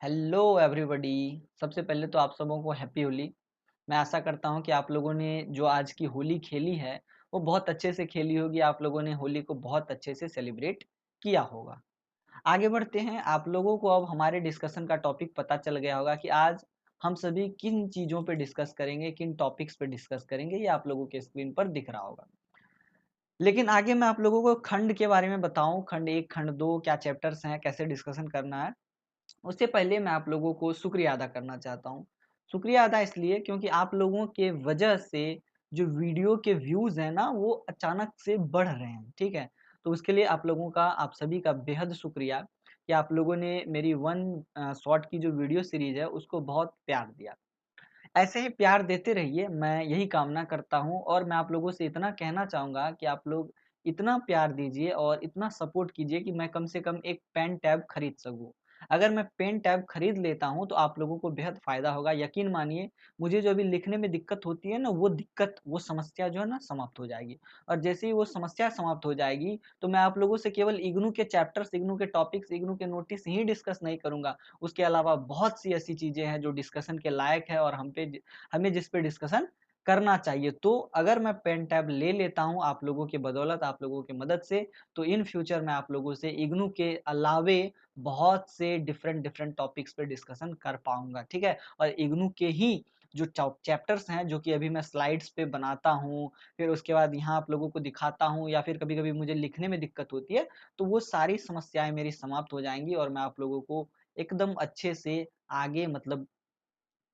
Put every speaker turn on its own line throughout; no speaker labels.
Hello everybody. सबसे पहले तो आप सबों को हैप्पी होली। मैं आशा करता हूँ कि आप लोगों ने जो आज की होली खेली है वो बहुत अच्छे से खेली होगी। आप लोगों ने होली को बहुत अच्छे से सेलिब्रेट किया होगा। आगे बढ़ते हैं। आप लोगों को अब हमारे डिस्कशन का टॉपिक पता चल गया होगा कि आज हम सभी किन चीज़ों पे डिस्कस करेंगे, किन टॉपिक्स पे डिस्कस करेंगे। ये आप लोगों के स्क्रीन पर दिख रहा होगा। लेकिन आगे मैं आप लोगों को खंड के बारे में बताऊं, खंड 1 खंड 2 क्या चैप्टर्स हैं, कैसे डिस्कशन करना है, उससे पहले मैं आप लोगों को शुक्रिया अदा करना चाहता हूँ। शुक्रिया अदा इसलिए क्योंकि आप लोगों के वजह से जो वीडियो के व्यूज़ हैं ना वो अचानक से बढ़ रहे हैं, ठीक है? तो उसके लिए आप लोगों का, आप सभी का बेहद शुक्रिया कि आप लोगों ने मेरी शॉट की जो वीडियो सीरीज़ है उसको बहुत प्यार दिया। ऐसे ही प्यार देते रहिए, मैं यही कामना करता हूँ और मैं आप लोगों से इतना कहना चाहूँगा कि आप लोग इतना प्यार दीजिए और इतना सपोर्ट कीजिए कि मैं कम से कम एक पेन टैब खरीद सकूँ। अगर मैं पेन टैब खरीद लेता हूँ तो आप लोगों को बेहद फ़ायदा होगा। यकीन मानिए, मुझे जो अभी लिखने में दिक्कत होती है ना, वो दिक्कत, वो समस्या जो है ना समाप्त हो जाएगी। और जैसे ही वो समस्या समाप्त हो जाएगी तो मैं आप लोगों से केवल इग्नू के चैप्टर्स, इग्नू के टॉपिक्स, इग्नू के नोटिस ही डिस्कस नहीं करूँगा। उसके अलावा बहुत सी ऐसी चीज़ें हैं जो डिस्कशन के लायक है और हमें जिस पे डिस्कशन करना चाहिए। तो अगर मैं पेन टैब ले लेता हूँ आप लोगों की बदौलत, आप लोगों की मदद से, तो इन फ्यूचर मैं आप लोगों से इग्नू के अलावे बहुत से डिफरेंट डिफरेंट टॉपिक्स पे डिस्कशन कर पाऊँगा, ठीक है? और इग्नू के ही जो चैप्टर्स हैं, जो कि अभी मैं स्लाइड्स पे बनाता हूँ, फिर उसके बाद यहाँ आप लोगों को दिखाता हूँ, या फिर कभी-कभी मुझे लिखने में दिक्कत होती है, तो वो सारी समस्याएँ मेरी समाप्त हो जाएँगी और मैं आप लोगों को एकदम अच्छे से आगे मतलब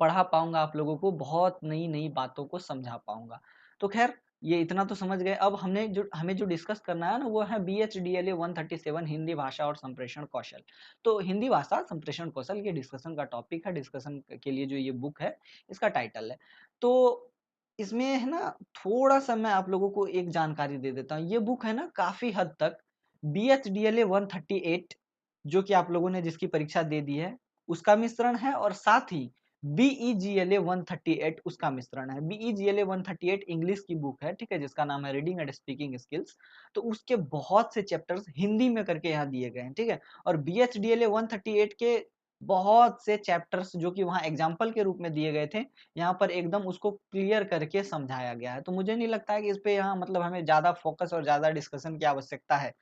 पढ़ा पाऊँगा, आप लोगों को बहुत नई-नई बातों को समझा पाऊँगा। तो ख़ैर, ये इतना तो समझ गए। अब हमें जो डिस्कस करना है ना वो है बीएचडीएलए 137 हिंदी भाषा और संप्रेषण कौशल। तो हिंदी भाषा संप्रेषण कौशल ये डिस्कशन का टॉपिक है, डिस्कशन के लिए जो ये बुक है, इसका टाइटल है। तो इसमें है ना, थोड़ा-सा मैं आप लोगों को एक जानकारी दे देता हूँ। ये बुक है ना काफ़ी हद तक बीएचडीएलए 138 जो कि आप लोगों ने जिसकी परीक्षा दे दी है, उसका मिश्रण है, और साथ ही बीईजीएलए 138 उसका मिश्रण है। बीईजीएलए 138 इंग्लिश की बुक है, ठीक है? जिसका नाम है रीडिंग एंड स्पीकिंग स्किल्स। तो उसके बहुत से चैप्टर्स हिंदी में करके यहाँ दिए गए हैं, ठीक है? और बीएचडीएलए 138 के बहुत से चैप्टर्स जो कि वहाँ एग्जाम्पल के रूप में दिए गए थे, यहाँ पर एकदम उसको क्लियर करके समझाया गया है। तो मुझे नहीं लगता है कि इस पे यहाँ मतलब हमें ज़्यादा फोकस और ज़्यादा डिस्कशन की आवश्यकता है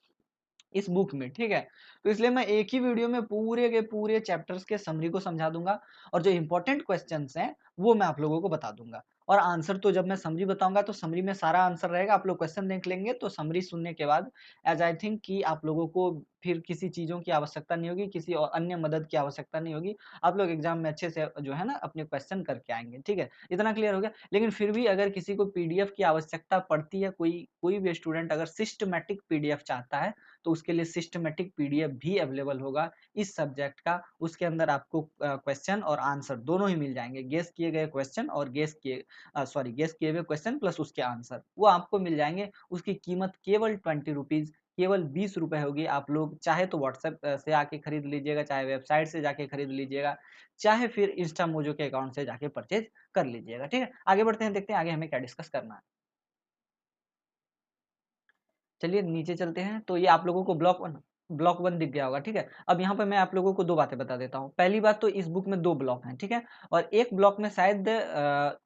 इस बुक में, ठीक है? तो इसलिए मैं एक ही वीडियो में पूरे के पूरे चैप्टर्स के समरी को समझा दूँगा और जो इम्पोर्टेंट क्वेश्चन्स हैं, वो मैं आप लोगों को बता दूँगा। और आंसर तो जब मैं समरी बताऊँगा तो समरी में सारा आंसर रहेगा, आप लोग क्वेश्चन देख लेंगे तो समरी सुनने के बाद ऐज़ आई थिंक कि आप लोगों को फिर किसी चीज़ों की आवश्यकता नहीं होगी, किसी और अन्य मदद की आवश्यकता नहीं होगी। आप लोग एग्ज़ाम में अच्छे से जो है ना अपने क्वेश्चन करके आएँगे, ठीक है? इतना क्लियर हो गया? लेकिन फिर भी अगर किसी को पीडीएफ की आवश्यकता पड़ती है, कोई कोई भी स्टूडेंट अगर सिस्टमैटिक पीडीएफ चाहता है, तो उसके लिए सिस्टमैटिक पीडीएफ भी अवेलेबल होगा इस सब्जेक्ट का। उसके अंदर आपको क्वेश्चन और आंसर दोनों ही मिल जाएँगे। गेस किए गए क्वेश्चन और गेस किए हुए क्वेश्चन प्लस उसके आंसर, वो आपको मिल जाएँगे। उसकी कीमत केवल ₹20 केवल ₹20 होगी। आप लोग चाहे तो व्हाट्सएप से आके खरीद लीजिएगा, चाहे वेबसाइट से जाके खरीद लीजिएगा, चाहे फिर इंस्टामोजो के अकाउंट से जाके परचेज़ कर लीजिएगा, ठीक है? आगे बढ़ते हैं, देखते हैं आगे हमें क्या डिस्कस करना है। चलिए नीचे चलते हैं, तो ये आप लोगों को ब्लॉक 1 दिख गया होगा, ठीक है? अब यहाँ पे मैं आप लोगों को 2 बातें बता देता हूँ। पहली बात तो इस बुक में 2 ब्लॉक हैं, ठीक है? और एक ब्लॉक में शायद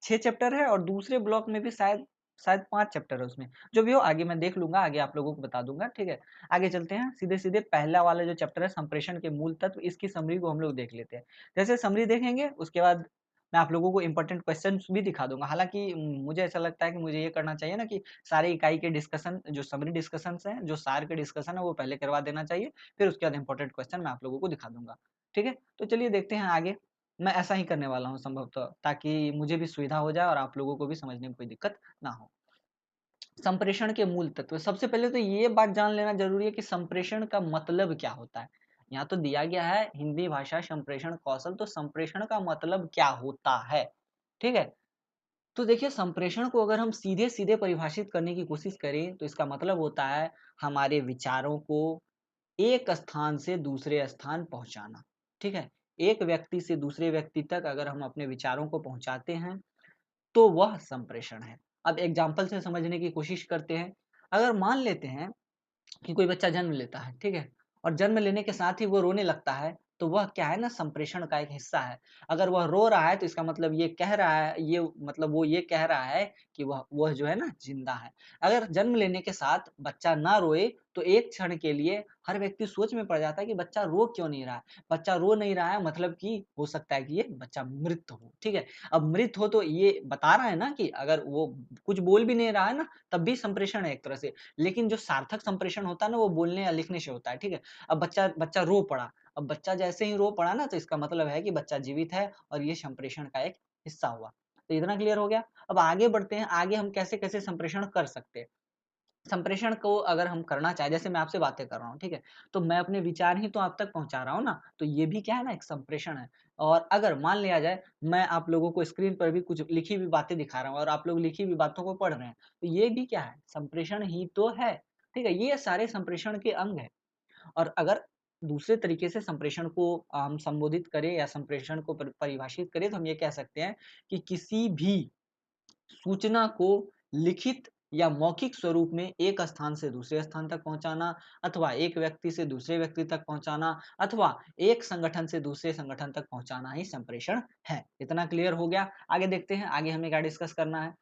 6 चैप्टर है और दूसरे ब्लॉक में भी शायद शायद 5 चैप्टर है उसमें। जो भी हो आगे मैं देख लूँगा, आगे आप लोगों को बता दूँगा, ठीक है? आगे चलते हैं, सीधे-सीधे पहला वाला जो चैप्टर है संप्रेषण के मूल तत्व, इसकी समरी को हम लोग देख लेते हैं। जैसे समरी देखेंगे उसके बाद मैं आप लोगों को इम्पोर्टेंट क्वेश्चन्स भी दिखा दूँगा। हालाँकि मुझे ऐसा लगता है कि मुझे ये करना चाहिए ना कि सारे इकाई के डिस्कशन, जो समरी डिस्कशंस हैं, जो सार के डिस्कशन है वो पहले करवा देना चाहिए, फिर उसके बाद इम्पोर्टेंट क्वेश्चन मैं आप लोगों को दिखा दूँगा। ठीक है? तो चलिए देखते हैं आगे। मैं ऐसा ही करने वाला हूँ संभवतः, ताकि मुझे भी सुविधा हो जाए और आप लोगों को भी समझने में कोई दिक्कत ना हो। संप्रेषण के मूल तत्व, सबसे पहले तो ये बात जान लेना ज़रूरी है कि संप्रेषण का मतलब क्या होता है? यहाँ तो दिया गया है हिंदी भाषा संप्रेषण कौशल, तो संप्रेषण का मतलब क्या होता है? ठीक है? तो देखिए, संप्रेषण को अगर हम सीधे-सीधे परिभाषित करने की कोशिश करें तो इसका मतलब होता है हमारे विचारों को एक स्थान से दूसरे स्थान पहुँचाना, ठीक है? एक व्यक्ति से दूसरे व्यक्ति तक अगर हम अपने विचारों को पहुँचाते हैं, तो वह संप्रेषण है। अब एग्ज़ाम्पल से समझने की कोशिश करते हैं। अगर मान लेते हैं कि कोई बच्चा जन्म लेता है, ठीक है? और जन्म लेने के साथ ही वो रोने लगता है, तो वह क्या है ना संप्रेषण का एक हिस्सा है। अगर वह रो रहा है तो इसका मतलब ये कह रहा है ये मतलब वो ये कह रहा है कि वह जो है ना ज़िंदा है। अगर जन्म लेने के साथ बच्चा ना रोए तो एक क्षण के लिए हर व्यक्ति सोच में पड़ जाता है कि बच्चा रो क्यों नहीं रहा है? बच्चा रो नहीं रहा है मतलब कि हो सकता है कि ये बच्चा मृत हो, ठीक है? अब मृत हो तो ये बता रहा है ना कि अगर वो कुछ बोल भी नहीं रहा है ना, तब भी संप्रेषण है एक तरह से। लेकिन जो सार्थक संप्रेषण होता है ना, वो बोलने या लिखने से होता है, ठीक है? अब बच्चा बच्चा रो पड़ा, अब बच्चा जैसे ही रो पड़ा ना, तो इसका मतलब है कि बच्चा जीवित है और ये संप्रेषण का एक हिस्सा हुआ। तो इतना क्लियर हो गया? अब आगे बढ़ते हैं, आगे हम कैसे-कैसे संप्रेषण कर सकते हैं। संप्रेषण को अगर हम करना चाहें, जैसे मैं आपसे बातें कर रहा हूँ, ठीक है? तो मैं अपने विचार ही तो आप तक पहुँचा रहा हूँ ना, तो ये भी क्या है ना एक संप्रेषण है। और अगर मान लिया जाए, मैं आप लोगों को स्क्रीन पर भी कुछ लिखी हुई बातें दिखा रहा हूँ और आप लोग लिखी हुई बातों को पढ़ रहे हैं, तो ये भी क्या है? संप्रेषण ही तो है, ठीक है? ये सारे संप्रेषण के अंग हैं। और अगर दूसरे तरीके से संप्रेषण को हम संबोधित करें या संप्रेषण को परिभाषित करें, तो हम ये कह सकते हैं कि किसी भी सूचना को लिखित या मौखिक स्वरूप में एक स्थान से दूसरे स्थान तक पहुंचाना, अथवा एक व्यक्ति से दूसरे व्यक्ति तक पहुंचाना, अथवा एक संगठन से दूसरे संगठन तक पहुंचाना ही संप्रेषण है। इतना क्लियर हो गया? आगे देखते हैं, आगे हमें क्या डिस्कस करना है।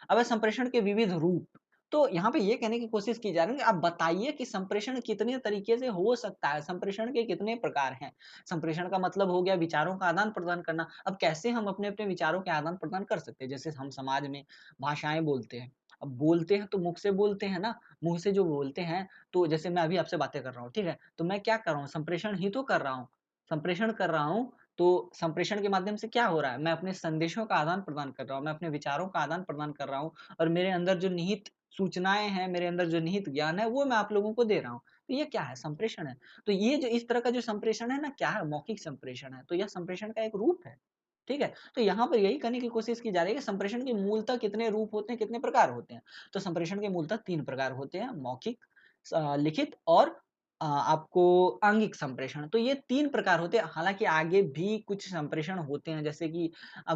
अब संप्रेषण के विविध रूप, तो यहाँ पे ये कहने की कोशिश की जा रही है कि आप बताइए कि संप्रेषण कितने तरीके से हो सकता है, संप्रेषण के कितने प्रकार हैं। संप्रेषण का मतलब हो गया विचारों का आदान-प्रदान करना। अब कैसे हम अपने-अपने विचारों के आदान-प्रदान कर सकते हैं? जैसे हम समाज में भाषाएँ बोलते हैं। अब बोलते हैं तो मुख से बोलते हैं ना, मुँह से जो बोलते हैं, तो जैसे मैं अभी आपसे बातें कर रहा हूँ, ठीक है? तो मैं क्या कर रहा हूँ? संप्रेषण ही तो कर रहा हूँ। संप्रेषण कर रहा हूँ, तो संप्रेषण के माध्यम से क्या हो रहा है? मैं अपने संदेशों का आदान-प्रदान कर रहा हूँ, मैं अपने विचारों का आदान-प्रदान कर रहा हूँ और मेरे अंदर जो निहित सूचनाएँ हैं, मेरे अंदर जो निहित ज्ञान है, वो मैं आप लोगों को दे रहा हूँ। तो ये क्या है? संप्रेषण है। तो ये जो इस तरह का जो संप्रेषण है ना, क्या है? मौखिक संप्रेषण है। तो यह संप्रेषण का एक रूप है। ठीक है? तो यहाँ पर यही कहने की कोशिश की जा रही है कि संप्रेषण के मूलतः कितने रूप होते हैं, कितने प्रकार होते हैं? तो संप्रेषण के मूलतः 3 प्रकार होते हैं, मौखिक, लिखित और आपको आंगिक संप्रेषण। तो ये 3 प्रकार होते हैं। हालाँकि आगे भी कुछ संप्रेषण होते हैं, जैसे कि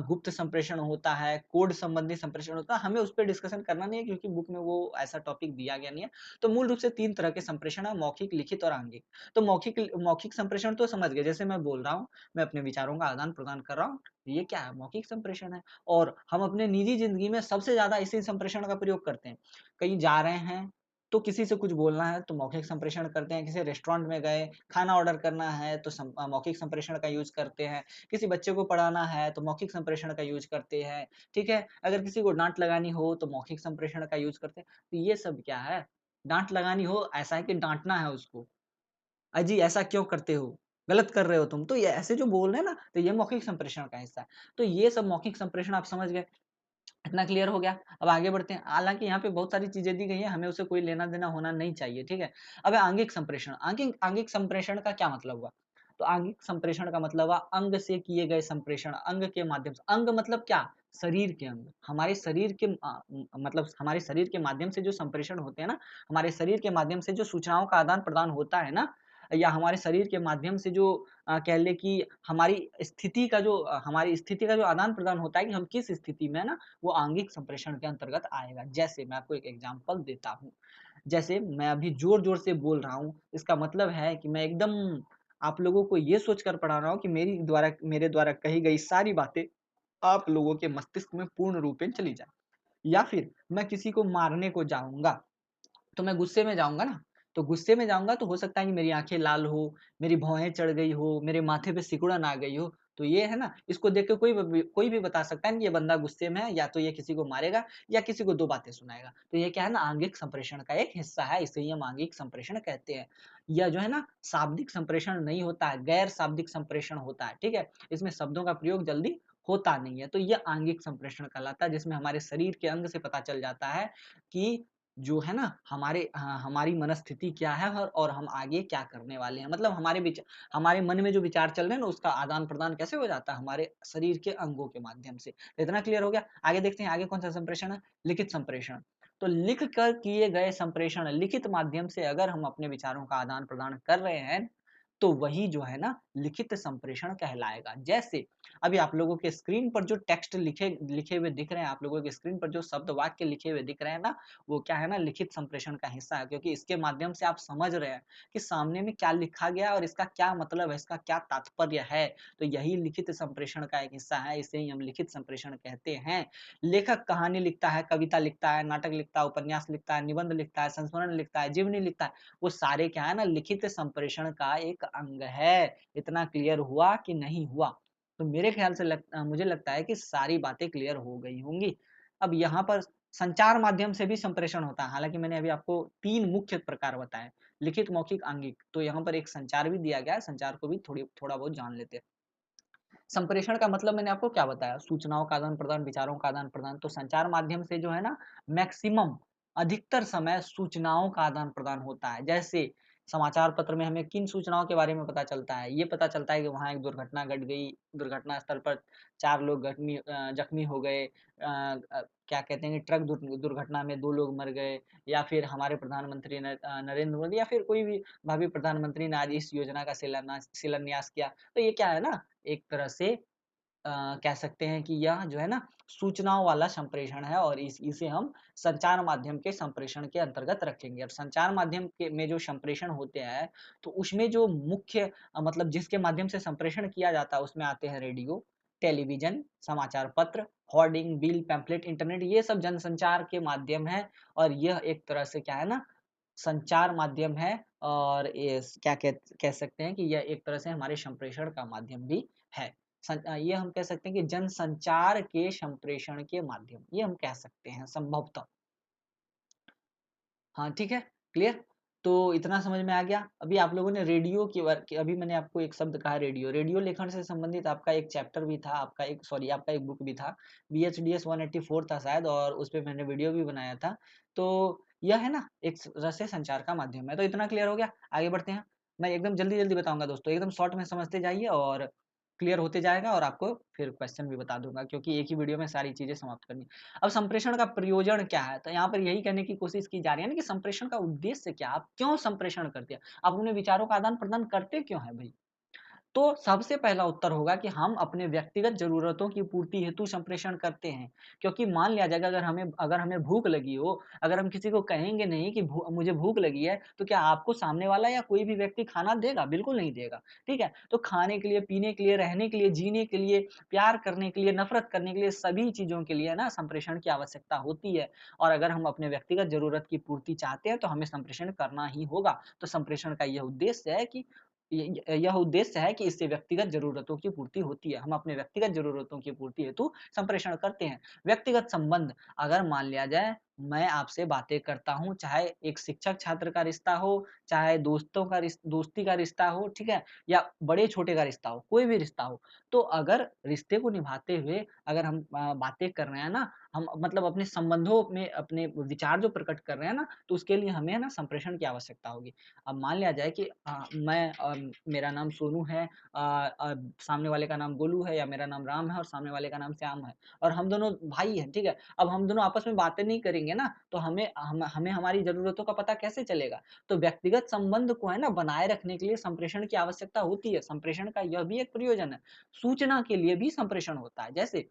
गुप्त संप्रेषण होता है, कोड संबंधी संप्रेषण होता है। हमें उस पे डिस्कशन करना नहीं है क्योंकि बुक में वो ऐसा टॉपिक दिया गया नहीं है। तो मूल रूप से 3 तरह के संप्रेषण हैं, मौखिक, लिखित और आंगिक। तो मौखिक संप्रेषण तो समझ गए, जैसे मैं बोल रहा हूँ, मैं अपने विचारों का आदान-प्रदान कर रहा हूँ, ये क्या है? मौखिक संप्रेषण है। और हम अपने निजी ज़िंदगी में सबसे ज़्यादा इसी संप्रेषण का प्रयोग करते हैं। कहीं जा रहे हैं, तो किसी से कुछ बोलना है तो मौखिक संप्रेषण करते हैं, किसी रेस्टोरेंट में गए, खाना ऑर्डर करना है तो मौखिक संप्रेषण का यूज़ करते हैं, किसी बच्चे को पढ़ाना है तो मौखिक संप्रेषण का यूज़ करते हैं, ठीक है? अगर किसी को डाँट लगानी हो तो मौखिक संप्रेषण का यूज़ करते हैं। तो ये सब क्या है? डाँट लगानी हो ऐसा है कि डाँटना है उसको, "अजी ऐसा क्यों करते हो? गलत कर रहे हो तुम।" तो ये ऐसे जो बोल रहे हैं ना, तो ये मौखिक संप्रेषण का हिस्सा है। तो ये सब मौखिक संप्रेषण आप समझ गए। इतना क्लियर हो गया। अब आगे बढ़ते हैं। हालाँकि यहाँ पे बहुत सारी चीज़ें दी गई हैं, हमें उससे कोई लेना-देना होना नहीं चाहिए, ठीक है? अब है आंगिक संप्रेषण। आंगिक आंगिक संप्रेषण का क्या मतलब हुआ? तो आंगिक संप्रेषण का मतलब हुआ अंग से किए गए संप्रेषण, अंग के माध्यम से। अंग मतलब क्या? शरीर के अंग। हमारे शरीर के मतलब हमारे शरीर के माध्यम से जो संप्रेषण होते हैं ना, हमारे शरीर के माध्यम से जो सूचनाओं का आदान-प्रदान होता है ना, या हमारे शरीर के माध्यम से जो कह लें कि हमारी स्थिति का जो आदान-प्रदान होता है कि हम किस स्थिति में है ना, वो आंगिक संप्रेषण के अंतर्गत आएगा। जैसे मैं आपको एक एग्ज़ाम्पल देता हूँ। जैसे मैं अभी ज़ोर-ज़ोर से बोल रहा हूँ, इसका मतलब है कि मैं एकदम आप लोगों को ये सोचकर पढ़ा रहा हूँ कि मेरे द्वारा कही गई सारी बातें आप लोगों के मस्तिष्क में पूर्ण रूपेण चली जाएँ। या फिर मैं किसी को मारने को जाऊँगा, तो मैं गुस्से में जाऊँगा ना, तो गुस्से में जाऊँगा तो हो सकता है कि मेरी आँखें लाल हो, मेरी भौहें चढ़ गई हो, मेरे माथे पे सिकुड़न आ गई हो। तो ये है ना, इसको देख के कोई भी बता सकता है ना कि ये बंदा गुस्से में है, या तो ये किसी को मारेगा या किसी को 2 बातें सुनाएगा। तो ये क्या है ना, आंगिक संप्रेषण का एक हिस्सा है, इसे ही हम आंगिक संप्रेषण कहते हैं। यह जो है ना, शाब्दिक संप्रेषण नहीं होता है, गैर शाब्दिक संप्रेषण होता है, ठीक है? इसमें शब्दों का प्रयोग जल्दी होता नहीं है, तो ये आंगिक संप्रेषण कहलाता है, जिसमें हमारे शरीर के अंग से पता चल जाता है कि जो है ना हमारी मनस्थिति क्या है और हम आगे क्या करने वाले हैं। मतलब हमारे मन में जो विचार चल रहे हैं ना, उसका आदान-प्रदान कैसे हो जाता है? हमारे शरीर के अंगों के माध्यम से। तो इतना क्लियर हो गया? आगे देखते हैं, आगे कौन-सा संप्रेषण है? लिखित संप्रेषण। तो लिख कर किए गए संप्रेषण, लिखित माध्यम से अगर हम अपने विचारों का आदान-प्रदान कर रहे हैं, तो वही जो है ना लिखित संप्रेषण कहलाएगा। जैसे अभी आप लोगों के स्क्रीन पर जो टेक्स्ट लिखे लिखे हुए दिख रहे हैं, आप लोगों के स्क्रीन पर जो शब्द वाक्य लिखे हुए दिख रहे हैं ना, वो क्या है ना लिखित संप्रेषण का हिस्सा है, क्योंकि इसके माध्यम से आप समझ रहे हैं कि सामने में क्या लिखा गया और इसका क्या मतलब है, इसका क्या तात्पर्य है। तो यही लिखित संप्रेषण का एक हिस्सा है, इसे ही हम लिखित संप्रेषण कहते हैं। लेखक कहानी लिखता है, कविता लिखता है, नाटक लिखता है, उपन्यास लिखता है, निबंध लिखता है, संस्मरण लिखता है, जीवनी लिखता है, वो सारे क्या है ना लिखित संप्रेषण का एक अंग है। इतना क्लियर हुआ कि नहीं हुआ? तो मेरे ख्याल से मुझे लगता है कि सारी बातें क्लियर हो गई होंगी। अब यहाँ पर संचार माध्यम से भी संप्रेषण होता है, हालाँकि मैंने अभी आपको 3 मुख्य प्रकार बताए, लिखित, मौखिक, आंगिक। तो यहाँ पर एक संचार भी दिया गया है, संचार को भी थोड़ा बहुत जान लेते हैं। संप्रेषण का मतलब मैंने आपको क्या बताया? सूचनाओं का आदान-प्रदान, विचारों का आदान-प्रदान। तो संचार माध्यम से जो है ना मैक्सिमम अधिकतर समय सूचनाओं का आदान-प्रदान होता है। जैसे समाचार पत्र में हमें किन सूचनाओं के बारे में पता चलता है? ये पता चलता है कि वहाँ एक दुर्घटना घट गई, दुर्घटना स्थल पर 4 लोग जख्मी हो गए। क्या कहते हैं कि ट्रक दुर्घटना में 2 लोग मर गए, या फिर हमारे प्रधानमंत्री नरेंद्र मोदी या फिर कोई भी भावी प्रधानमंत्री ने आज इस योजना का शिलान्यास किया। तो ये क्या है ना एक तरह से कह सकते हैं कि यह जो है ना सूचनाओं वाला संप्रेषण है, और इसे हम संचार माध्यम के संप्रेषण के अंतर्गत रखेंगे। अब संचार माध्यम के में जो संप्रेषण होते हैं, तो उसमें जो मुख्य मतलब जिसके माध्यम से संप्रेषण किया जाता है, उसमें आते हैं रेडियो, टेलीविज़न, समाचार पत्र, होर्डिंग, बिल, पैम्फलेट, इंटरनेट, ये सब जनसंचार के माध्यम हैं। और यह एक तरह से क्या है ना संचार माध्यम है, और ये क्या कह सकते हैं कि यह एक तरह से हमारे संप्रेषण का माध्यम भी है। ये हम कह सकते हैं कि जनसंचार के संप्रेषण के माध्यम, ये हम कह सकते हैं संभवतः। हाँ, ठीक है, क्लियर? तो इतना समझ में आ गया। अभी आप लोगों ने रेडियो अभी मैंने आपको एक शब्द कहा रेडियो। रेडियो लेखन से संबंधित आपका एक चैप्टर भी था, आपका एक बुक भी था। बीएचडीएस 184 था शायद, और उसपे मैंने वीडियो भी बनाया था। तो यह है ना एक तरह से संचार का माध्यम है। तो इतना क्लियर हो गया? आगे बढ़ते हैं। मैं एकदम जल्दी-जल्दी बताऊँगा दोस्तों, एकदम शॉर्ट में समझते जाइए और क्लियर होते जाएगा, और आपको फिर क्वेश्चन भी बता दूँगा, क्योंकि एक ही वीडियो में सारी चीज़ें समाप्त करनी है। अब संप्रेषण का प्रयोजन क्या है? तो यहाँ पर यही कहने की कोशिश की जा रही है ना कि संप्रेषण का उद्देश्य क्या है? आप क्यों संप्रेषण करते हैं? आप अपने विचारों का आदान-प्रदान करते क्यों हैं भई? तो सबसे पहला उत्तर होगा कि हम अपने व्यक्तिगत ज़रूरतों की पूर्ति हेतु संप्रेषण करते हैं। क्योंकि मान लिया जाएगा अगर हमें भूख लगी हो, अगर हम किसी को कहेंगे नहीं कि मुझे भूख लगी है, तो क्या आपको सामने वाला या कोई भी व्यक्ति खाना देगा? बिल्कुल नहीं देगा, ठीक है? तो खाने के लिए, पीने के लिए, रहने के लिए, जीने के लिए, प्यार करने के लिए, नफ़रत करने के लिए, सभी चीज़ों के लिए ना संप्रेषण की आवश्यकता होती है। और अगर हम अपने व्यक्तिगत ज़रूरत की पूर्ति चाहते हैं, तो हमें संप्रेषण करना ही होगा। तो संप्रेषण का यह उद्देश्य है कि यह उद्देश्य है कि इससे व्यक्तिगत ज़रूरतों की पूर्ति होती है। हम अपने व्यक्तिगत ज़रूरतों की पूर्ति हेतु संप्रेषण करते हैं। व्यक्तिगत संबंध, अगर मान लिया जाए मैं आपसे बातें करता हूँ, चाहे एक शिक्षक-छात्र का रिश्ता हो, चाहे दोस्ती का रिश्ता हो, ठीक है? या बड़े-छोटे का रिश्ता हो, कोई भी रिश्ता हो। तो अगर रिश्ते को निभाते हुए अगर हम बातें कर रहे हैं ना, हम मतलब अपने संबंधों में अपने विचार जो प्रकट कर रहे हैं ना, तो उसके लिए हमें ना संप्रेषण की आवश्यकता होगी। अब मान लिया जाए कि मेरा नाम सोनू है, सामने वाले का नाम गोलू है, या मेरा नाम राम है और सामने वाले का नाम श्याम है, और हम दोनों भाई हैं, ठीक है? अब हम दोनों आपस में बातें नहीं करेंगे ना, तो हमें हमारी ज़रूरतों का पता कैसे चलेगा? तो व्यक्तिगत संबंध को है ना बनाए रखने के लिए संप्रेषण की आवश्यकता होती है। संप्रेषण का यह भी एक प्रयोजन है। सूचना के लिए भी संप्रेषण होता है। जैसे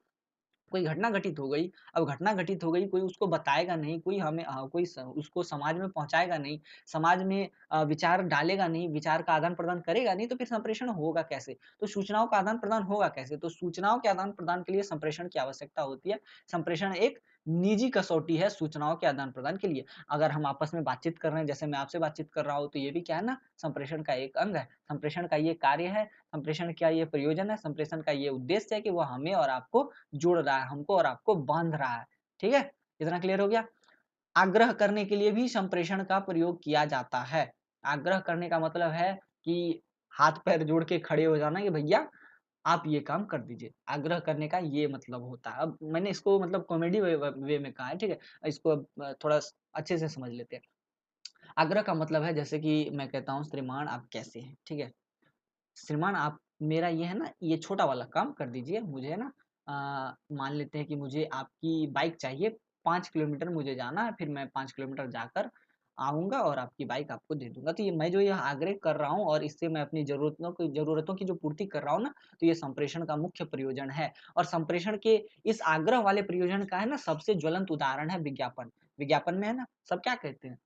कोई घटना घटित हो गई, अब घटना घटित हो गई, कोई उसको बताएगा नहीं, कोई उसको समाज में पहुँचाएगा नहीं, समाज में विचार डालेगा नहीं, विचार का आदान-प्रदान करेगा नहीं, तो फिर संप्रेषण होगा कैसे? तो सूचनाओं का आदान-प्रदान होगा कैसे? तो सूचनाओं के आदान-प्रदान के लिए संप्रेषण की आवश्यकता होती है। संप्रेषण एक निजी कसौटी है सूचनाओं के आदान-प्रदान के लिए। अगर हम आपस में बातचीत कर रहे हैं, जैसे मैं आपसे बातचीत कर रहा हूँ, तो ये भी क्या है ना, संप्रेषण का एक अंग है। संप्रेषण का ये कार्य है, संप्रेषण का ये प्रयोजन है, संप्रेषण का ये उद्देश्य है कि वो हमें और आपको जोड़ रहा है, हमको और आपको बाँध रहा है। ठीक है? इतना क्लियर हो गया? आग्रह करने के लिए भी संप्रेषण का प्रयोग किया जाता है। आग्रह करने का मतलब है कि हाथ-पैर जोड़ के खड़े हो जाना कि भैया आप ये काम कर दीजिए। आग्रह करने का ये मतलब होता है। अब मैंने इसको मतलब कॉमेडी वे में कहा है, ठीक है? इसको अब थोड़ा अच्छे से समझ लेते हैं। आग्रह का मतलब है जैसे कि मैं कहता हूँ श्रीमान आप कैसे हैं? ठीक है? श्रीमान आप मेरा ये है ना, ये छोटा वाला काम कर दीजिए। मुझे है ना मान लेते हैं कि मुझे आपकी बाइक चाहिए, 5 किलोमीटर मुझे जाना है, फिर मैं 5 किलोमीटर जाकर आऊँगा और आपकी बाइक आपको दे दूँगा। तो ये मैं जो ये आग्रह कर रहा हूँ और इससे मैं अपनी ज़रूरतों की जो पूर्ति कर रहा हूँ ना, तो ये संप्रेषण का मुख्य प्रयोजन है। और संप्रेषण के इस आग्रह वाले प्रयोजन का है ना सबसे ज्वलंत उदाहरण है विज्ञापन। विज्ञापन में है ना, सब क्या कहते हैं?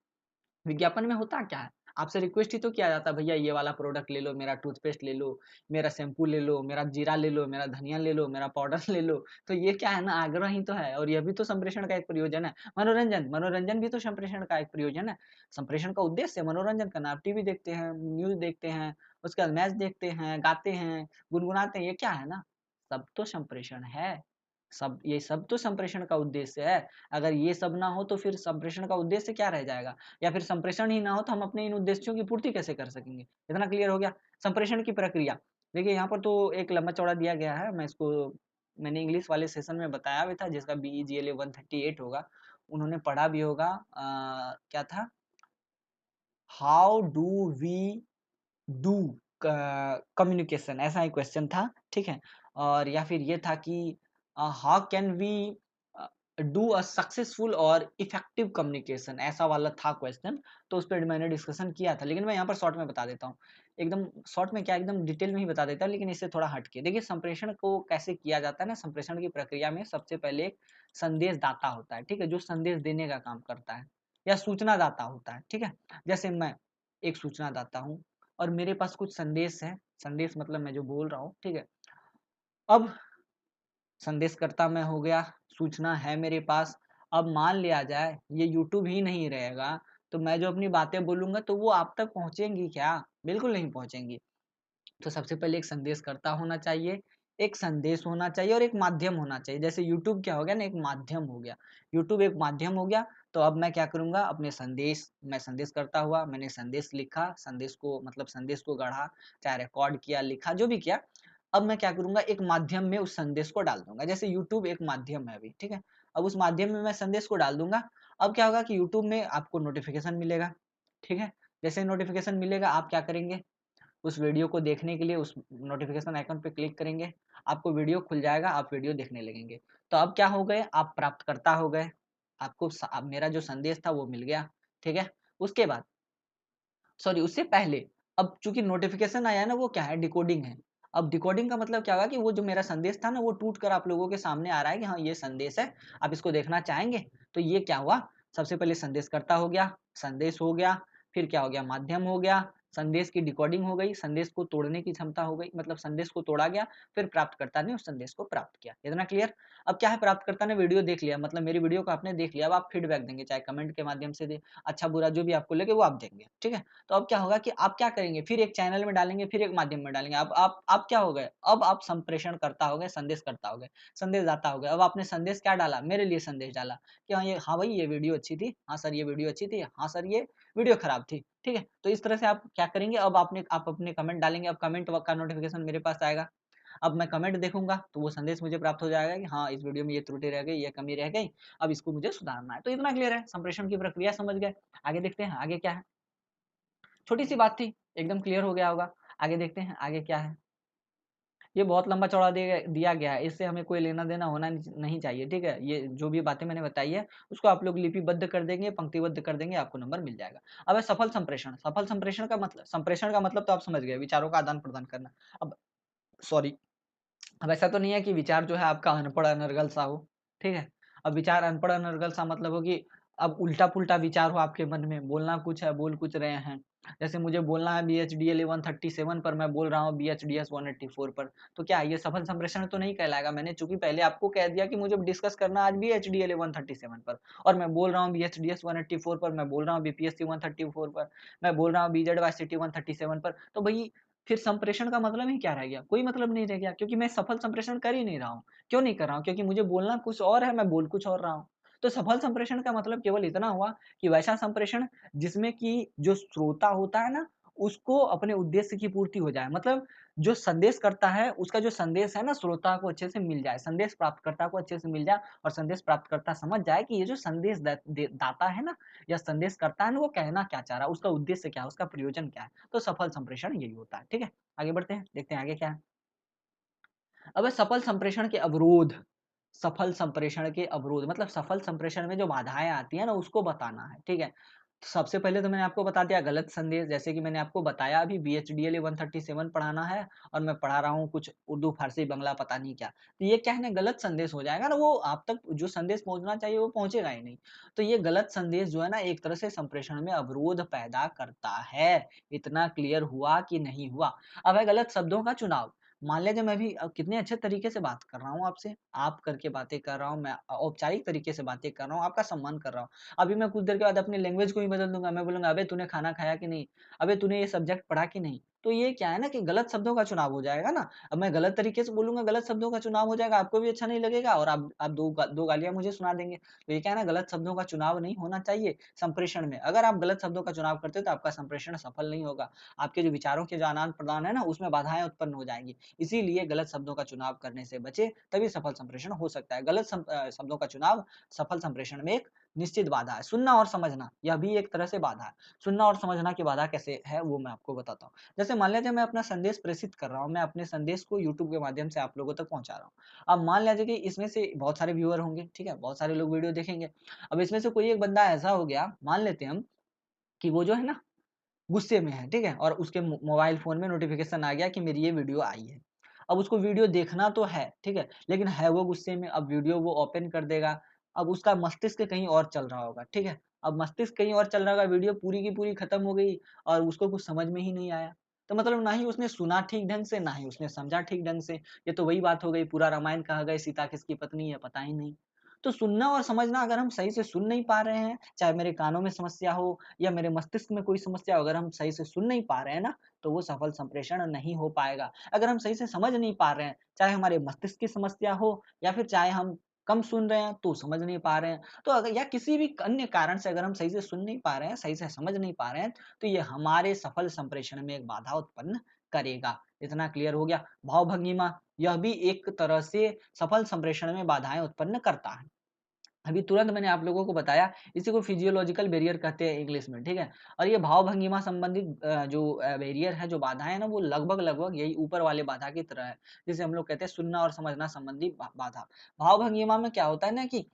विज्ञापन में होता क्या है? आपसे रिक्वेस्ट ही तो किया जाता है, भैया ये वाला प्रोडक्ट ले लो, मेरा टूथपेस्ट ले लो, मेरा शैम्पू ले लो, मेरा जीरा ले लो, मेरा धनिया ले लो, मेरा पाउडर ले लो। तो ये क्या है ना आग्रह ही तो है और यह भी तो संप्रेषण का एक प्रयोजन है। मनोरंजन, मनोरंजन भी तो संप्रेषण का एक प्रयोजन है। संप्रेषण का उद्देश्य मनोरंजन करना। आप टीवी देखते हैं, न्यूज़ देखते हैं, उसके बाद मैच देखते हैं, गाते हैं, गुनगुनाते हैं, ये क्या है ना? सब तो संप्रेषण है। ये सब तो संप्रेषण का उद्देश्य है। अगर ये सब ना हो तो फिर संप्रेषण का उद्देश्य क्या रह जाएगा? या फिर संप्रेषण ही ना हो तो हम अपने इन उद्देश्यों की पूर्ति कैसे कर सकेंगे? इतना क्लियर हो गया? संप्रेषण की प्रक्रिया, देखिए यहाँ पर तो एक लंबा-चौड़ा दिया गया है, मैंने इंग्लिश वाले सेशन में बताया भी था जिसका बीईजीएलए 138 होगा, उन्होंने पढ़ा भी होगा क्या था? How do we do communication ऐसा ही क्वेश्चन था, ठीक है? और या फिर ये था कि how can we do a successful और इफेक्टिव कम्युनिकेशन ऐसा वाला था क्वेश्चन, तो उस पे मैंने डिस्कशन किया था, लेकिन मैं यहाँ पर शॉर्ट में बता देता हूँ। एकदम शॉर्ट में क्या एकदम डिटेल में ही बता देता हूँ, लेकिन इससे थोड़ा हट के। देखिए संप्रेषण को कैसे किया जाता है ना, संप्रेषण की प्रक्रिया में सबसे पहले एक संदेशदाता होता है, ठीक है? जो संदेश देने का काम करता है या सूचनादाता होता है, ठीक है? जैसे मैं एक सूचनादाता हूँ और मेरे पास कुछ संदेश है, संदेश मतलब मैं जो बोल रहा हूँ, ठीक है? अब संदेशकर्ता मैं हो गया, सूचना है मेरे पास, अब मान लिया जाए ये यूट्यूब ही नहीं रहेगा, तो मैं जो अपनी बातें बोलूँगा तो वो आप तक पहुँचेंगी क्या? बिल्कुल नहीं पहुँचेंगी। तो सबसे पहले एक संदेशकर्ता होना चाहिए, एक संदेश होना चाहिए और एक माध्यम होना चाहिए। जैसे यूट्यूब क्या हो गया ना एक माध्यम हो गया, यूट्यूब एक माध्यम हो गया, तो अब मैं क्या करूँगा अपने संदेश मैं संदेशकर्ता हुआ, मैंने संदेश लिखा, संदेश को गढ़ा, चाहे रिकॉर्ड किया, लिखा, जो भी किया। अब मैं क्या करूँगा एक माध्यम में उस संदेश को डाल दूँगा। जैसे यूट्यूब एक माध्यम है अभी, ठीक है? अब उस माध्यम में मैं संदेश को डाल दूँगा, अब क्या होगा कि यूट्यूब में आपको नोटिफ़िकेशन मिलेगा, ठीक है? जैसे नोटिफ़िकेशन मिलेगा आप क्या करेंगे उस वीडियो को देखने के लिए उस नोटिफ़िकेशन आइकन पे क्लिक करेंगे, आपको वीडियो खुल जाएगा, आप वीडियो देखने लगेंगे। तो अब क्या हो गए, आप प्राप्तकर्ता हो गए, आपको अब मेरा जो संदेश था वो मिल गया, ठीक है? उसके बाद सॉरी उससे पहले अब चूँकि नोटिफ़िकेशन आया है ना वो क्या है डिकोडिंग है। अब डिकोडिंग का मतलब क्या होगा कि वो जो मेरा संदेश था ना वो टूट कर आप लोगों के सामने आ रहा है कि हाँ, ये संदेश है, आप इसको देखना चाहेंगे? तो ये क्या हुआ, सबसे पहले संदेशकर्ता हो गया, संदेश हो गया, फिर क्या हो गया माध्यम हो गया, संदेश की डिकोडिंग हो गई, संदेश को तोड़ने की क्षमता हो गई, मतलब संदेश को तोड़ा गया, फिर प्राप्तकर्ता ने उस संदेश को प्राप्त किया। इतना क्लियर? अब क्या है प्राप्तकर्ता ने वीडियो देख लिया मतलब मेरी वीडियो को आपने देख लिया, अब आप फीडबैक देंगे, चाहे कमेंट के माध्यम से दें, अच्छा-बुरा जो भी आपको लगे वो आप देंगे, ठीक है? तो अब क्या होगा कि आप क्या करेंगे फिर एक चैनल में डालेंगे, फिर एक माध्यम में डालेंगे। अब आप क्या हो गए, अब आप संप्रेषणकर्ता हो गए, संदेशकर्ता हो गए, संदेशदाता हो गए। अब आपने संदेश क्या डाला, मेरे लिए संदेश डाला कि हाँ भाई ये वीडियो अच्छी थी, हाँ सर ये वीडियो अच्छी थी, हाँ सर ये वीडियो खराब थी, ठीक है? तो इस तरह से आप क्या करेंगे अब आप अपने कमेंट डालेंगे, अब कमेंट व का नोटिफ़िकेशन मेरे पास आएगा। अब मैं कमेंट देखूँगा तो वो संदेश मुझे प्राप्त हो जाएगा कि हाँ, इस वीडियो में ये त्रुटि रह गई, ये कमी रह गई, अब इसको मुझे सुधारना है। तो इतना क्लियर है, संप्रेषण की प्रक्रिया समझ गए। आगे देखते हैं, आगे क्या है? छोटी-सी बात थी, एकदम क्लियर हो गया होगा। आगे देखते हैं, आगे क्या है? ये बहुत लंबा-चौड़ा दिया गया है, इससे हमें कोई लेना-देना होना नहीं चाहिए, ठीक है? ये जो भी बातें मैंने बताई है, उसको आप लोग लिपिबद्ध कर देंगे, पंक्तिबद्ध कर देंगे, आपको नंबर मिल जाएगा। अब है सफल संप्रेषण का मतलब तो आप समझ गए, विचारों का आदान-प्रदान करना। अब सॉरी, अब ऐसा तो नहीं है कि विचार जो है आपका अनपढ़ अनर्गल सा हो, ठीक है? अब विचार अनपढ़ अनर्गल सा मतलब हो कि अब उल्टा-पुल्टा विचार हो आपके मन में, बोलना कुछ है, बोल कुछ रहे हैं। जैसे मुझे बोलना है बीएचडीएल 137 पर मैं बोल रहा हूँ बीएचडीएस 184 पर, तो क्या ये सफल संप्रेषण तो नहीं कहलाएगा? मैंने चूँकि पहले आपको कह दिया कि मुझे डिस्कस करना आज बीएचडीएल 137 पर और मैं बोल रहा हूँ बीएचडीएस 184 पर, मैं बोल रहा हूँ बीपीएससी 134 पर, मैं बोल रहा हूँ बीजेडवाईसीटी 137 पर, तो भई फिर संप्रेषण का मतलब ही क्या रह गया? कोई मतलब नहीं रह गया क्योंकि मैं सफल संप्रेषण कर ही नहीं रहा हूँ। क्यों नहीं कर रहा हूँ? क्योंकि मुझे बोलना कुछ और है, मैं बोल कुछ और रहा हूँ। तो सफल संप्रेषण का मतलब केवल इतना हुआ कि वैसा संप्रेषण जिसमें कि जो श्रोता होता है ना, उसको अपने उद्देश्य की पूर्ति हो जाए। मतलब जो संदेश करता है, उसका जो संदेश है ना श्रोता को अच्छे से मिल जाए, संदेश प्राप्तकर्ता को अच्छे से मिल जाए और संदेश प्राप्तकर्ता समझ जाए कि ये जो संदेश दाता है ना या संदेश करता है ना, वो कहना क्या चाह रहा है, उसका उद्देश्य क्या है, उसका प्रयोजन क्या है। तो सफल संप्रेषण यही होता है, ठीक है? आगे बढ़ते हैं, देखते हैं आगे क्या है। अब है सफल संप्रेषण के अवरोध। सफल संप्रेषण के अवरोध मतलब सफल संप्रेषण में जो बाधाएँ आती हैं ना उसको बताना है, ठीक है? सबसे पहले तो मैंने आपको बता दिया गलत संदेश, जैसे कि मैंने आपको बताया अभी बीएचडीएलए 137 पढ़ाना है और मैं पढ़ा रहा हूँ कुछ उर्दू, फारसी, बंगला पता नहीं क्या। तो ये क्या है ना, गलत संदेश हो जाएगा ना, वो आप तक जो संदेश पहुँचना चाहिए वो पहुँचेगा ही नहीं। तो ये गलत संदेश जो है ना, एक तरह से संप्रेषण में अवरोध पैदा करता है। इतना क्लियर हुआ कि नहीं हुआ? अब है गलत शब्दों का चुनाव। मान लीजिए मैं भी कितने अच्छे तरीके से बात कर रहा हूँ आपसे, आप करके बातें कर रहा हूँ, मैं औपचारिक तरीके से बातें कर रहा हूँ, आपका सम्मान कर रहा हूँ। अभी मैं कुछ देर के बाद अपनी लैंग्वेज को ही बदल दूँगा, मैं बोलूँगा, "अबे तूने खाना खाया कि नहीं? अबे तूने ये सब्जेक्ट पढ़ा कि नहीं?" तो ये क्या है ना कि गलत शब्दों का चुनाव हो जाएगा ना। अब मैं गलत तरीके से बोलूँगा, गलत शब्दों का चुनाव हो जाएगा, आपको भी अच्छा नहीं लगेगा और आप 2 गालियाँ मुझे सुना देंगे। तो ये क्या है ना, गलत शब्दों का चुनाव नहीं होना चाहिए संप्रेषण में। अगर आप गलत शब्दों का चुनाव करते हो तो आपका संप्रेषण सफल नहीं होगा। आपके जो विचारों के जो आदान-प्रदान है ना, उसमें बाधाएँ उत्पन्न हो जाएँगी। इसीलिए गलत शब्दों का चुनाव करने से बचें, तभी सफल संप्रेषण हो सकता है। गलत शब्दों का चुनाव सफल संप्रेषण में एक निश्चित बाधा है। सुनना और समझना, यह भी एक तरह से बाधा है। सुनना और समझना की बाधा कैसे है, वो मैं आपको बताता हूँ। जैसे मान लीजिए मैं अपना संदेश प्रेषित कर रहा हूँ, मैं अपने संदेश को यूट्यूब के माध्यम से आप लोगों तक पहुँचा रहा हूँ। अब मान लीजिए कि इसमें से बहुत सारे व्यूअर होंगे, ठीक है? बहुत सारे लोग वीडियो देखेंगे। अब इसमें से कोई एक बंदा ऐसा हो गया, मान लेते हैं हम कि वो जो है ना गुस्से में है, ठीक है? और उसके मोबाइल फ़ोन में नोटिफ़िकेशन आ गया कि मेरी ये वीडियो आई है। अब उसको वीडियो देखना तो है, ठीक है? लेकिन है वो गुस्से में, अब वीडियो वो ओपन कर देगा, अब उसका मस्तिष्क कहीं और चल रहा होगा, ठीक है? अब मस्तिष्क कहीं और चल रहा होगा, वीडियो पूरी की पूरी खत्म हो गई और उसको कुछ समझ में ही नहीं आया। तो मतलब ना ही उसने सुना ठीक ढंग से, ना ही उसने समझा ठीक ढंग से। ये तो वही बात हो गई, पूरा रामायण कहा गया, सीता किसकी पत्नी है, पता ही नहीं। तो सुनना और समझना, अगर हम सही से सुन नहीं पा रहे हैं, चाहे मेरे कानों में समस्या हो या मेरे मस्तिष्क में कोई समस्या हो, अगर हम सही से सुन नहीं पा रहे हैं ना, तो वो सफल संप्रेषण नहीं हो पाएगा। अगर हम सही से समझ नहीं पा रहे हैं, चाहे हमारे मस्तिष्क की समस्या हो या फिर चाहे हम कम सुन रहे हैं तो समझ नहीं पा रहे हैं, तो अगर या किसी भी अन्य कारण से अगर हम सही से सुन नहीं पा रहे हैं, सही से समझ नहीं पा रहे हैं, तो ये हमारे सफल संप्रेषण में एक बाधा उत्पन्न करेगा। इतना क्लियर हो गया? भाव भंगिमा, यह भी एक तरह से सफल संप्रेषण में बाधाएँ उत्पन्न करता है। अभी तुरंत मैंने आप लोगों को बताया, इसी को फिजियोलॉजिकल बैरियर कहते हैं इंग्लिश में, ठीक है? और ये भाव-भंगिमा संबंधित जो बैरियर है, जो बाधाएँ हैं ना, वो लगभग-लगभग यही ऊपर वाले बाधा की तरह है। जिसे हम लोग कहते हैं सुनना और समझना संबंधी बाधा। भाव-भंगिमा में क्या होता है ना कि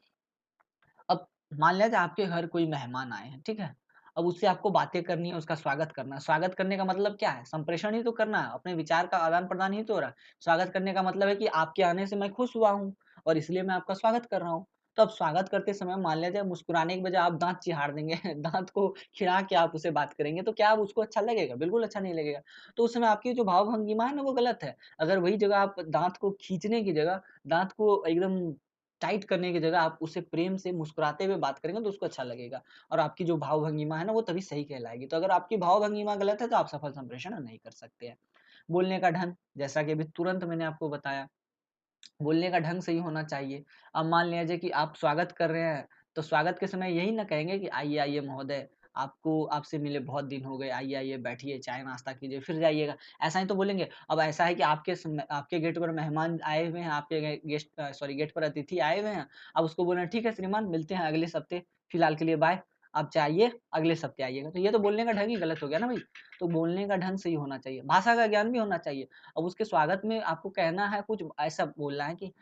अब मान लिया जाए आपके घर कोई मेहमान आए हैं, ठीक है? अब उससे आपको बातें करनी है, उसका स्वागत करना है। स्वागत करने का मतलब क्या है? संप्रेषण ही तो करना है, अपने विचार का आदान-प्रदान ही तो हो रहा है। स्वागत करने का मतलब है कि आपके आने से मैं खुश हुआ हूँ और इसलिए मैं आपका स्वागत कर रहा हूँ। तो अब स्वागत करते समय मान लिया जाए मुस्कुराने की बजाय आप दाँत चिहाड़ देंगे, दाँत को खिला के आप उससे बात करेंगे, तो क्या अब उसको अच्छा लगेगा? बिल्कुल अच्छा नहीं लगेगा। तो उस समय आपकी जो भाव-भंगिमा है ना, वो गलत है। अगर वही जगह आप दाँत को खींचने की जगह, दाँत को एकदम टाइट करने की जगह आप उससे प्रेम से मुस्कुराते हुए बात करेंगे तो उसको अच्छा लगेगा और आपकी जो भाव-भंगिमा है ना, वो तभी सही कहलाएगी। तो अगर आपकी भाव-भंगिमा गलत है तो आप सफल संप्रेषण नहीं कर सकते हैं। बोलने का ढंग, जैसा कि अभी तुरंत मैंने आपको बताया, बोलने का ढंग सही होना चाहिए। अब मान लीजिए कि आप स्वागत कर रहे हैं, तो स्वागत के समय यही ना कहेंगे कि आइए, आइए महोदय, आपको आपसे मिले बहुत दिन हो गए, आइए, आइए बैठिए, चाय-नाश्ता कीजिए, फिर जाइएगा। ऐसा ही तो बोलेंगे। अब ऐसा है कि आपके गेट पर मेहमान आए हुए हैं, आपके गेट पर अतिथि आए हुए हैं, आप उसको बोल रहे हैं, "ठीक है श्रीमान, मिलते हैं अगले हफ्ते, फिलहाल के लिए बाय। आप चाहिए, अगले हफ्ते आइएगा।" तो ये तो बोलने का ढंग ही गलत हो गया ना भई। तो बोलने का ढंग सही होना चाहिए, भाषा का ज्ञान भी होना चाहिए। अब उसके स्वागत में आपको कहना है कुछ ऐसा बोलना है कि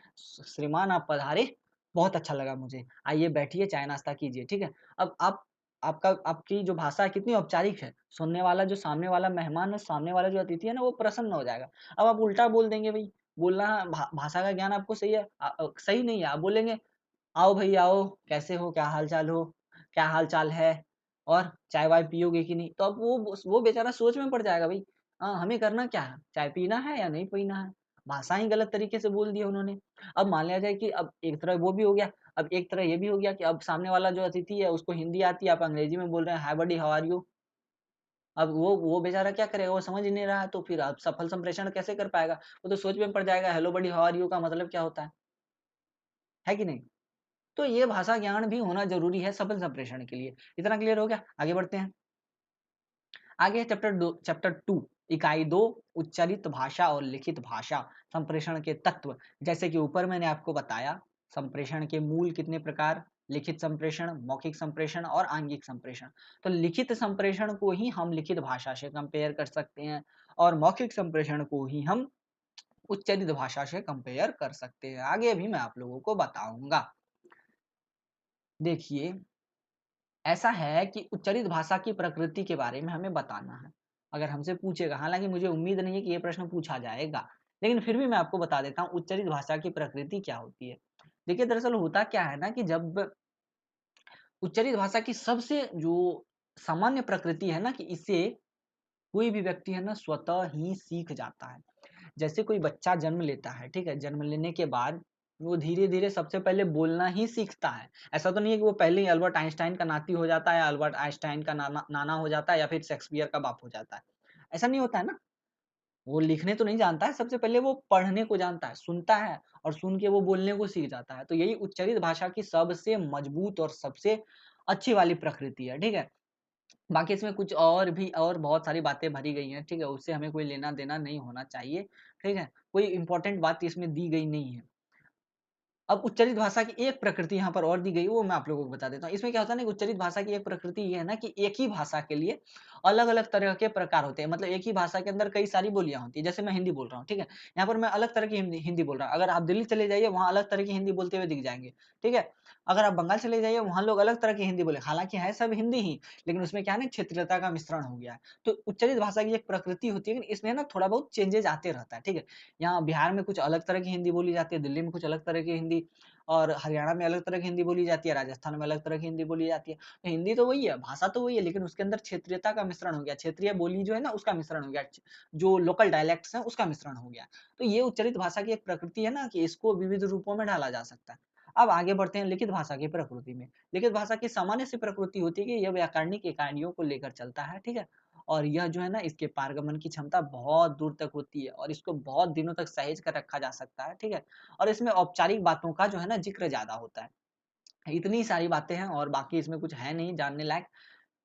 श्रीमान आप पधारे, बहुत अच्छा लगा मुझे। आइए बैठिए, चाय-नाश्ता कीजिए, ठीक है? अब आपकी जो भाषा है कितनी औपचारिक है, सुनने वाला जो सामने वाला मेहमान है, सामने वाला जो अतिथि है ना, वो प्रसन्न हो जाएगा। अब आप उल्टा बोल देंगे भई, बोलना भाषा का ज्ञान आपको सही है सही नहीं है, आप बोलेंगे, "आओ भई आओ, कैसे हो? क्या हाल-चाल हो? क्या हाल-चाल है? और चाय-वाय पियोगे कि नहीं?" तो अब वो बेचारा सोच में पड़ जाएगा भई। हमें करना क्या है? चाय पीना है या नहीं पीना है? भाषा ही गलत तरीके से बोल दी उन्होंने। अब मान लिया जाए कि अब एक तरह वो भी हो गया, अब एक तरह ये भी हो गया कि अब सामने वाला जो अतिथि है उसको हिंदी आती है, आप अंग्रेजी में बोल रहे हैं, हाय बडी हाउ आर यू? अब वो बेचारा क्या करेगा? वो समझ ही नहीं रहा है, तो फिर आप सफल संप्रेषण कैसे कर पाएगा? वो तो सोच में पड़ जाएगा, hello buddy how are you का मतलब क्या होता है कि नहीं? तो ये भाषा ज्ञान भी होना ज़रूरी है सफल संप्रेषण के लिए। इतना क्लियर हो गया? आगे बढ़ते हैं। आगे है चैप्टर 2 इकाई 2 उच्चारित भाषा और लिखित भाषा, संप्रेषण के तत्व। जैसे कि ऊपर मैंने आपको बताया, संप्रेषण के मूल कितने प्रकार, लिखित संप्रेषण, मौखिक संप्रेषण और आंगिक संप्रेषण। तो लिखित संप्रेषण को ही हम लिखित भाषा से कंपेयर कर सकते हैं और मौखिक संप्रेषण को ही हम उच्चारित भाषा से कंपेयर कर सकते हैं। आगे भी मैं आप लोगों को बताऊँगा। देखिए ऐसा है कि उच्चरित भाषा की प्रकृति के बारे में हमें बताना है। अगर हमसे पूछेगा, हालाँकि मुझे उम्मीद नहीं है कि ये प्रश्न पूछा जाएगा, लेकिन फिर भी मैं आपको बता देता हूँ उच्चरित भाषा की प्रकृति क्या होती है। देखिए दरअसल होता क्या है ना कि जब उच्चरित भाषा की सबसे जो सामान्य प्रकृति है ना कि इसे कोई भी व्यक्ति है ना स्वतः ही सीख जाता है। जैसे कोई बच्चा जन्म लेता है, ठीक है? जन्म लेने के बाद वो धीरे-धीरे सबसे पहले बोलना ही सीखता है। ऐसा तो नहीं है कि वो पहले ही अल्बर्ट आइंस्टाइन का नाती हो जाता है या अल्बर्ट आइंस्टाइन का नाना नाना हो जाता है या फिर शेक्सपियर का बाप हो जाता है। ऐसा नहीं होता है ना? वो लिखने तो नहीं जानता है, सबसे पहले वो पढ़ने को जानता है, सुनता है और सुन के वो बोलने को सीख जाता है। तो यही उच्चरित भाषा की सबसे मजबूत और सबसे अच्छी वाली प्रकृति है, ठीक है? बाकी इसमें कुछ और भी और बहुत सारी बातें भरी गई हैं, ठीक है? उससे हमें कोई लेना-देना नहीं होना चाहिए, ठीक है? कोई इम्पोर्टेंट बात इसमें दी गई नहीं है। अब उच्चरित भाषा की एक प्रकृति यहाँ पर और दी गई है, वो मैं आप लोगों को बता देता हूँ। इसमें क्या होता है ना कि उच्चरित भाषा की एक प्रकृति ये है ना कि एक ही भाषा के लिए अलग-अलग तरह के प्रकार होते हैं। मतलब एक ही भाषा के अंदर कई सारी बोलियाँ होती हैं। जैसे मैं हिंदी बोल रहा हूँ, ठीक है? यहाँ पर मैं अलग तरह की हिंदी हिंदी बोल रहा हूँ। अगर आप दिल्ली चले जाइए, वहाँ अलग तरह की हिंदी बोलते हुए दिख जाएँगे, ठीक है? अगर आप बंगाल चले जाइए, वहाँ लोग अलग तरह की हिंदी बोले हालाँकि है सब हिंदी ही, लेकिन उसमें क्या है ना क्षेत्रीयता का मिश्रण हो गया है। तो उच्चरित भाषा की एक प्रकृति होती है, लेकिन इसमें ना थोड़ा बहुत चेंजेज़ आते रहता है, ठीक है? यहाँ बिहार में कुछ अलग तरह की हिंदी बोली जाती है, दिल्ली में कुछ अलग तरह की हिंदी और हरियाणा में अलग तरह की हिंदी बोली जाती है, राजस्थान में अलग तरह की हिंदी बोली जाती है। तो हिंदी तो वही है, भाषा तो वही है, लेकिन उसके अंदर क्षेत्रीयता का मिश्रण हो गया, क्षेत्रीय बोली जो है ना उसका मिश्रण हो गया, जो लोकल डायलेक्ट्स हैं उसका मिश्रण हो गया। तो ये उच्चरित भाषा की एक प्रकृति है ना कि इसको विविध रूपों में ढाला जा सकता है। अब आगे बढ़ते हैं लिखित भाषा की प्रकृति में। लिखित भाषा की सामान्य सी प्रकृति होती है कि यह व्याकरणिक इकाइयों को लेकर चलता है, ठीक है? और यह जो है ना इसके पारगमन की क्षमता बहुत दूर तक होती है और इसको बहुत दिनों तक सहेज कर रखा जा सकता है, ठीक है? और इसमें औपचारिक बातों का जो है ना ज़िक्र ज़्यादा होता है। इतनी सारी बातें हैं और बाकी इसमें कुछ है नहीं जानने लायक।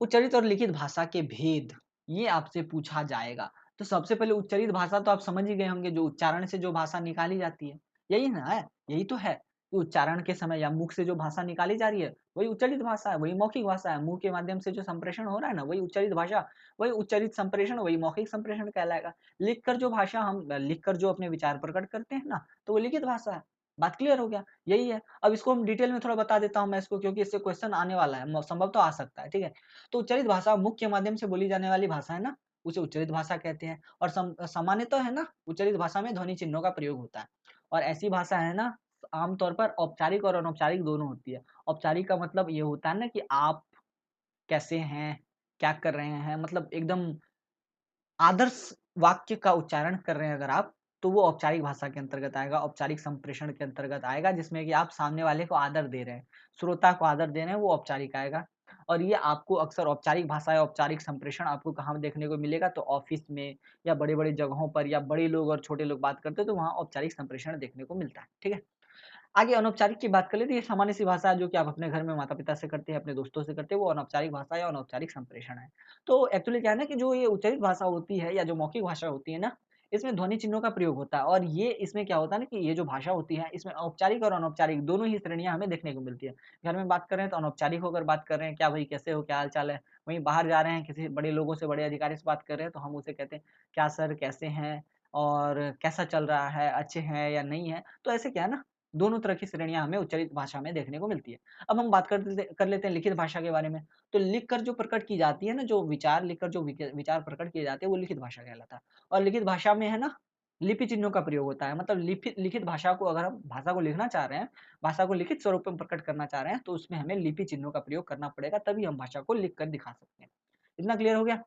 उच्चरित और लिखित भाषा के भेद, ये आपसे पूछा जाएगा। तो सबसे पहले उच्चरित भाषा तो आप समझ ही गए होंगे, जो उच्चारण से जो भाषा निकाली जाती है। यही ना है? यही तो है कि उच्चारण के समय या मुख से जो भाषा निकाली जा रही है, वही उच्चरित भाषा है, वही मौखिक भाषा है। मुँह के माध्यम से जो संप्रेषण हो रहा है ना, वही उच्चरित भाषा, वही उच्चरित संप्रेषण, वही मौखिक संप्रेषण कहलाएगा। लिखकर जो भाषा हम लिखकर जो अपने विचार प्रकट करते हैं ना, तो वो लिखित भाषा है। बात क्लियर हो गया? यही है। अब इसको हम डिटेल में थोड़ा बता देता हूँ मैं इसको क्योंकि इससे क्वेश्चन आने वाला है, म संभवतः आ सकता है, ठीक है? तो उच्चरित भाषा मुख्य माध्यम से बोली जाने वाली भाषा है ना, उसे उच्चरित भाषा कहते हैं और सामान्यतः है ना, उच्चरित भाषा में ध्वनि चिन्हों का प्रयोग होता है और ऐसी भाषा है ना, आम तौर पर औपचारिक और अनौपचारिक दोनों होती है। औपचारिक का मतलब ये होता है ना कि आप कैसे हैं, क्या कर रहे हैं, मतलब एकदम आदर्श वाक्य का उच्चारण कर रहे हैं अगर आप, तो वो औपचारिक भाषा के अंतर्गत आएगा, औपचारिक संप्रेषण के अंतर्गत आएगा, जिसमें कि आप सामने वाले को आदर दे रहे हैं, श्रोता को आदर दे रहे हैं, वो औपचारिक आएगा। और ये आपको अक्सर औपचारिक भाषा या औपचारिक संप्रेषण आपको कहाँ देखने को मिलेगा, तो ऑफ़िस में या बड़े-बड़े जगहों पर या बड़े लोग और छोटे लोग बात करते हैं, तो वहाँ औपचारिक संप्रेषण देखने को मिलता है, ठीक है? आगे अनौपचारिक की बात कर लेते हैं, ये सामान्य-सी भाषा है जो कि आप अपने घर में माता-पिता से करते हैं, अपने दोस्तों से करते हैं, वो अनौपचारिक भाषा या अनौपचारिक संप्रेषण है। तो एक्चुअली क्या है ना कि जो ये उच्चरित भाषा होती है या जो मौखिक भाषा होती है ना, इसमें ध्वनि चिन्हों का प्रयोग होता है और ये इसमें क्या होता है ना कि ये जो भाषा होती है, इसमें औपचारिक और अनौपचारिक दोनों ही श्रेणियाँ हमें देखने को मिलती है। घर में बात कर रहे हैं तो अनौपचारिक होकर बात कर रहे हैं, क्या भाई कैसे हो, क्या हाल-चाल है? वहीं बाहर जा रहे हैं, किसी बड़े लोगों से, बड़े अधिकारी से बात कर रहे हैं, तो हम उसे कहते हैं, क्या सर कैसे हैं? और कैसा चल रहा है? अच्छे हैं या नहीं है? तो ऐसे क्या है ना दोनों तरह की श्रेणियाँ हमें उच्चरित भाषा में देखने को मिलती है। अब हम बात कर लेते हैं लिखित भाषा के बारे में। तो लिखकर जो प्रकट की जाती है ना, जो विचार लिखकर जो विचार प्रकट किए जाते हैं, वो लिखित भाषा कहलाता है। और लिखित भाषा में है ना, लिपि चिन्हों का प्रयोग होता है। मतलब लिखित भाषा को अगर हम भाषा को लिखना चाह रहे हैं, भाषा को लिखित स्वरूप में प्रकट करना चाह रहे हैं, तो उसमें हमें लिपि चिन्हों का प्रयोग करना पड़ेगा, तभी हम भाषा को लिख कर दिखा सकते हैं। इतना क्लियर हो गया?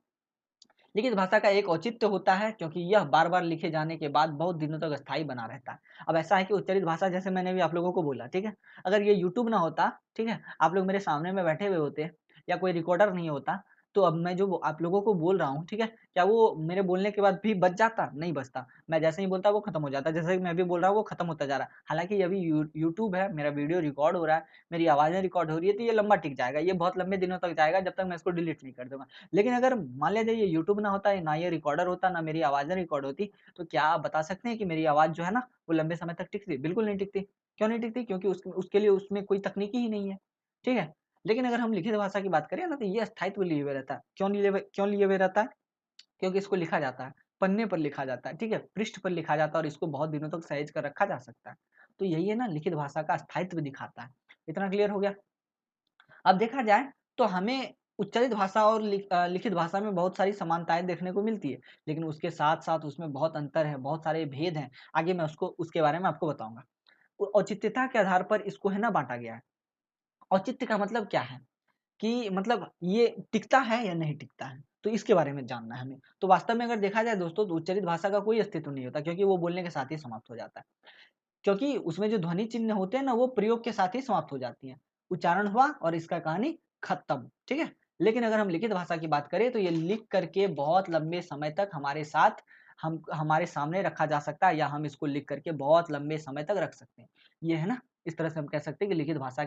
लिखित भाषा का एक औचित्य होता है क्योंकि यह बार-बार लिखे जाने के बाद बहुत दिनों तक स्थायी बना रहता है। अब ऐसा है कि उच्चरित भाषा जैसे मैंने अभी आप लोगों को बोला, ठीक है? अगर ये यूट्यूब ना होता, ठीक है? आप लोग मेरे सामने में बैठे हुए होते या कोई रिकॉर्डर नहीं होता, तो अब मैं जो आप लोगों को बोल रहा हूँ, ठीक है? क्या वो मेरे बोलने के बाद भी बच जाता? नहीं बचता। मैं जैसे ही बोलता वो खत्म हो जाता। जैसे कि मैं अभी बोल रहा हूँ वो खत्म होता जा रहा है। हालाँकि अभी यूट्यूब है, मेरा वीडियो रिकॉर्ड हो रहा है, मेरी आवाज़ें रिकॉर्ड हो रही है, तो ये लंबा टिक जाएगा। ये बहुत लंबे दिनों तक जाएगा जब तक मैं इसको डिलीट नहीं कर दूँगा। लेकिन अगर मान लीजिए ये यूट्यूब ना होता, ना ये रिकॉर्डर होता, ना मेरी आवाज़ें रिकॉर्ड होती, तो क्या आप बता सकते हैं कि मेरी आवाज़ जो है ना, वो लंबे समय तक टिकती? बिल्कुल नहीं टिकती। क्यों नहीं टिकती? क्योंकि उसके लिए उसमें कोई तकनीकी ही नहीं है, ठीक है? लेकिन अगर हम लिखित भाषा की बात करें ना, तो ये स्थायित्व लिए हुए रहता है। क्यों लिए हुए रहता है? क्योंकि इसको लिखा जाता है, पन्ने पर लिखा जाता है, ठीक है? पृष्ठ पर लिखा जाता है और इसको बहुत दिनों तक सहेज कर रखा जा सकता है। तो यही है ना लिखित भाषा का स्थायित्व दिखाता है। इतना क्लियर हो गया? अब देखा जाए तो हमें उच्चारित भाषा और लिखित भाषा में बहुत सारी समानताएँ देखने को मिलती है, लेकिन उसके साथ-साथ उसमें बहुत अंतर है, बहुत सारे भेद हैं। आगे मैं उसके बारे में आपको बताऊँगा। औचित्यता के आधार पर इसको है ना बाँटा गया है। औचित्य का मतलब क्या है? कि मतलब ये टिकता है या नहीं टिकता है, तो इसके बारे में जानना है हमें। तो वास्तव में अगर देखा जाए दोस्तों, तो उच्चारित भाषा का कोई अस्तित्व नहीं होता, क्योंकि वो बोलने के साथ ही समाप्त हो जाता है। क्योंकि उसमें जो ध्वनि चिन्ह होते हैं ना, वो प्रयोग के साथ ही समाप्त हो जाती हैं। उच्चारण हुआ और इसका कहानी खत्म, ठीक है? लेकिन अगर हम लिखित भाषा की बात करें, तो ये लिख करके बहुत लंबे समय तक हमारे साथ हम हमारे सामने रखा जा सकता है, या हम इसको लिख करके बहुत लंबे समय तक रख सकते हैं। ये है ना, इस तरह से हम कह सकते हैं कि लिखित भाषा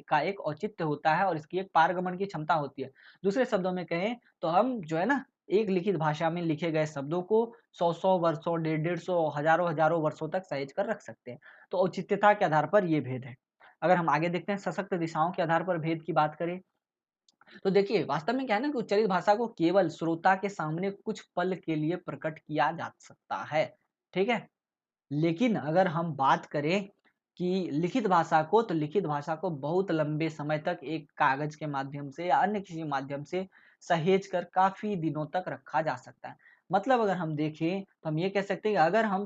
का एक औचित्य होता है और इसकी एक पारगमन की क्षमता होती है। दूसरे शब्दों में कहें, तो हम जो है ना, एक लिखित भाषा में लिखे गए शब्दों को 100-100 वर्षों, डेढ़-डेढ़ सौ, हज़ारों-हज़ारों वर्षों तक सहेज कर रख सकते हैं। तो औचित्यता के आधार पर ये भेद है। अगर हम आगे देखते हैं, सशक्त दिशाओं के आधार पर भेद की बात करें, तो देखिए वास्तव में क्या है ना, कि उच्चारित भाषा को केवल श्रोता के सामने कुछ पल के लिए प्रकट किया जा सकता है, ठीक है? लेकिन अगर हम बात करें कि लिखित भाषा को, तो लिखित भाषा को बहुत लंबे समय तक एक कागज के माध्यम से या अन्य किसी माध्यम से सहेज कर काफ़ी दिनों तक रखा जा सकता है। मतलब अगर हम देखें, तो हम ये कह सकते हैं कि अगर हम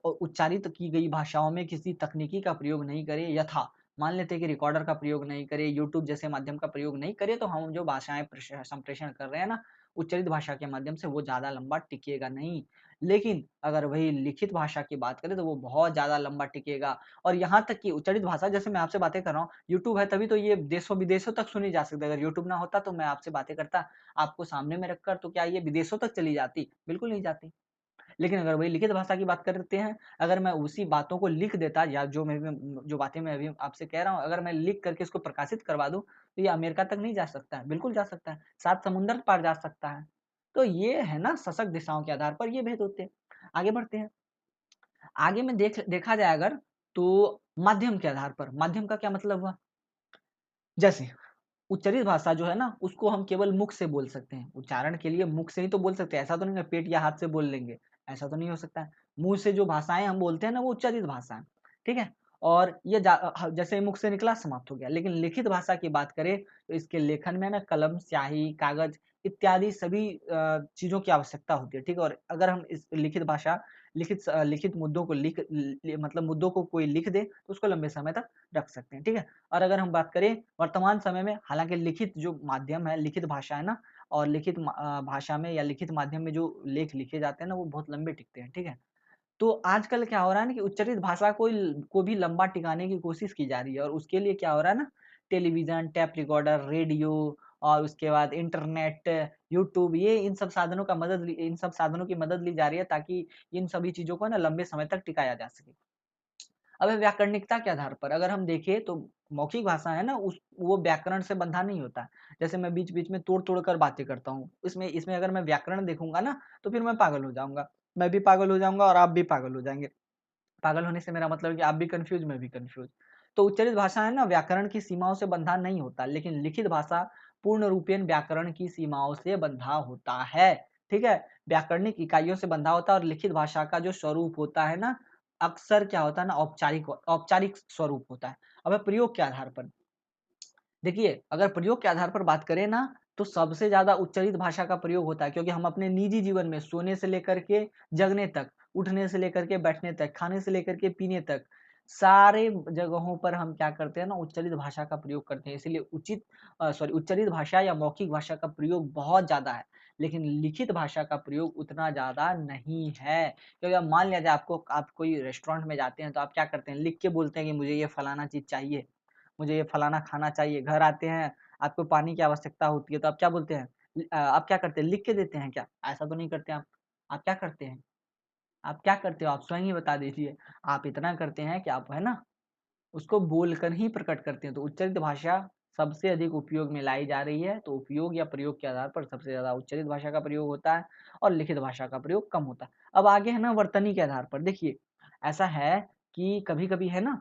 उच्चारित की गई भाषाओं में किसी तकनीकी का प्रयोग नहीं करें, यथा मान लेते हैं कि रिकॉर्डर का प्रयोग नहीं करें, यूट्यूब जैसे माध्यम का प्रयोग नहीं करें, तो हम जो भाषाएँ संप्रेषण कर रहे हैं ना, उच्चारित भाषा के माध्यम से, वो ज़्यादा लंबा टिकेगा नहीं। लेकिन अगर वही लिखित भाषा की बात करें, तो वो बहुत ज़्यादा लंबा टिकेगा, और यहाँ तक कि उच्चारित भाषा, जैसे मैं आपसे बातें कर रहा हूँ, यूट्यूब है तभी तो ये देशों-विदेशों तक सुनी जा सकती है। अगर यूट्यूब ना होता, तो मैं आपसे बातें करता आपको सामने में रखकर, तो क्या ये विदेशों तक चली जाती? बिल्कुल नहीं जाती। लेकिन अगर वही लिखित भाषा की बात करते हैं, अगर मैं उसी बातों को लिख देता, या जो बातें मैं अभी आपसे कह रहा हूँ, अगर मैं लिख करके इसको प्रकाशित करवा दूँ, तो ये अमेरिका तक नहीं जा सकता है, बिल्कुल जा सकता है, 7 समुंदर पार जा सकता है। तो ये है ना, सशक्त दिशाओं के आधार पर ये भेद होते हैं। आगे बढ़ते हैं। आगे में देखा जाए अगर, तो माध्यम के आधार पर, माध्यम का क्या मतलब हुआ? जैसे उच्चरित भाषा जो है ना, उसको हम केवल मुख से बोल सकते हैं। उच्चारण के लिए मुख से ही तो बोल सकते हैं, ऐसा तो नहीं है पेट या हाथ से बोल लेंगे, ऐसा तो नहीं हो सकता है। मुँह से जो भाषाएँ हम बोलते हैं ना, वो उच्चारित भाषा है, ठीक है? और ये जैसे ही मुख से निकला, समाप्त हो गया। लेकिन लिखित भाषा की बात करें, तो इसके लेखन में ना कलम, स्याही, कागज इत्यादि सभी चीज़ों की आवश्यकता होती है, ठीक है? और अगर हम इस लिखित मुद्दों को मतलब मुद्दों को कोई लिख दे, तो उसको लंबे समय तक रख सकते हैं, ठीक है? और अगर हम बात करें वर्तमान समय में, हालाँकि लिखित जो माध्यम है, लिखित भाषा है ना, और भाषा में या लिखित माध्यम में जो लेख लिखे जाते हैं ना, वो बहुत लंबे टिकते हैं, ठीक है? तो आजकल क्या हो रहा है ना, कि उच्चरित भाषा को भी लंबा टिकाने की कोशिश की जा रही है, और उसके लिए क्या हो रहा है ना, टेलीविज़न, टेप रिकॉर्डर, रेडियो, और उसके बाद इंटरनेट, यूट्यूब, ये इन सब साधनों की मदद ली जा रही है, ताकि इन सभी चीज़ों को ना लंबे समय तक टिकाया जा सके। अब व्याकरणिकता के आधार पर अगर हम देखें, तो मौखिक भाषा है ना, उस वो व्याकरण से बंधा नहीं होता। जैसे मैं बीच-बीच में तोड़-तोड़ कर बातें करता हूँ। इसमें इसमें अगर मैं व्याकरण देखूँगा ना, तो फिर मैं पागल हो जाऊँगा। मैं भी पागल हो जाऊँगा और आप भी पागल हो जाएँगे। पागल होने से मेरा मतलब है कि आप भी कन्फ्यूज़, मैं भी कन्फ्यूज़। तो उच्चरित भाषा है ना, व्याकरण की सीमाओं से बंधा नहीं होता, लेकिन लिखित भाषा पूर्ण रूपेण व्याकरण की सीमाओं से बंधा होता है, ठीक है? व्याकरणिक इकाइयों से बंधा होता है, और लिखित भाषा का जो स्वरूप होता है ना, अक्सर क्या होता है ना, औपचारिक स्वरूप होता है। अब प्रयोग के आधार पर देखिए, अगर प्रयोग के आधार पर बात करें ना, तो सबसे ज़्यादा उच्चरित भाषा का प्रयोग होता है, क्योंकि हम अपने निजी जीवन में सोने से लेकर के जगने तक, उठने से लेकर के बैठने तक, खाने से लेकर के पीने तक, सारे जगहों पर हम क्या करते हैं ना, उच्चरित भाषा का प्रयोग करते हैं। इसीलिए उच्चरित भाषा या मौखिक भाषा का प्रयोग बहुत ज़्यादा है, लेकिन लिखित भाषा का प्रयोग उतना ज़्यादा नहीं है। क्योंकि अब मान लिया जाए, आप कोई रेस्टोरेंट में जाते हैं, तो आप क्या करते हैं, लिख के बोलते हैं कि मुझे ये फलाना चीज़ चाहिए। मुझे ये फलाना खाना चाहिए, घर आते हैं, आपको पानी की आवश्यकता होती है, तो आप क्या बोलते हैं? आप क्या करते हैं? लिख के देते हैं क्या? ऐसा तो नहीं करते आप। आप क्या करते हैं? आप क्या करते हो? आप स्वयं ही बता दीजिए। आप इतना करते हैं कि आप है ना, उसको बोलकर ही प्रकट करते हैं। तो उच्चरित भाषा सबसे अधिक उपयोग में लाई जा रही है, तो उपयोग या प्रयोग के आधार पर सबसे ज़्यादा उच्चरित भाषा का प्रयोग होता है, और लिखित भाषा का प्रयोग कम होता है। अब आगे है ना, वर्तनी के आधार पर देखिए, ऐसा है कि कभी-कभी है ना,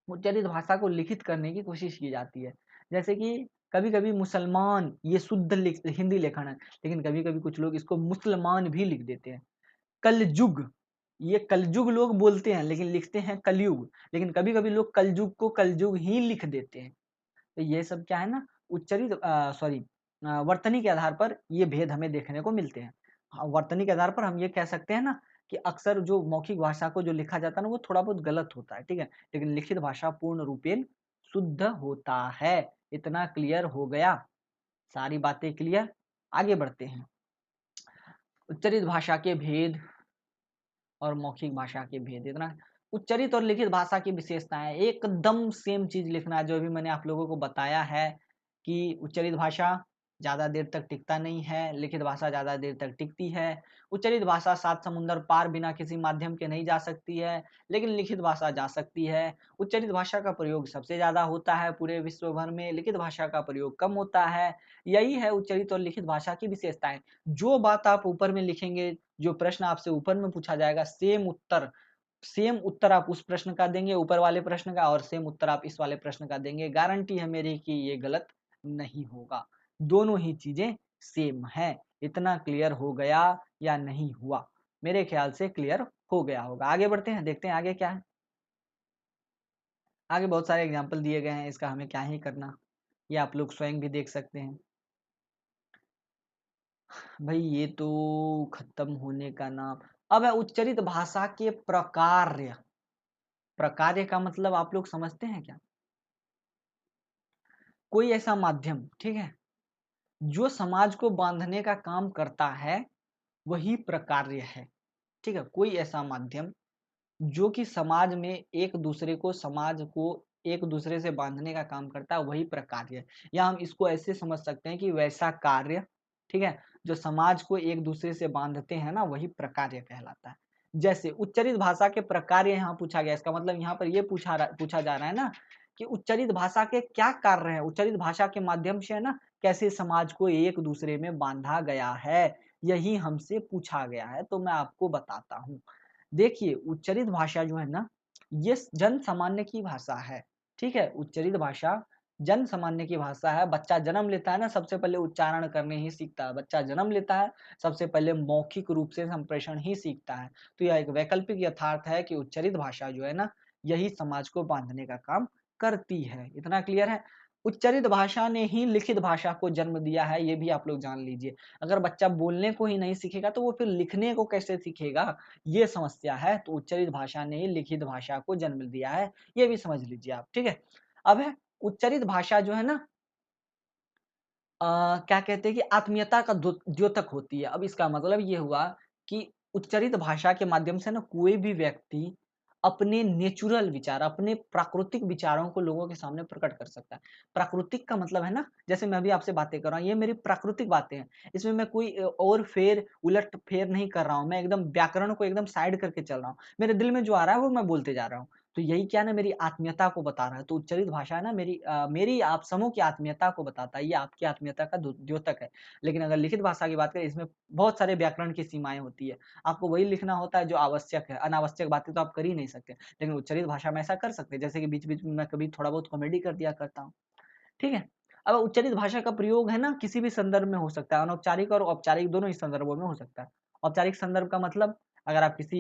उच्चरित भाषा को लिखित करने की कोशिश की जाती है। जैसे कि कभी-कभी मुसलमान, ये शुद्ध हिंदी लेखन है, लेकिन कभी-कभी कुछ लोग इसको मुसलमान भी लिख देते हैं। कलजुग, ये कलजुग लोग बोलते हैं, लेकिन लिखते हैं कलयुग। लेकिन कभी-कभी लोग कलजुग को कलजुग ही लिख देते हैं। तो ये सब क्या है ना, उच्चरित वर्तनी के आधार पर ये भेद हमें देखने को मिलते हैं। हाँ, वर्तनी के आधार पर हम ये कह सकते हैं ना कि अक्सर जो मौखिक भाषा को जो लिखा जाता है ना वो थोड़ा बहुत गलत होता है, ठीक है? लेकिन लिखित भाषा पूर्ण रूपेण शुद्ध होता है। इतना क्लियर हो गया? सारी बातें क्लियर? आगे बढ़ते हैं। उच्चरित भाषा के भेद और मौखिक भाषा के भेद, इतना उच्चरित और लिखित भाषा की विशेषताएं एकदम सेम चीज लिखना है जो भी मैंने आप लोगों को बताया है कि उच्चरित भाषा ज्यादा देर तक टिकता नहीं है, लिखित भाषा ज्यादा देर तक टिकती है। उच्चरित भाषा सात समुंदर पार बिना किसी माध्यम के नहीं जा सकती है, लेकिन लिखित भाषा जा सकती है। उच्चरित भाषा का प्रयोग सबसे ज्यादा होता है पूरे विश्व भर में, लिखित भाषा का प्रयोग कम होता है। यही है उच्चरित और लिखित भाषा की विशेषताएं। जो बात आप ऊपर में लिखेंगे, जो प्रश्न आपसे ऊपर में पूछा जाएगा, सेम उत्तर आप उस प्रश्न का देंगे ऊपर वाले प्रश्न का, और सेम उत्तर आप इस वाले प्रश्न का देंगे। गारंटी है मेरी कि ये गलत नहीं होगा, दोनों ही चीजें सेम है। इतना क्लियर हो गया या नहीं हुआ? मेरे ख्याल से क्लियर हो गया होगा। आगे बढ़ते हैं, देखते हैं आगे क्या है। आगे बहुत सारे एग्जाम्पल दिए गए हैं, इसका हमें क्या ही करना, ये आप लोग स्वयं भी देख सकते हैं। भाई ये तो खत्म होने का नाम। अब है उच्चरित भाषा के प्रकार्य। प्रकार्य का मतलब आप लोग समझते हैं क्या? कोई ऐसा माध्यम, ठीक है, जो समाज को बांधने का काम करता है, वही प्रकार्य है। ठीक है, कोई ऐसा माध्यम जो कि समाज को एक दूसरे से बांधने का काम करता है, वही प्रकार्य है। या हम इसको ऐसे समझ सकते हैं कि वैसा कार्य, ठीक है, जो समाज को एक दूसरे से बांधते हैं ना, वही प्रकार्य कहलाता है। जैसे उच्चरित भाषा के प्रकार्य यहाँ पूछा गया, इसका मतलब यहाँ पर ये पूछा जा रहा है ना कि उच्चरित भाषा के क्या कार्य हैं, उच्चरित भाषा के माध्यम से है ना कैसे समाज को एक दूसरे में बांधा गया है, यही हमसे पूछा गया है। तो मैं आपको बताता हूँ। देखिए उच्चरित भाषा जो है ना, ये जन सामान्य की भाषा है। ठीक है, उच्चरित भाषा जन सामान्य की भाषा है। बच्चा जन्म लेता है ना, सबसे पहले उच्चारण करने ही सीखता है। बच्चा जन्म लेता है, सबसे पहले मौखिक रूप से संप्रेषण ही सीखता है। तो यह एक वैकल्पिक यथार्थ है कि उच्चरित भाषा जो है ना, यही समाज को बांधने का काम करती है। इतना क्लियर है? उच्चरित भाषा ने ही लिखित भाषा को जन्म दिया है, ये भी आप लोग जान लीजिए। अगर बच्चा बोलने को ही नहीं सीखेगा तो वो फिर लिखने को कैसे सीखेगा, ये समस्या है। तो उच्चरित भाषा ने ही लिखित भाषा को जन्म दिया है, ये भी समझ लीजिए आप। ठीक है, अब है उच्चरित भाषा जो है ना, क्या कहते हैं कि आत्मीयता का द्योतक होती है। अब इसका मतलब ये हुआ कि उच्चरित भाषा के माध्यम से ना कोई भी व्यक्ति अपने नेचुरल विचार, अपने प्राकृतिक विचारों को लोगों के सामने प्रकट कर सकता है। प्राकृतिक का मतलब है ना, जैसे मैं अभी आपसे बातें कर रहा हूँ, ये मेरी प्राकृतिक बातें हैं। इसमें मैं कोई और फेर उलट फेर नहीं कर रहा हूँ, मैं एकदम व्याकरण को एकदम साइड करके चल रहा हूँ। मेरे दिल में जो आ रहा है वो मैं बोलते जा रहा हूँ। तो यही क्या ना, मेरी आत्मीयता को बता रहा है। तो उच्चरित भाषा है ना, मेरी आप समूह की आत्मीयता को बताता है, ये आपकी आत्मीयता का द्योतक है। लेकिन अगर लिखित भाषा की बात करें, इसमें बहुत सारे व्याकरण की सीमाएं होती है। आपको वही लिखना होता है जो आवश्यक है, अनावश्यक बातें तो आप कर ही नहीं सकते। लेकिन उच्चरित भाषा में ऐसा कर सकते हैं, जैसे कि बीच बीच में मैं कभी थोड़ा बहुत कॉमेडी कर दिया करता हूँ। ठीक है, अब उच्चरित भाषा का प्रयोग है ना किसी भी संदर्भ में हो सकता है, अनौपचारिक और औपचारिक दोनों ही संदर्भों में हो सकता है। औपचारिक संदर्भ का मतलब, अगर आप किसी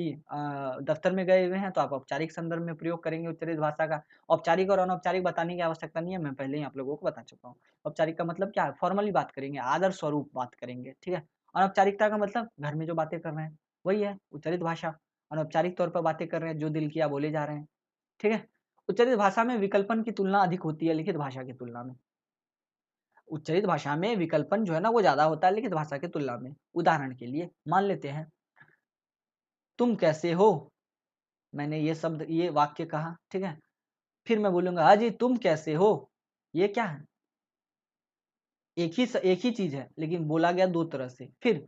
दफ्तर में गए हुए हैं तो आप औपचारिक संदर्भ में प्रयोग करेंगे उच्चरित भाषा का। औपचारिक और अनौपचारिक बताने की आवश्यकता नहीं है, मैं पहले ही आप लोगों को बता चुका हूँ। औपचारिक का मतलब क्या है, फॉर्मली बात करेंगे, आदर स्वरूप बात करेंगे। ठीक है, अनौपचारिकता का मतलब घर में जो बातें कर रहे हैं वही है उच्चरित भाषा। अनौपचारिक तौर पर बातें कर रहे हैं, जो दिल किया बोले जा रहे हैं। ठीक है, उच्चरित भाषा में विकल्पन की तुलना अधिक होती है लिखित भाषा की तुलना में। उच्चरित भाषा में विकल्पन जो है ना वो ज्यादा होता है लिखित भाषा की तुलना में। उदाहरण के लिए मान लेते हैं, तुम कैसे हो, मैंने ये शब्द, ये वाक्य कहा, ठीक है, फिर मैं बोलूंगा हाँ जी तुम कैसे हो। ये क्या है, एक ही चीज है लेकिन बोला गया दो तरह से। फिर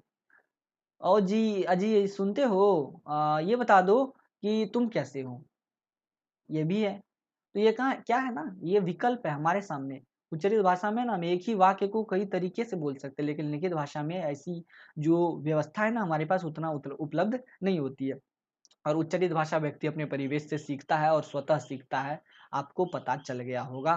ओ जी अजी सुनते हो, ये बता दो कि तुम कैसे हो, ये भी है। तो ये कहाँ क्या है ना, ये विकल्प है हमारे सामने। उच्चरित भाषा में ना हम एक ही वाक्य को कई तरीके से बोल सकते हैं, लेकिन लिखित भाषा में ऐसी जो व्यवस्था है ना हमारे पास उतना उपलब्ध नहीं होती है। और उच्चरित भाषा व्यक्ति अपने परिवेश से सीखता है और स्वतः सीखता है। आपको पता चल गया होगा,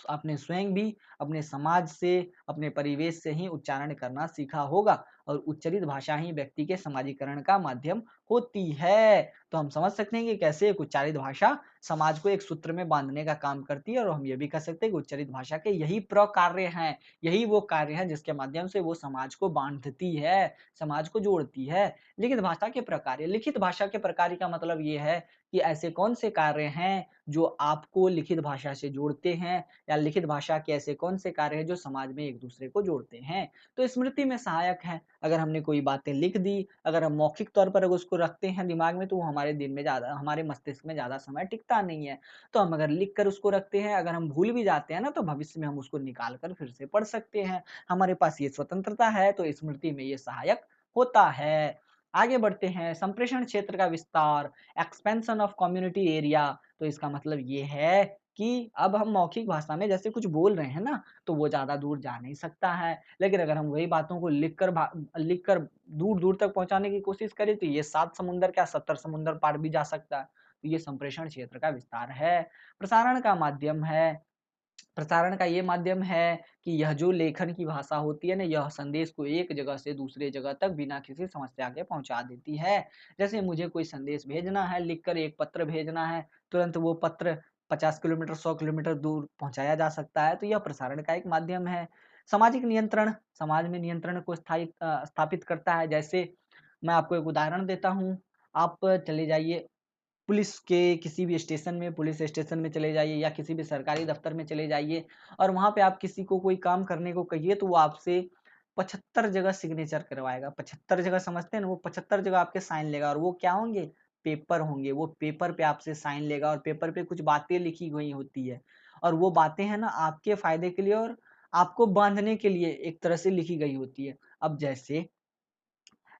आपने स्वयं भी अपने समाज से, अपने परिवेश से ही उच्चारण करना सीखा होगा। और उच्चरित भाषा ही व्यक्ति के समाजीकरण का माध्यम होती है। तो हम समझ सकते हैं कि कैसे एक उच्चारित भाषा समाज को एक सूत्र में बांधने का काम करती है और हम ये भी कह सकते हैं कि उच्चारित भाषा के यही प्रकार्य हैं, यही वो कार्य हैं जिसके माध्यम से वो समाज को बांधती है, समाज को जोड़ती है। लिखित भाषा के प्रकार्य, लिखित भाषा के प्रकार्य का मतलब ये है कि ऐसे कौन से कार्य हैं जो आपको लिखित भाषा से जोड़ते हैं या लिखित भाषा के ऐसे कौन से कार्य हैं जो समाज में एक दूसरे को जोड़ते हैं। तो स्मृति में सहायक है। अगर हमने कोई बातें लिख दी, अगर हम मौखिक तौर पर अगर उसको रखते हैं दिमाग में तो वो हमारे दिन में ज़्यादा हमारे मस्तिष्क में ज़्यादा समय टिकता नहीं है। तो हम अगर लिख कर उसको रखते हैं, अगर हम भूल भी जाते हैं ना तो भविष्य में हम उसको निकाल कर फिर से पढ़ सकते हैं। हमारे पास ये स्वतंत्रता है तो स्मृति में ये सहायक होता है। आगे बढ़ते हैं, संप्रेषण क्षेत्र का विस्तार, एक्सपेंशन ऑफ कम्युनिटी एरिया। तो इसका मतलब ये है कि अब हम मौखिक भाषा में जैसे कुछ बोल रहे हैं ना, तो वो ज़्यादा दूर जा नहीं सकता है। लेकिन अगर हम वही बातों को लिख कर दूर-दूर तक पहुँचाने की कोशिश करें तो ये 7 समुंदर क्या 70 समुंदर पार भी जा सकता है। तो ये संप्रेषण क्षेत्र का विस्तार है। प्रसारण का माध्यम है, प्रसारण का ये माध्यम है कि यह जो लेखन की भाषा होती है ना, यह संदेश को एक जगह से दूसरे जगह तक बिना किसी समस्या के पहुँचा देती है। जैसे मुझे कोई संदेश भेजना है, लिखकर एक पत्र भेजना है, तुरंत वो पत्र 50 किलोमीटर, 100 किलोमीटर दूर पहुँचाया जा सकता है, तो यह प्रसारण का एक माध्यम है। सामाजिक नियंत्रण, समाज में नियंत्रण को स्थापित करता है। जैसे मैं आपको एक उदाहरण देता हूँ, आप चले जाइए पुलिस के किसी भी स्टेशन में पुलिस स्टेशन में चले जाइए या किसी भी सरकारी दफ्तर में चले जाइए और वहाँ पे आप किसी को कोई काम करने को कहिए तो वो आपसे 75 जगह सिग्नेचर करवाएगा। 75 जगह समझते हैं ना? वो 75 जगह आपके साइन लेगा और वो क्या होंगे? पेपर होंगे। वो पेपर पे आपसे साइन लेगा और पेपर पे कुछ बातें लिखी हुई होती है और वो बातें हैं ना आपके फ़ायदे के लिए और आपको बाँधने के लिए एक तरह से लिखी गई होती है। अब जैसे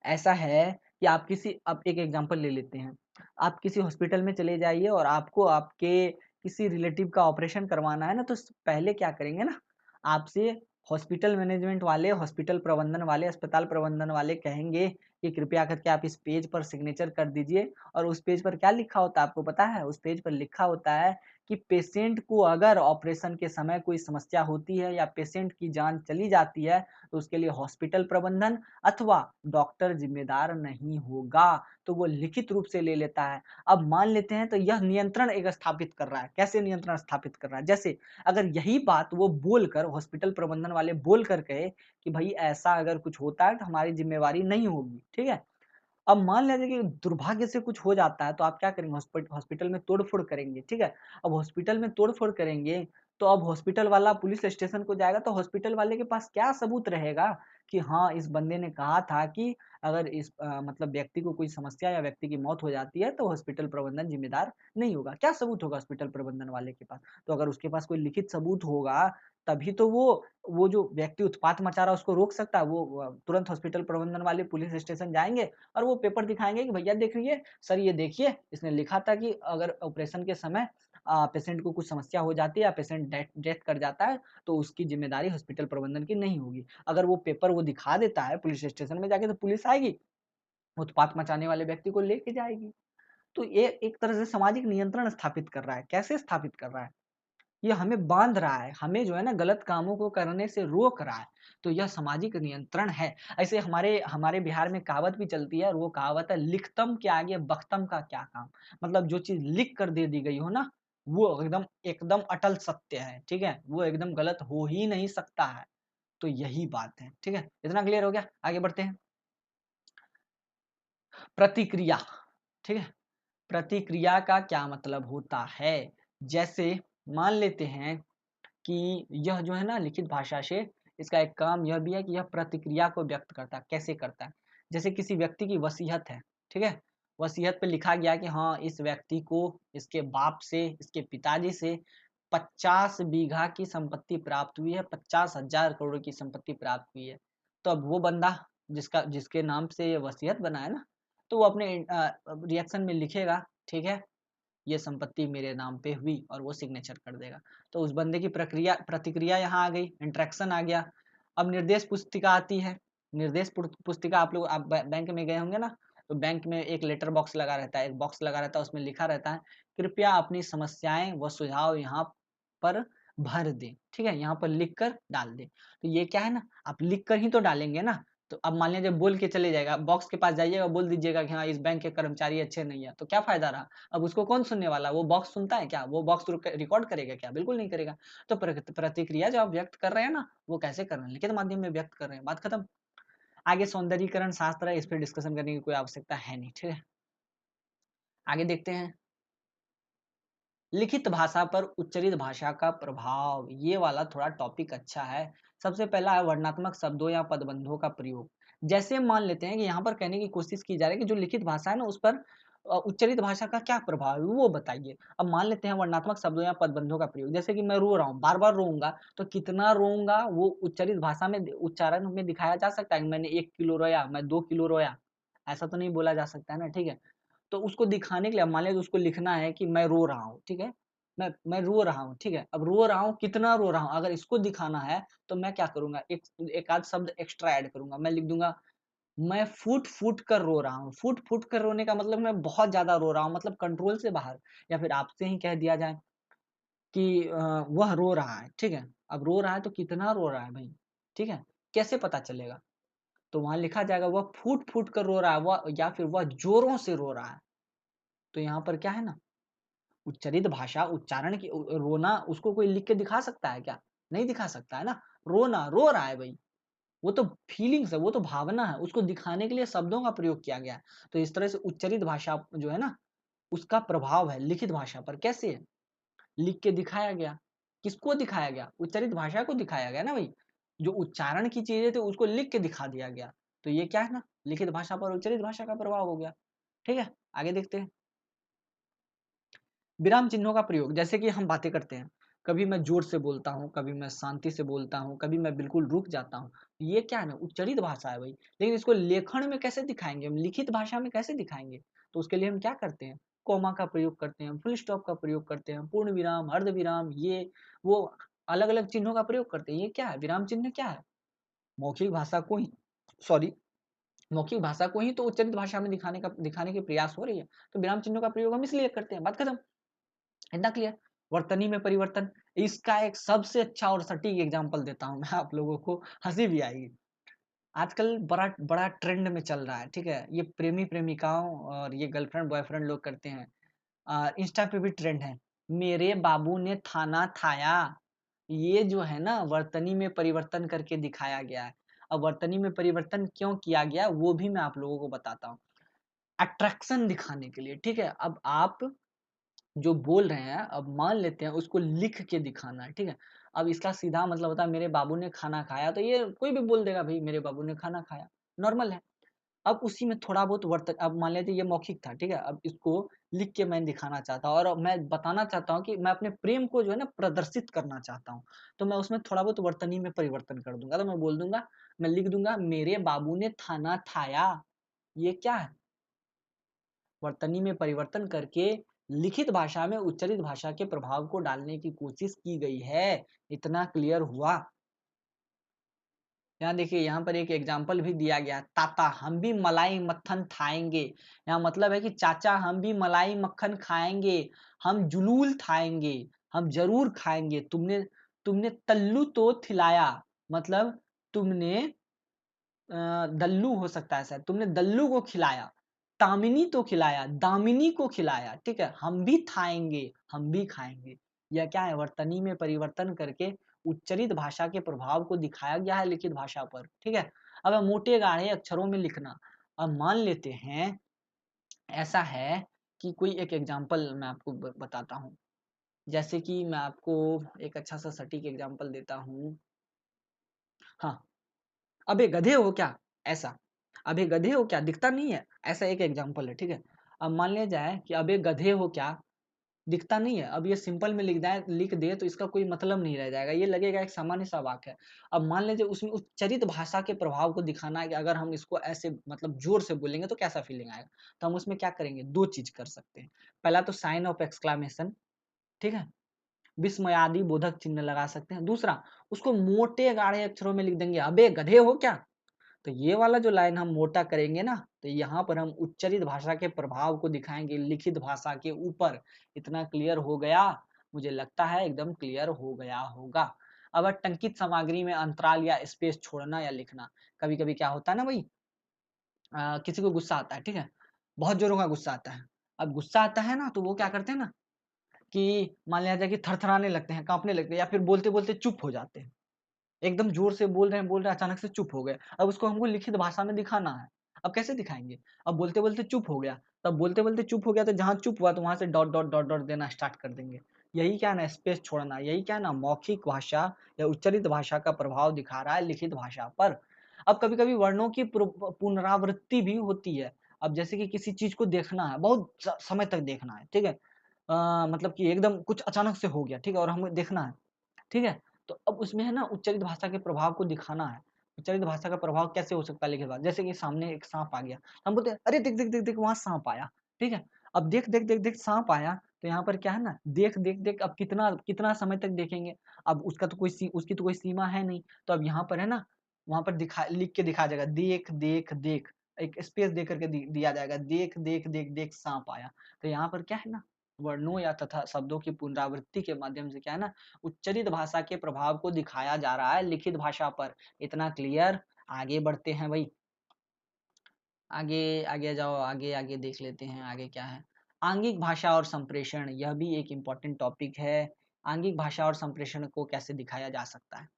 ऐसा है कि आप किसी अब एक एग्ज़ाम्पल ले लेते हैं। आप किसी हॉस्पिटल में चले जाइए और आपको आपके किसी रिलेटिव का ऑपरेशन करवाना है ना, तो स पहले क्या करेंगे ना, आपसे हॉस्पिटल मैनेजमेंट वाले, हॉस्पिटल प्रबंधन वाले, अस्पताल प्रबंधन वाले कहेंगे कि कृपया करके आप इस पेज पर सिग्नेचर कर दीजिए और उस पेज पर क्या लिखा होता है आपको पता है? उस पेज पर लिखा होता है कि पेशेंट को अगर ऑपरेशन के समय कोई समस्या होती है या पेशेंट की जान चली जाती है, तो उसके लिए हॉस्पिटल प्रबंधन अथवा डॉक्टर ज़िम्मेदार नहीं होगा, तो वो लिखित रूप से ले लेता है। अब मान लेते हैं तो यह नियंत्रण एक स्थापित कर रहा है, कैसे नियंत्रण स्थापित कर रहा है? जैसे अगर यही बात वो बोलकर हॉस्पिटल प्रबंधन वाले बोल कर कहे कि भई ऐसा अगर कुछ होता है तो हमारी ज़िम्मेवारी नहीं होगी, ठीक है? अब मान लीजिए कि दुर्भाग्य से कुछ हो जाता है तो आप क्या करेंगे हॉस्पिटल में तोड़-फोड़ करेंगे, ठीक है? अब हॉस्पिटल में तोड़-फोड़ करेंगे, तो अब हॉस्पिटल वाला पुलिस स्टेशन को जाएगा तो हॉस्पिटल वाले के पास क्या सबूत रहेगा कि हाँ, इस बंदे ने कहा था कि अगर इस मतलब व्यक्ति को कोई समस्या या व्यक्ति की मौत हो जाती है तो हॉस्पिटल प्रबंधन ज़िम्मेदार नहीं होगा। क्या सबूत होगा हॉस्पिटल प्रबंधन वाले के पास? तो अगर उसके पास कोई लिखित सबूत होगा, तभी तो वो जो व्यक्ति उत्पात मचा रहा है उसको रोक सकता है। वो तुरंत हॉस्पिटल प्रबंधन वाले पुलिस स्टेशन जाएँगे और वो पेपर दिखाएँगे कि भैया देखिए, सर ये देखिए, इसने लिखा था कि अगर ऑपरेशन के समय पेशेंट को कुछ समस्या हो जाती है या पेशेंट डेथ डेथ कर जाता है, तो उसकी ज़िम्मेदारी हॉस्पिटल प्रबंधन की नहीं होगी। अगर वो पेपर वो दिखा देता है पुलिस स्टेशन में जाके तो पुलिस आएगी, उत्पात मचाने वाले व्यक्ति को लेके जाएगी। तो ये एक तरह से सामाजिक नियंत्रण स्थापित कर रहा है। कैसे स्थापित कर रहा है? ये हमें बाँध रहा है, हमें जो है ना गलत कामों को करने से रोक रहा है, तो यह सामाजिक नियंत्रण है। ऐसे हमारे हमारे बिहार में कहावत भी चलती है और वो कहावत है लिखतम के आगे बख्तम का क्या काम? मतलब जो चीज़ लिख कर दे दी गई हो ना, वो एकदम एकदम अटल सत्य है, ठीक है? वो एकदम गलत हो ही नहीं सकता है, तो यही बात है, ठीक है? इतना क्लियर हो गया? आगे बढ़ते हैं। प्रतिक्रिया, ठीक है? प्रतिक्रिया का क्या मतलब होता है? जैसे मान लेते हैं कि यह जो है ना लिखित भाषा से इसका एक काम यह भी है कि यह प्रतिक्रिया को व्यक्त करता है। कैसे करता है? जैसे किसी व्यक्ति की वसीयत है, ठीक है? वसीयत पे लिखा गया कि हाँ, इस व्यक्ति को इसके बाप से, इसके पिताजी से 50 बीघा की संपत्ति प्राप्त हुई है, 50,000 करोड़ की संपत्ति प्राप्त हुई है। तो अब वो बंदा जिसके नाम से ये वसीयत बना है ना, तो वो अपने रिएक्शन में लिखेगा, ठीक है? ये संपत्ति मेरे नाम पे हुई और वो सिग्नेचर कर देगा। तो उस बंदे की प्रतिक्रिया यहाँ आ गई, इंटरेक्शन आ गया। अब निर्देश पुस्तिका आती है। निर्देश पुस्तिका आप बैंक में गए होंगे ना, तो बैंक में एक लेटर बॉक्स लगा रहता है, एक बॉक्स लगा रहता है, उसमें लिखा रहता है, कृपया अपनी समस्याएँ व सुझाव यहाँ पर भर दें। ठीक है? यहाँ पर लिख कर डाल दें। तो ये क्या है ना, आप लिख कर ही तो डालेंगे ना, तो अब मान लीजिए बोल के चले जाएगा, बॉक्स के पास जाइएगा, बोल दीजिएगा कि हाँ इस बैंक के कर्मचारी अच्छे नहीं है, तो क्या फायदा रहा? अब उसको कौन सुनने वाला? वो बॉक्स सुनता है क्या? वो बॉक्स रिकॉर्ड करेगा क्या? बिल्कुल नहीं करेगा। तो प्रतिक्रिया जो आप व्यक्त कर रहे हैं ना, वो कैसे कर रहे हैं? लिखित माध्यम में व्यक्त कर रहे हैं, बात खत्म। आगे सौंदर्यीकरण शास्त्र है, इस पर डिस्कशन करने की कोई आवश्यकता है नहीं, ठीक है। आगे देखते हैं, लिखित भाषा पर उच्चरित भाषा का प्रभाव, ये वाला थोड़ा टॉपिक अच्छा है। सबसे पहला है वर्णनात्मक शब्दों या पदबंधों का प्रयोग। जैसे मान लेते हैं कि यहाँ पर कहने की कोशिश की जा रही है कि जो लिखित भाषा है ना, उस पर उच्चरित भाषा का क्या प्रभाव है वो बताइए। अब मान लेते हैं वर्णनात्मक शब्दों या पदबंधों का प्रयोग, जैसे कि मैं रो रहा हूँ, बार बार रोऊंगा, तो कितना रोऊंगा वो उच्चरित भाषा में, उच्चारण में दिखाया जा सकता है। मैंने 1 किलो रोया, मैं 2 किलो रोया, ऐसा तो नहीं बोला जा सकता है ना, ठीक है। तो उसको दिखाने के लिए मान लीजिए उसको लिखना है कि मैं रो रहा हूँ, ठीक है। मैं रो रहा हूँ, ठीक है। अब रो रहा हूँ, कितना रो रहा हूँ, अगर इसको दिखाना है तो मैं क्या करूँगा, एक आध शब्द एक्स्ट्रा ऐड करूँगा। मैं लिख दूँगा, मैं फूट-फूट कर रो रहा हूँ। फूट-फूट कर रोने का मतलब मैं बहुत ज़्यादा रो रहा हूँ, मतलब कंट्रोल से बाहर। या फिर आपसे ही कह दिया जाए कि वह रो रहा है, ठीक है। अब रो रहा है तो कितना रो रहा है भाई, ठीक है। कैसे पता चलेगा? तो वहाँ लिखा जाएगा वह फूट-फूट कर रो रहा है, वह या फिर वह ज़ोरों से रो रहा है। तो यहाँ पर क्या है ना, उच्चरित भाषा, उच्चारण की रोना उसको कोई लिख के दिखा सकता है क्या? नहीं दिखा सकता है ना। रोना, रो रहा है भई, वो तो फीलिंग्स है, वो तो भावना है, उसको दिखाने के लिए शब्दों का प्रयोग किया गया है। तो इस तरह से उच्चरित भाषा जो है ना, उसका प्रभाव है लिखित भाषा पर। कैसे है? लिख के दिखाया गया। किसको दिखाया गया? उच्चरित भाषा को दिखाया गया ना भई। जो उच्चारण की चीज़ें थी उसको लिख के दिखा दिया गया। तो ये क्या है ना, लिखित भाषा पर उच्चरित भाषा का प्रभाव हो गया। ठीक है? आगे देखते हैं। विराम चिन्हों का प्रयोग, जैसे कि हम बातें करते हैं, कभी मैं जोर से बोलता हूँ, कभी मैं शांति से बोलता हूँ, कभी मैं बिल्कुल रुक जाता हूँ। ये क्या है ना, उच्चरित भाषा है भाई। लेकिन इसको लेखन में कैसे दिखाएंगे हम, लिखित भाषा में कैसे दिखाएंगे? तो उसके लिए हम क्या करते हैं, कोमा का प्रयोग करते हैं, फुल स्टॉप का प्रयोग करते हैं, पूर्ण विराम, अर्ध विराम, ये वो अलग अलग चिन्हों का प्रयोग करते हैं। ये क्या है, विराम चिन्ह क्या है? मौखिक भाषा को ही सॉरी मौखिक भाषा को ही तो उच्चरित भाषा में दिखाने के प्रयास हो रही है। तो विराम चिन्हों का प्रयोग हम इसलिए करते हैं, बात खत्म। इतना क्लियर। वर्तनी में परिवर्तन, इसका एक सबसे अच्छा और सटीक एग्जांपल देता हूं मैं आप लोगों को, हंसी भी आएगी। आजकल बड़ा बड़ा ट्रेंड में चल रहा है, ठीक है। ये प्रेमी प्रेमिकाओं और ये गर्लफ्रेंड बॉयफ्रेंड लोग करते हैं। इंस्टा पे भी ट्रेंड है, मेरे बाबू ने थाना थाया। ये जो है ना, वर्तनी में परिवर्तन करके दिखाया गया है। अब वर्तनी में परिवर्तन क्यों किया गया वो भी मैं आप लोगों को बताता हूँ। अट्रैक्शन दिखाने के लिए, ठीक है। अब आप जो बोल रहे हैं, अब मान लेते हैं उसको लिख के दिखाना है, ठीक है। अब इसका सीधा मतलब होता है मेरे बाबू ने खाना खाया, तो ये कोई भी बोल देगा भाई मेरे बाबू ने खाना खाया, नॉर्मल है। अब उसी में थोड़ा बहुत वर्तन, अब मान लेते ये मौखिक था, ठीक है। अब इसको लिख के मैं दिखाना चाहता हूँ और मैं बताना चाहता हूँ कि मैं अपने प्रेम को जो है ना प्रदर्शित करना चाहता हूँ। तो मैं उसमें थोड़ा बहुत वर्तनी में परिवर्तन कर दूंगा। तो मैं बोल दूंगा, मैं लिख दूंगा मेरे बाबू ने थाना थाया। ये क्या है, वर्तनी में परिवर्तन करके लिखित भाषा में उच्चरित भाषा के प्रभाव को डालने की कोशिश की गई है। इतना क्लियर हुआ। यहाँ देखिए, यहाँ पर एक एग्जाम्पल भी दिया गया, ताता हम भी मलाई मक्खन खाएंगे। यहाँ मतलब है कि चाचा हम भी मलाई मक्खन खाएंगे, हम जुलूल खाएंगे, हम जरूर खाएंगे। तुमने तुमने तल्लू तो खिलाया, मतलब तुमने दल्लू हो सकता है शायद, तुमने दल्लू को खिलाया, तामिनी तो खिलाया, दामिनी को खिलाया, ठीक है। हम भी खाएंगे, हम भी खाएंगे। यह क्या है, वर्तनी में परिवर्तन करके उच्चरित भाषा के प्रभाव को दिखाया गया है लिखित भाषा पर, ठीक है। अब मोटे गाढ़े अक्षरों में लिखना, अब मान लेते हैं ऐसा है कि कोई एक एग्जाम्पल मैं आपको बताता हूँ। जैसे कि मैं आपको एक अच्छा सा सटीक एग्जाम्पल देता हूँ। हाँ, अबे गधे हो क्या, ऐसा, अबे गधे हो क्या, दिखता नहीं है, ऐसा एक एग्जांपल है, ठीक है। अब मान लिया जाए कि अबे गधे हो क्या, दिखता नहीं है। अब ये सिंपल में लिख दे तो इसका कोई मतलब नहीं रह जाएगा, ये लगेगा एक सामान्य सा वाक्य है। अब मान लीजिए उसमें उच्चरित भाषा के प्रभाव को दिखाना है कि अगर हम इसको ऐसे मतलब जोर से बोलेंगे तो कैसा फीलिंग आएगा। तो हम उसमें क्या करेंगे, दो चीज कर सकते हैं। पहला तो साइन ऑफ एक्सक्लामेशन, ठीक है, विस्मयादि बोधक चिन्ह लगा सकते हैं। दूसरा, उसको मोटे गाढ़े अक्षरों में लिख देंगे, अबे गधे हो क्या। तो ये वाला जो लाइन हम मोटा करेंगे ना, तो यहाँ पर हम उच्चरित भाषा के प्रभाव को दिखाएंगे लिखित भाषा के ऊपर। इतना क्लियर हो गया, मुझे लगता है एकदम क्लियर हो गया होगा। अब टंकित सामग्री में अंतराल या स्पेस छोड़ना या लिखना। कभी-कभी क्या होता है ना भाई, किसी को गुस्सा आता है, ठीक है? बहुत ज़ोरों का गुस्सा आता है। अब गुस्सा आता है ना, तो वो क्या करते हैं ना कि मान लिया जाए कि थरथराने लगते हैं, काँपने लगते हैं या फिर बोलते-बोलते चुप हो जाते हैं। एकदम ज़ोर से बोल रहे हैं, अचानक से चुप हो गए। अब उसको हमको लिखित भाषा में दिखाना है। अब कैसे दिखाएँगे? अब बोलते-बोलते चुप हो गया, तब बोलते-बोलते चुप हो गया तो जहाँ चुप हुआ तो वहाँ से डॉट, डॉट, डॉट, डॉट देना स्टार्ट कर देंगे। यही क्या है ना स्पेस छोड़ना, यही क्या है ना मौखिक भाषा या उच्चारित भाषा का प्रभाव दिखा रहा है लिखित भाषा पर। अब कभी-कभी वर्णों की पुनरावृत्ति भी होती है। अब जैसे कि किसी चीज़ को देखना है, बहुत समय तक देखना है, ठीक है? मतलब कि एकदम कुछ अचानक से हो गया, ठीक है? और हमें देखना है। ठीक है? तो अब उसमें है ना उच्चारित भाषा के प्रभाव को दिखाना है। उच्चारित भाषा का प्रभाव कैसे हो सकता है लिखित भाषा? जैसे कि सामने एक साँप आ गया, हम बोलते हैं, "अरे! देख, देख, देख, देख वहाँ साँप आया।" ठीक है? अब देख, देख, देख, देख साँप आया, तो यहाँ पर क्या है ना देख, देख, देख अब कितना कितना समय तक देखेंगे? अब उसकी तो कोई सीमा है नहीं, तो अब यहाँ पर है ना, वहाँ पर लिख के दिखाया जाएगा, देख, देख, देख। एक स्पेस दे करके दिया जाएगा, देख, देख, देख, देख साँप आया। तो यहाँ पर क्या है ना, वर्णों या तथा शब्दों की पुनरावृत्ति के माध्यम से क्या है ना उच्चरित भाषा के प्रभाव को दिखाया जा रहा है लिखित भाषा पर। इतना क्लियर? आगे बढ़ते हैं भई। आगे आगे जाओ, आगे आगे देख लेते हैं आगे क्या है। आंगिक भाषा और संप्रेषण, यह भी एक इम्पोर्टेंट टॉपिक है। आंगिक भाषा और संप्रेषण को कैसे दिखाया जा सकता है?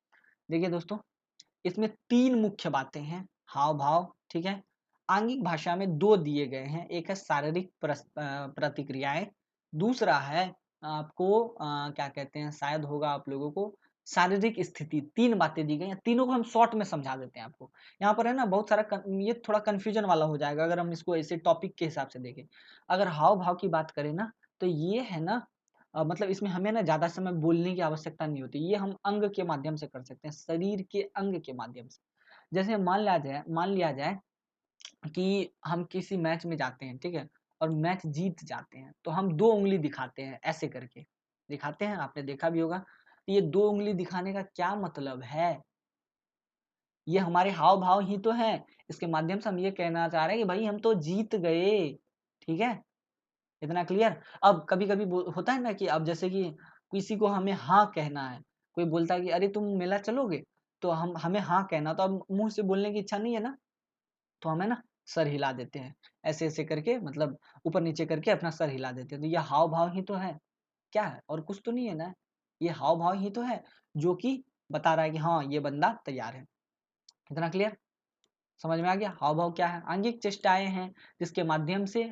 देखिए दोस्तों, इसमें 3 मुख्य बातें हैं, हाव-भाव, ठीक है? आंगिक भाषा में 2 दिए गए हैं, एक है शारीरिक प्रतिक्रियाएँ, दूसरा है आपको क्या कहते हैं शायद होगा आप लोगों को शारीरिक स्थिति, 3 बातें दी गई हैं, तीनों को हम शॉर्ट में समझा देते हैं आपको। यहाँ पर है ना बहुत सारा ये थोड़ा कन्फ्यूजन वाला हो जाएगा अगर हम इसको ऐसे टॉपिक के हिसाब से देखें। अगर हाव-भाव की बात करें ना, तो ये है ना मतलब इसमें हमें ना ज़्यादा समय बोलने की आवश्यकता नहीं होती, ये हम अंग के माध्यम से कर सकते हैं, शरीर के अंग के माध्यम से। जैसे मान लिया जाए कि हम किसी मैच में जाते हैं, ठीक है? और मैच जीत जाते हैं, तो हम 2 उँगली दिखाते हैं, ऐसे करके। दिखाते हैं, आपने देखा भी होगा। तो ये 2 उँगली दिखाने का क्या मतलब है? ये हमारे हाव-भाव ही तो हैं। इसके माध्यम से हम ये कहना चाह रहे हैं कि भई हम तो जीत गए, ठीक है? इतना क्लियर? अब कभी-कभी होता है ना कि अब जैसे कि किसी को हमें हाँ कहना है, कोई बोलता है कि अरे तुम मेला चलोगे? तो हम हमें हाँ कहना तो अब मुँह से बोलने की इच्छा नहीं है ना, तो हम है ना सर हिला देते हैं। ऐसे-ऐसे करके मतलब ऊपर-नीचे करके अपना सर हिला देते हैं। तो ये हाव-भाव ही तो है। क्या है? और कुछ तो नहीं है ना? ये हाव-भाव ही तो है, जो कि बता रहा है कि हाँ, ये बंदा तैयार है। इतना क्लियर? समझ में आ गया? हाव-भाव क्या है? आंगिक चेष्टाएँ हैं, जिसके माध्यम से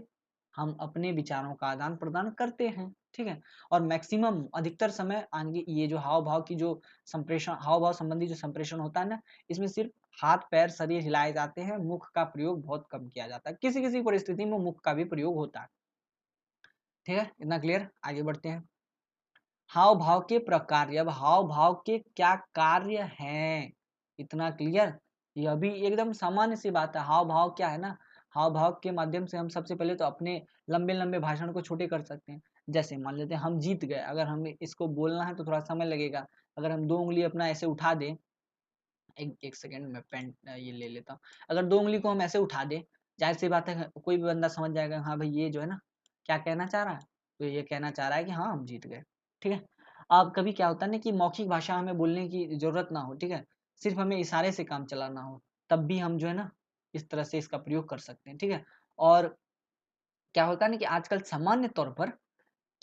हम अपने विचारों का आदान-प्रदान करते हैं, ठीक है? और मैक्सिमम अधिकतर समय ये जो हाव-भाव की जो संप्रेषण हाव-भाव संबंधी जो संप्रेषण होता है ना, इसमें सिर्फ़ हाथ-पैर, शरीर हिलाए जाते हैं, मुख का प्रयोग बहुत कम किया जाता है। किसी-किसी परिस्थिति में मुख का भी प्रयोग होता है, ठीक है? इतना क्लियर? आगे बढ़ते हैं। हाव-भाव के प्रकार, अब हाव-भाव के क्या कार्य हैं? इतना क्लियर? यह भी एकदम सामान्य सी बात है। हाव-भाव क्या है ना, हाव-भाव के माध्यम से हम सबसे पहले तो अपने लंबे-लंबे भाषण को छोटे कर सकते हैं। जैसे मान लेते हैं हम जीत गए, अगर हमें इसको बोलना है तो थोड़ा समय लगेगा। अगर हम 2 उँगली अपना ऐसे उठा दें, एक 1 सेकंड मैं पेन ये ले लेता हूँ। अगर 2 उँगली को हम ऐसे उठा दें, ज़ाहिर-सी बात है कोई भी बंदा समझ जाएगा हाँ भाई ये जो है ना, क्या कहना चाह रहा है? तो ये कहना चाह रहा है कि हाँ, हम जीत गए। ठीक है? अब कभी क्या होता है ना कि मौखिक भाषा हमें बोलने की ज़रूरत ना हो, ठीक है? सिर्फ़ हमें इशारे से काम चलाना हो, तब भी हम जो है ना, इस तरह से इसका प्रयोग कर सकते हैं, ठीक है? और क्या होता है ना कि आजकल सामान्य तौर पर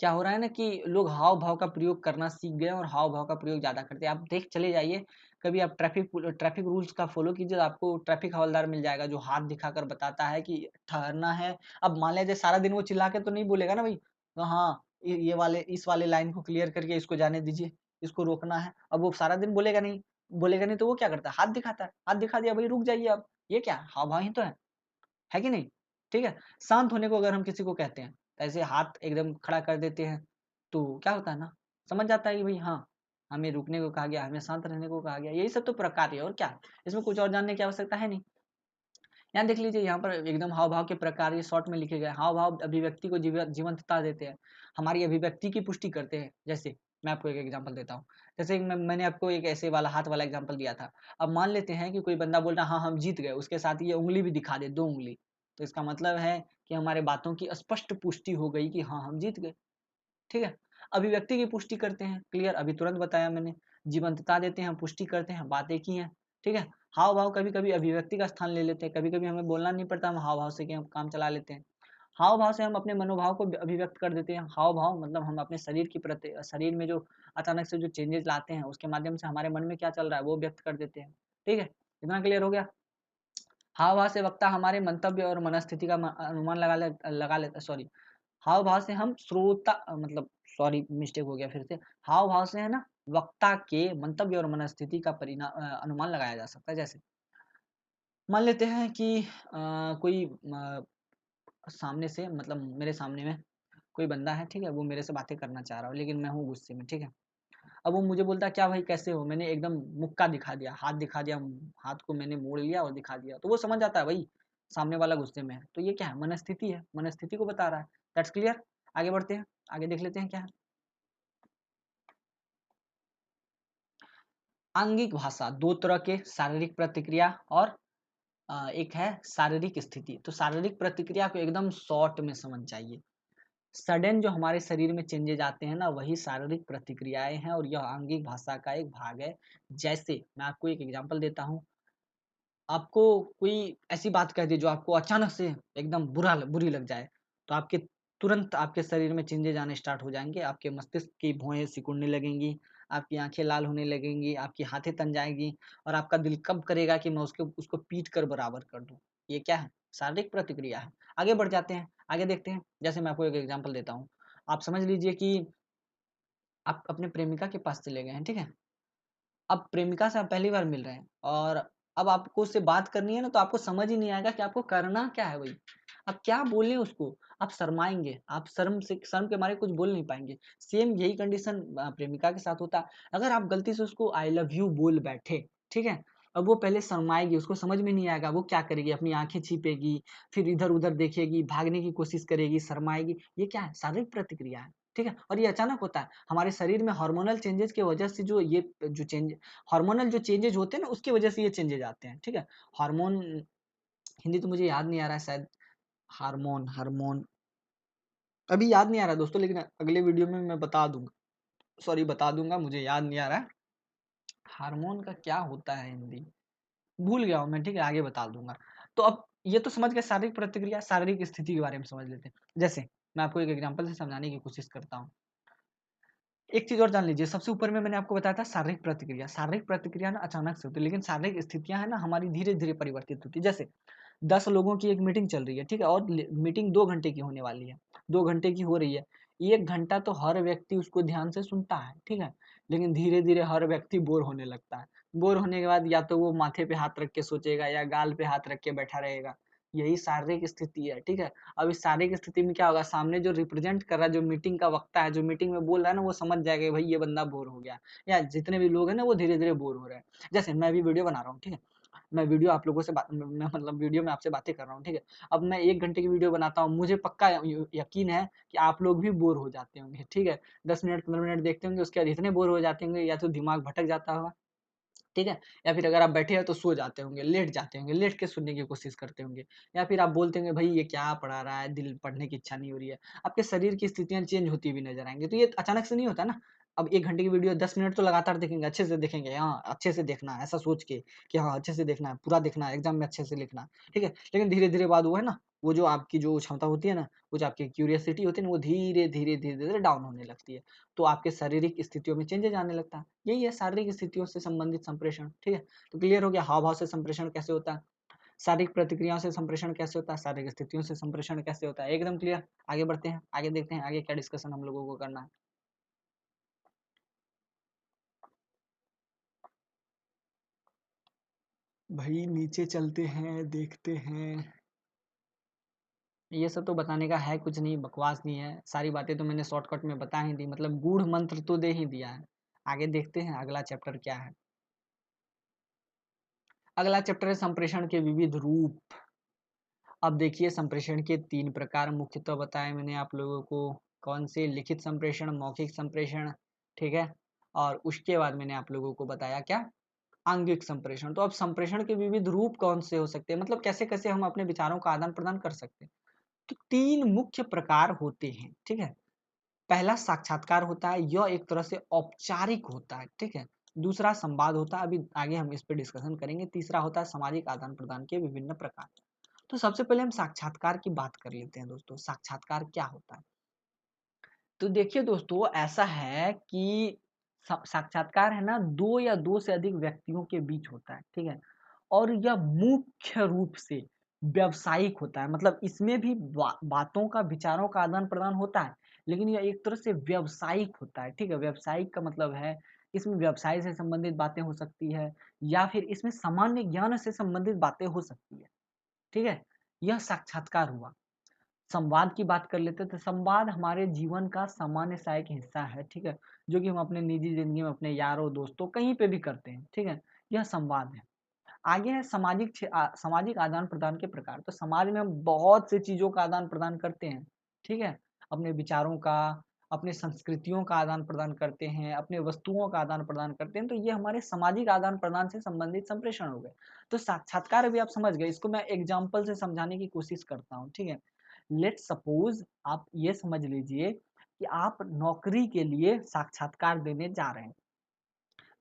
क्या हो रहा है ना कि लोग हाव-भाव का प्रयोग करना सीख गए हैं और हाव-भाव का प्रयोग ज़्यादा करते हैं। आप देख चले जाइए, कभी आप ट्रैफ़िक रूल्स का फ़ॉलो कीजिए, तो आपको ट्रैफ़िक हवलदार मिल जाएगा, जो हाथ दिखाकर बताता है कि ठहरना है। अब मान लीजिए सारा दिन वो चिल्ला के तो नहीं बोलेगा ना भई, तो हाँ, इस वाले लाइन को क्लियर करके इसको जाने दीजिए, इसको रोकना है। अब वो सारा दिन बोलेगा नहीं तो वो क्या करता है, हाथ दिखाता है। हाथ दिखा दिया, भई रुक जाइए अब। ये क्या हाव-भाव ही तो है कि नहीं? ठीक है? शांत होने को अगर हम किसी को कहते हैं, तो ऐसे हाथ एकदम खड़ा कर देते हैं, तो क्या होता है ना, समझ जाता है कि भई हाँ, हमें रुकने को कहा गया, हमें शांत रहने को कहा गया। यही सब तो प्रकार है और क्या है? इसमें कुछ और जानने की आवश्यकता है नहीं। यहाँ देख लीजिए यहाँ पर एकदम हाव-भाव के प्रकार ये शॉर्ट में लिखे गए हैं। हाव-भाव अभिव्यक्ति को जीवंतता देते हैं, हमारी अभिव्यक्ति की पुष्टि करते हैं। जैसे मैं आपको एक एग्ज़ाम्पल देता हूँ। जैसे मैंने आपको एक ऐसे वाला हाथ वाला एग्ज़ाम्पल दिया था। अब मान लेते हैं कि कोई बंदा बोल रहा है हाँ, हम जीत गए, उसके साथ ये उँगली भी दिखा दे 2 उँगली। तो इसका मतलब है कि हमारे बातों की स्पष्ट पुष्टि हो गई कि हाँ, हम जीत गए। ठीक है? अभिव्यक्ति की पुष्टि करते हैं, क्लियर अभी तुरंत बताया मैंने। जीवंतता देते हैं, पुष्टि करते हैं, बात एक ही है, ठीक है। हाव भाव कभी कभी अभिव्यक्ति का स्थान ले लेते हैं, कभी कभी हमें बोलना नहीं पड़ता, हम हाव भाव से काम चला लेते हैं। हाव भाव से हम अपने मनोभाव को अभिव्यक्त कर देते हैं। हाव भाव मतलब हम अपने शरीर की प्रति, शरीर में जो अचानक से जो चेंजेस लाते हैं उसके माध्यम से हमारे मन में क्या चल रहा है वो व्यक्त कर देते हैं, ठीक है। इतना क्लियर हो गया। हाव भाव से वक्ता हमारे मंतव्य और मनस्थिति का अनुमान लगा लेता, सॉरी, हाव भाव से हम श्रोता मतलब, सॉरी मिस्टेक हो गया फिर से, हाव भाव से है ना वक्ता के मंतव्य और मनस्थिति का अनुमान लगाया जा सकता है। जैसे मान लेते हैं कि कोई सामने से मतलब मेरे सामने में कोई बंदा है, ठीक है, वो मेरे से बातें करना चाह रहा हो लेकिन मैं हूँ गुस्से में, ठीक है। अब वो मुझे बोलता है क्या भाई कैसे हो, मैंने एकदम मुक्का दिखा दिया, हाथ दिखा दिया, हाथ को मैंने मोड़ लिया और दिखा दिया, तो वो समझ जाता है भाई सामने वाला गुस्से में है। तो ये क्या है, मनस्थिति है, मनस्थिति को बता रहा है। That's clear. आगे बढ़ते हैं, आगे देख लेते हैं क्या है। आंगिक भाषा दो तरह के, शारीरिक प्रतिक्रिया और एक है शारीरिक स्थिति। तो शारीरिक प्रतिक्रिया को एकदम शॉर्ट में समझ जाइए। सडन जो हमारे शरीर में चेंजेज आते हैं ना, वही शारीरिक प्रतिक्रियाएं हैं और यह आंगिक भाषा का एक भाग है। जैसे मैं आपको एक एग्जांपल देता हूँ, आपको कोई ऐसी बात कह दी जो आपको अचानक से एकदम बुरी लग जाए, तो आपके तुरंत आपके शरीर में चेंजेज आने स्टार्ट हो जाएंगे, आपके मस्तिष्क की भौहें सिकुड़ने लगेंगी, आपकी आंखें लाल होने लगेंगी, आपकी हाथें तन जाएंगी और आपका दिल कब करेगा कि मैं उसको पीट कर बराबर कर दूं। ये क्या है, शारीरिक प्रतिक्रिया है। आगे बढ़ जाते हैं, आगे देखते हैं। जैसे मैं आपको एक एग्जाम्पल देता हूँ, आप समझ लीजिए कि आप अपने प्रेमिका के पास चले गए हैं, ठीक है। अब प्रेमिका से आप पहली बार मिल रहे हैं और अब आपको उससे बात करनी है ना, तो आपको समझ ही नहीं आएगा कि आपको करना क्या है भाई। आप क्या बोलें उसको, आप शर्माएंगे, आप शर्म के मारे कुछ बोल नहीं पाएंगे। सेम यही कंडीशन प्रेमिका के साथ होता है। अगर आप गलती से उसको आई लव यू बोल बैठे, ठीक है, अब वो पहले शर्माएगी, उसको समझ में नहीं आएगा, वो क्या करेगी, अपनी आंखें छीपेगी, फिर इधर उधर देखेगी, भागने की कोशिश करेगी, शर्माएगी। ये क्या है, शारीरिक प्रतिक्रिया है, ठीक है। और ये अचानक होता है हमारे शरीर में हार्मोनल चेंजेस की वजह से, जो ये जो चेंज हार्मोनल जो चेंजेज होते हैं ना, उसकी वजह से ये चेंजेज आते हैं, ठीक है। हार्मोन, हिंदी तो मुझे याद नहीं आ रहा है शायद, हार्मोन हार्मोन अभी याद नहीं आ रहा दोस्तों, लेकिन अगले वीडियो में मैं बता दूंगा, सॉरी बता दूंगा, मुझे याद नहीं आ रहा है हार्मोन का क्या होता है हिंदी, भूल गया हूँ मैं, ठीक है, आगे बता दूंगा। तो अब ये तो समझ गए शारीरिक प्रतिक्रिया, शारीरिक स्थिति के बारे में समझ लेते हैं। जैसे मैं आपको एक एग्जांपल से समझाने की कोशिश करता हूँ। एक चीज और जान लीजिए, सबसे ऊपर में मैंने आपको बताया था शारीरिक प्रतिक्रिया। शारीरिक प्रतिक्रिया ना अचानक से होती है, लेकिन शारीरिक स्थितियां है ना हमारी धीरे धीरे परिवर्तित होती है। जैसे 10 लोगों की एक मीटिंग चल रही है, ठीक है, और मीटिंग 2 घंटे की होने वाली है, 2 घंटे की हो रही है। 1 घंटा तो हर व्यक्ति उसको ध्यान से सुनता है, ठीक है, लेकिन धीरे धीरे हर व्यक्ति बोर होने लगता है। बोर होने के बाद या तो वो माथे पे हाथ रख के सोचेगा या गाल पे हाथ रख के बैठा रहेगा। यही शारीरिक स्थिति है, ठीक है। अब इस शारीरिक स्थिति में क्या होगा, सामने जो रिप्रेजेंट कर रहा है, जो मीटिंग का वक्ता है, जो मीटिंग में बोल रहा है ना, वो समझ जाएगा कि भाई ये बंदा बोर हो गया, या जितने भी लोग हैं ना वो धीरे धीरे बोर हो रहे हैं। जैसे मैं अभी वीडियो बना रहा हूँ, ठीक है, मैं वीडियो आप लोगों से बात, मैं मतलब वीडियो में आपसे बातें कर रहा हूँ, ठीक है। अब मैं 1 घंटे की वीडियो बनाता हूँ, मुझे पक्का यकीन है कि आप लोग भी बोर हो जाते होंगे, ठीक है। 10 मिनट 15 मिनट देखते होंगे, उसके बाद इतने बोर हो जाते होंगे, या तो दिमाग भटक जाता होगा, ठीक है, या फिर अगर आप बैठे हैं तो सो जाते होंगे, लेट जाते होंगे, लेट के सुनने की कोशिश करते होंगे, या फिर आप बोलते होंगे भाई ये क्या पढ़ा रहा है, दिल पढ़ने की इच्छा नहीं हो रही है। आपके शरीर की स्थितियां चेंज होती हुई नजर आएंगी। तो ये अचानक से नहीं होता ना। अब 1 घंटे की वीडियो 10 मिनट तो लगातार देखेंगे, अच्छे से देखेंगे, हाँ अच्छे से देखना है, ऐसा सोच के कि हाँ अच्छे से देखना है, पूरा देखना है, एग्जाम में अच्छे से लिखना है, ठीक है। लेकिन धीरे धीरे बाद वो है ना, वो जो आपकी जो क्षमता होती है ना, वो जो आपकी क्यूरियोसिटी होती है ना, वो धीरे धीरे धीरे धीरे डाउन होने लगती है। तो आपके शारीरिक स्थितियों में चेंजेज आने लगता है। यही है शारीरिक स्थितियों से संबंधित संप्रेषण, ठीक है। तो क्लियर हो गया हाव भाव से संप्रेषण कैसे होता है, शारीरिक प्रतिक्रियाओं से संप्रेषण कैसे होता है, शारीरिक स्थितियों से संप्रेषण कैसे होता है, एकदम क्लियर। आगे बढ़ते हैं, आगे देखते हैं आगे क्या डिस्कशन हम लोगों को करना है। भाई नीचे चलते हैं, देखते हैं। ये सब तो बताने का है कुछ नहीं, बकवास नहीं है, सारी बातें तो मैंने शॉर्टकट में बता ही दी, मतलब गूढ़ मंत्र तो दे ही दिया है। आगे देखते हैं अगला चैप्टर क्या है। अगला चैप्टर है संप्रेषण के विविध रूप। अब देखिए संप्रेषण के 3 प्रकार मुख्यतः बताए मैंने आप लोगों को। कौन से, लिखित संप्रेषण, मौखिक संप्रेषण, ठीक है, और उसके बाद मैंने आप लोगों को बताया क्या, आंगिक संप्रेषण। तो अब संप्रेषण के विविध रूप कौन से हो सकते हैं, मतलब कैसे कैसे हम अपने विचारों का आदान प्रदान कर सकते हैं। तो 3 मुख्य प्रकार होते हैं, ठीक है। पहला साक्षात्कार होता है, यह एक तरह से औपचारिक होता है, ठीक है। दूसरा संवाद होता है, अभी आगे हम इस पे डिस्कशन करेंगे। तीसरा होता है सामाजिक आदान-प्रदान के विभिन्न प्रकार। तो सबसे पहले हम साक्षात्कार की बात कर लेते हैं दोस्तों, साक्षात्कार क्या होता है? तो देखिए दोस्तों, ऐसा है कि साक्षात्कार है ना 2 या 2 से अधिक व्यक्तियों के बीच होता है, ठीक है? और यह मुख्य रूप से व्यावसायिक होता है, मतलब इसमें भी बातों का, विचारों का आदान-प्रदान होता है, लेकिन यह एक तरह से व्यावसायिक होता है, ठीक है? व्यावसायिक का मतलब है इसमें व्यवसाय से संबंधित बातें हो सकती है या फिर इसमें सामान्य ज्ञान से संबंधित बातें हो सकती है, ठीक है? यह साक्षात्कार हुआ। संवाद की बात कर लेते हैं तो संवाद हमारे जीवन का सामान्य सा एक हिस्सा है, ठीक है? जो कि हम अपने निजी ज़िंदगी में अपने यारों, दोस्तों कहीं पे भी करते हैं, ठीक है? यह संवाद है। आगे है सामाजिक आदान-प्रदान के प्रकार। तो समाज में हम बहुत से चीज़ों का आदान-प्रदान करते हैं, ठीक है? अपने विचारों का, अपने संस्कृतियों का आदान-प्रदान करते हैं, अपने वस्तुओं का आदान-प्रदान करते हैं, तो ये हमारे सामाजिक आदान-प्रदान से संबंधित संप्रेषण हो गए। तो साक्षात्कार भी आप समझ गए, इसको मैं एग्ज़ाम्पल से समझाने की कोशिश करता हूँ, ठीक है? लेट्स सपोज़ आप ये समझ लीजिए कि आप नौकरी के लिए साक्षात्कार देने जा रहे हैं।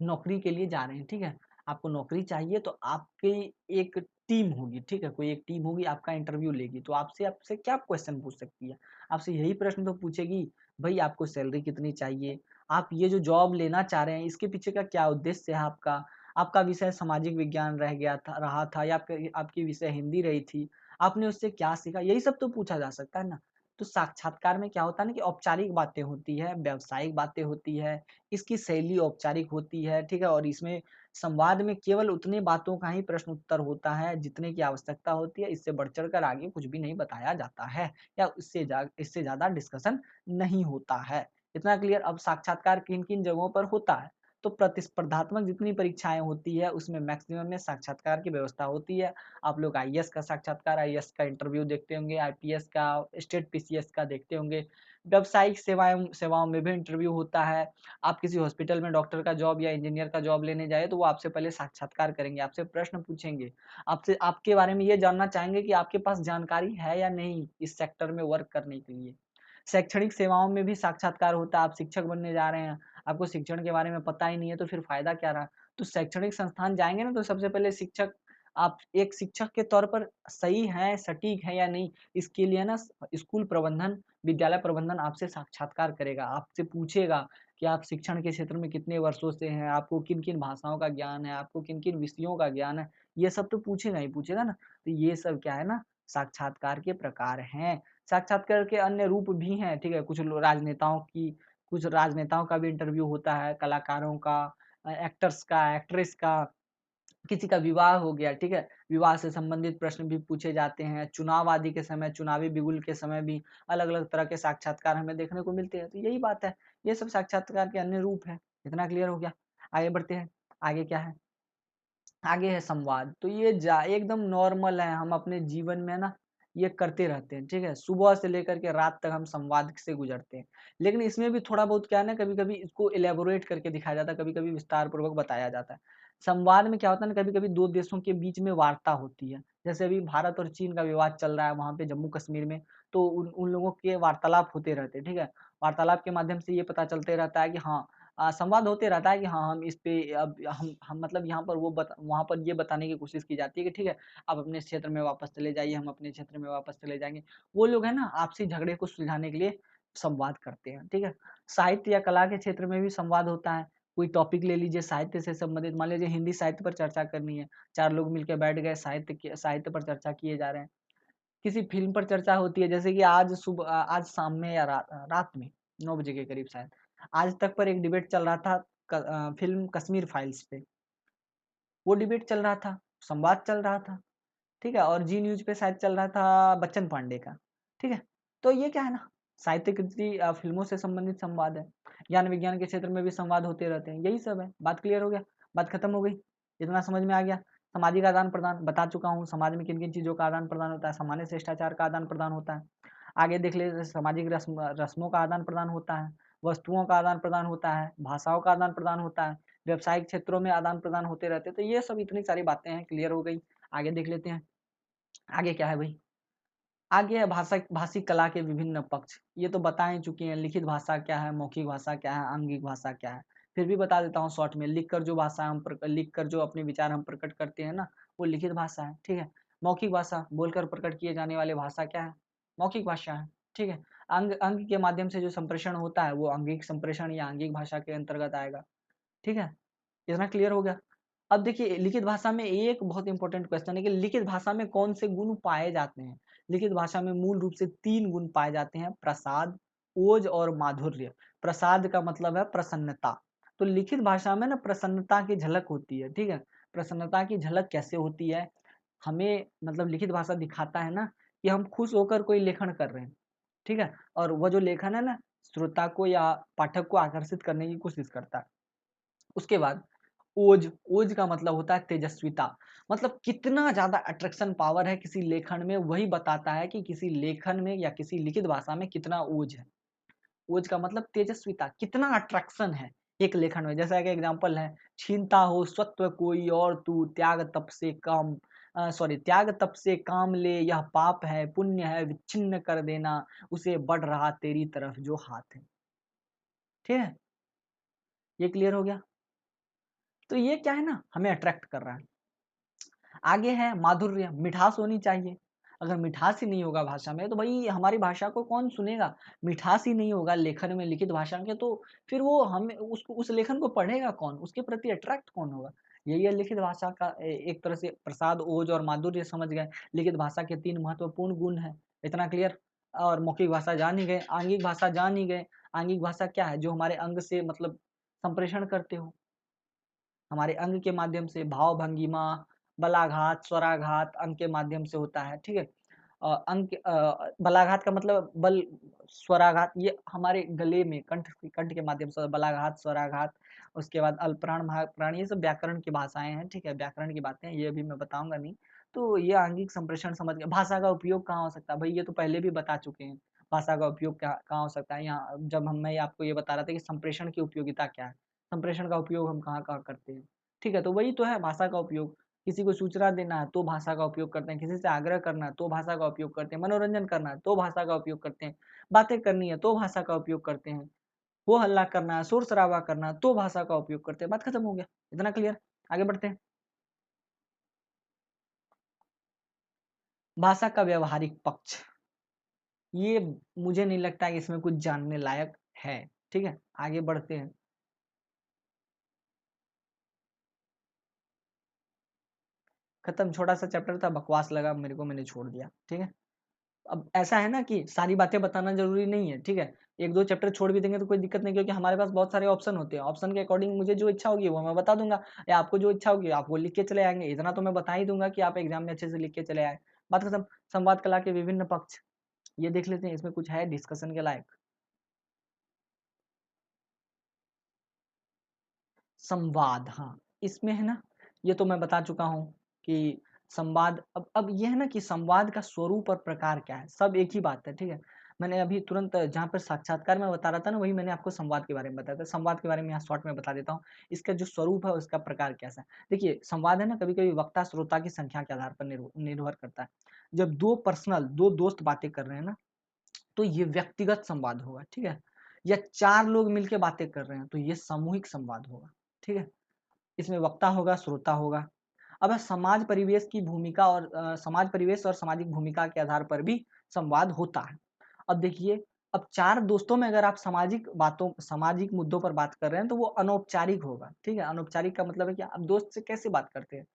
नौकरी के लिए जा रहे हैं, ठीक है? आपको नौकरी चाहिए तो आपकी एक टीम होगी, ठीक है? कोई एक टीम होगी आपका इंटरव्यू लेगी, तो आपसे आपसे क्या क्वेश्चन पूछ सकती है? आपसे यही प्रश्न तो पूछेगी, भई आपको सैलरी कितनी चाहिए? आप ये जो जॉब लेना चाह रहे हैं, इसके पीछे का क्या उद्देश्य है आपका? आपका विषय सामाजिक विज्ञान रहा था या आपका आपकी विषय हिंदी रही थी, आपने उससे क्या सीखा? यही सब तो पूछा जा सकता है ना। तो साक्षात्कार में क्या होता है ना कि औपचारिक बातें होती है, व्यावसायिक बातें होती है, इसकी शैली औपचारिक होती है, ठीक है? और इसमें संवाद में केवल उतनी बातों का ही प्रश्न उत्तर होता है जितने की आवश्यकता होती है, इससे बढ़-चढ़ कर आगे कुछ भी नहीं बताया जाता है या इससे ज़्यादा डिस्कशन नहीं होता है। इतना क्लियर? अब साक्षात्कार किन-किन जगहों पर होता है? तो प्रतिस्पर्धात्मक जितनी परीक्षाएँ होती है, उसमें मैक्सिमम में साक्षात्कार की व्यवस्था होती है। आप लोग आईएएस का साक्षात्कार, आईएएस का इंटरव्यू देखते होंगे, आईपीएस का, स्टेट पीसीएस का देखते होंगे। व्यावसायिक सेवाओं में भी इंटरव्यू होता है। आप किसी हॉस्पिटल में डॉक्टर का जॉब या इंजीनियर का जॉब लेने जाए तो वो आपसे पहले साक्षात्कार करेंगे, आपसे प्रश्न पूछेंगे, आपसे आपके बारे में ये जानना चाहेंगे कि आपके पास जानकारी है या नहीं इस सेक्टर में वर्क करने के लिए। शैक्षणिक सेवाओं में भी साक्षात्कार होता है, आप शिक्षक बनने जा रहे हैं, आपको शिक्षण के बारे में पता ही नहीं है तो फिर फ़ायदा क्या रहा? तो शैक्षणिक संस्थान जाएँगे ना तो सबसे पहले आप एक शिक्षक के तौर पर सही हैं, सटीक हैं या नहीं, इसके लिए ना स्कूल प्रबंधन, विद्यालय प्रबंधन आपसे साक्षात्कार करेगा, आपसे पूछेगा कि आप शिक्षण के क्षेत्र में कितने वर्षों से हैं, आपको किन-किन भाषाओं का ज्ञान है, आपको किन-किन विषयों का ज्ञान है, ये सब तो पूछेगा ही पूछेगा ना। तो ये सब क्या है ना, साक्षात्कार के प्रकार हैं। साक्षात्कार के अन्य रूप भी हैं, ठीक है? कुछ राजनेताओं का भी इंटरव्यू होता है, कलाकारों का, एक्टर्स का, एक्ट्रेस का, किसी का विवाह हो गया, ठीक है? विवाह से संबंधित प्रश्न भी पूछे जाते हैं। चुनाव आदि के समय, चुनावी बिगुल के समय भी अलग-अलग तरह के साक्षात्कार हमें देखने को मिलते हैं। तो यही बात है, ये सब साक्षात्कार के अन्य रूप हैं। इतना क्लियर हो गया? आगे बढ़ते हैं। आगे क्या है? आगे है संवाद। तो ये एकदम नॉर्मल है, हम अपने जीवन में ना ये करते रहते हैं, ठीक है? सुबह से लेकर के रात तक हम संवाद से गुज़रते हैं। लेकिन इसमें भी थोड़ा बहुत क्या है ना, कभी-कभी इसको इलैबोरेट करके दिखाया जाता है, कभी-कभी विस्तार पूर्वक बताया जाता है। संवाद में क्या होता है ना, कभी-कभी 2 देशों के बीच में वार्ता होती है। जैसे अभी भारत और चीन का विवाद चल रहा है वहाँ पे जम्मू-कश्मीर में, तो उन उन लोगों के वार्तालाप होते रहते हैं, ठीक है? वार्तालाप के माध्यम से ये पता चलते रहता है कि हाँ, संवाद होते रहता है कि हाँ, हम इस पे अब हम मतलब यहाँ पर वहाँ पर ये बताने की कोशिश की जाती है कि ठीक है, आप अपने क्षेत्र में वापस चले जाइए, हम अपने क्षेत्र में वापस चले जाएँगे। वो लोग है ना आपसी झगड़े को सुलझाने के लिए संवाद करते हैं, ठीक है? साहित्य या कला के क्षेत्र में भी संवाद होता है। कोई टॉपिक ले लीजिए साहित्य से संबंधित, मान लीजिए हिंदी साहित्य पर चर्चा करनी है, 4 लोग मिलके बैठ गए, साहित्य पर चर्चा किए जा रहे हैं। किसी फ़िल्म पर चर्चा होती है, जैसे कि आज शाम में या रात में 9 बजे के करीब शायद, आज तक पर एक डिबेट चल रहा था फ़िल्म कश्मीर फाइल्स पे। वो डिबेट चल रहा था, संवाद चल रहा था, ठीक है? और जी न्यूज़ पे शायद चल रहा था बच्चन पांडे का, ठीक है? तो ये क्या है ना, साहित्य कृति फ़िल्मों से संबंधित संवाद है। ज्ञान विज्ञान के क्षेत्र में भी संवाद होते रहते हैं, यही सब है। बात क्लियर हो गया? बात खत्म हो गई? इतना समझ में आ गया? सामाजिक आदान-प्रदान बता चुका हूँ, समाज में किन-किन चीज़ों का आदान-प्रदान होता है, सामान्य शिष्टाचार का आदान-प्रदान होता है। आगे देख लीजिए सामाजिक रस्मों का आदान-प्रदान होता है, वस्तुओं का आदान-प्रदान होता है, भाषाओं का आदान-प्रदान होता है, व्यावसायिक क्षेत्रों में आदान-प्रदान होते रहते हैं। तो ये सब इतनी सारी बातें हैं, क्लियर हो गई। आगे देख लेते हैं, आगे क्या है भई? आगे है भाषिक कला के विभिन्न पक्ष। ये तो बता ही चुके हैं, लिखित भाषा क्या है, मौखिक भाषा क्या है, आंगिक भाषा क्या है। फिर भी बता देता हूँ शॉर्ट में, लिख कर जो अपने विचार हम प्रकट करते हैं ना, वो लिखित भाषा है, ठीक है। मौखिक भाषा, बोलकर प्रकट किए जाने वाले भाषा क्या है? मौखिक भाषा है, ठीक है। अंग अंग के माध्यम से जो संप्रेषण होता है वो अंगिक संप्रेषण या अंगिक भाषा के अंतर्गत आएगा, ठीक है। इतना क्लियर हो गया। अब देखिए लिखित भाषा में एक बहुत इंपॉर्टेंट क्वेश्चन है कि लिखित भाषा में कौन से गुण पाए जाते हैं? लिखित भाषा में मूल रूप से 3 गुण पाए जाते हैं, प्रसाद, ओज और माधुर्य। प्रसाद का मतलब है प्रसन्नता। तो लिखित भाषा में ना प्रसन्नता की झलक होती है, ठीक है। प्रसन्नता की झलक कैसे होती है? हमें मतलब लिखित भाषा दिखाता है ना कि हम खुश होकर कोई लेखन कर रहे हैं, ठीक है। और वो जो लेखन है ना श्रोता को या पाठक को आकर्षित करने की कोशिश करता है। उसके बाद ओज, ओज का मतलब होता है तेजस्विता, मतलब कितना ज्यादा अट्रैक्शन पावर है किसी लेखन में, वही बताता है कि किसी लेखन में या किसी लिखित भाषा में कितना ओज है। ओज का मतलब तेजस्विता, कितना अट्रैक्शन है एक लेखन में। जैसा कि एग्जांपल है, छीनता हो सत्व कोई और तू, त्याग तप से काम ले, यह पाप है पुण्य है विच्छिन्न कर देना, उसे बढ़ रहा तेरी तरफ जो हाथ है, ठीक है। ये क्लियर हो गया। तो ये क्या है ना, हमें अट्रैक्ट कर रहा है। आगे है माधुर्य, मिठास होनी चाहिए। अगर मिठास ही नहीं होगा भाषा में तो भाई हमारी भाषा को कौन सुनेगा? मिठास ही नहीं होगा लेखन में, लिखित भाषा के, तो फिर वो हमें उसको उस लेखन को पढ़ेगा कौन? उसके प्रति अट्रैक्ट कौन होगा? यही है लिखित भाषा का एक तरह से प्रसाद, ओज और माधुर्य समझ गए। लिखित भाषा के 3 महत्वपूर्ण गुण है, इतना क्लियर। और मौखिक भाषा जान ही गए, आंगिक भाषा जान ही गए। आंगिक भाषा क्या है? जो हमारे अंग से मतलब संप्रेषण करते हो, हमारे अंग के माध्यम से, भाव भंगिमा, बलाघात, स्वराघात अंग के माध्यम से होता है, ठीक है। बलाघात का मतलब बल, स्वराघात ये हमारे गले में कंठ के माध्यम से, बलाघात, स्वराघात। उसके बाद अल्पप्राण, महाप्राण, ये सब व्याकरण की भाषाएं हैं, ठीक है, व्याकरण की बातें, ये अभी मैं बताऊंगा नहीं। तो ये आंगिक संप्रेषण समझ गए। भाषा का उपयोग कहाँ हो सकता है भाई? ये तो पहले भी बता चुके हैं। भाषा का उपयोग कहाँ हो सकता है? यहाँ जब मैं आपको ये बता रहा था कि संप्रेषण की उपयोगिता क्या है, संप्रेषण का उपयोग हम कहाँ कहाँ करते हैं, ठीक है। तो वही तो है भाषा का उपयोग। किसी को सूचना देना है तो भाषा का उपयोग करते हैं, किसी से आग्रह करना है तो भाषा का उपयोग करते हैं, मनोरंजन करना है तो भाषा का उपयोग करते हैं, बातें करनी है तो भाषा का उपयोग करते हैं, हो हल्ला करना है, शोर शराबा करना है तो भाषा का उपयोग करते हैं। बात खत्म हो गया, इतना क्लियर। आगे बढ़ते हैं। भाषा का व्यवहारिक पक्ष, ये मुझे नहीं लगता कि इसमें कुछ जानने लायक है, ठीक है। आगे बढ़ते हैं। खत्म, छोटा सा चैप्टर था, बकवास लगा मेरे को, मैंने छोड़ दिया, ठीक है। अब ऐसा है ना कि सारी बातें बताना जरूरी नहीं है, ठीक है। एक दो चैप्टर छोड़ भी देंगे तो कोई दिक्कत नहीं, क्योंकि हमारे पास बहुत सारे ऑप्शन होते हैं। ऑप्शन के अकॉर्डिंग मुझे जो इच्छा होगी वो मैं बता दूंगा, या आपको जो इच्छा होगी आप वो लिख के चले आएंगे। इतना तो मैं बता ही दूंगा कि आप एग्जाम में अच्छे से लिख के चले आए। बात खत्म। संवाद कला के विभिन्न पक्ष, ये देख लेते हैं, इसमें कुछ है डिस्कशन के लायक। संवाद, हाँ, इसमें है ना, ये तो मैं बता चुका हूँ कि संवाद, अब ये है ना कि संवाद का स्वरूप और प्रकार क्या है, सब एक ही बात है, ठीक है। मैंने अभी तुरंत जहाँ पर साक्षात्कार में बता रहा था ना, वही मैंने आपको संवाद के बारे में बताया था। संवाद के बारे में यहाँ शॉर्ट में बता देता हूँ। इसका जो स्वरूप है उसका प्रकार कैसा है। देखिए संवाद है ना, कभी कभी वक्ता श्रोता की संख्या के आधार पर निर्भर करता है। जब दो दोस्त बातें कर रहे हैं ना, तो ये व्यक्तिगत संवाद होगा, ठीक है। या 4 लोग मिलकर बातें कर रहे हैं तो ये सामूहिक संवाद होगा, ठीक है। इसमें वक्ता होगा, श्रोता होगा। अब समाज परिवेश और सामाजिक भूमिका के आधार पर भी संवाद होता है। अब देखिए, अब 4 दोस्तों में अगर आप सामाजिक मुद्दों पर बात कर रहे हैं तो वो अनौपचारिक होगा, ठीक है। अनौपचारिक का मतलब है कि आप दोस्त से कैसे बात करते हैं,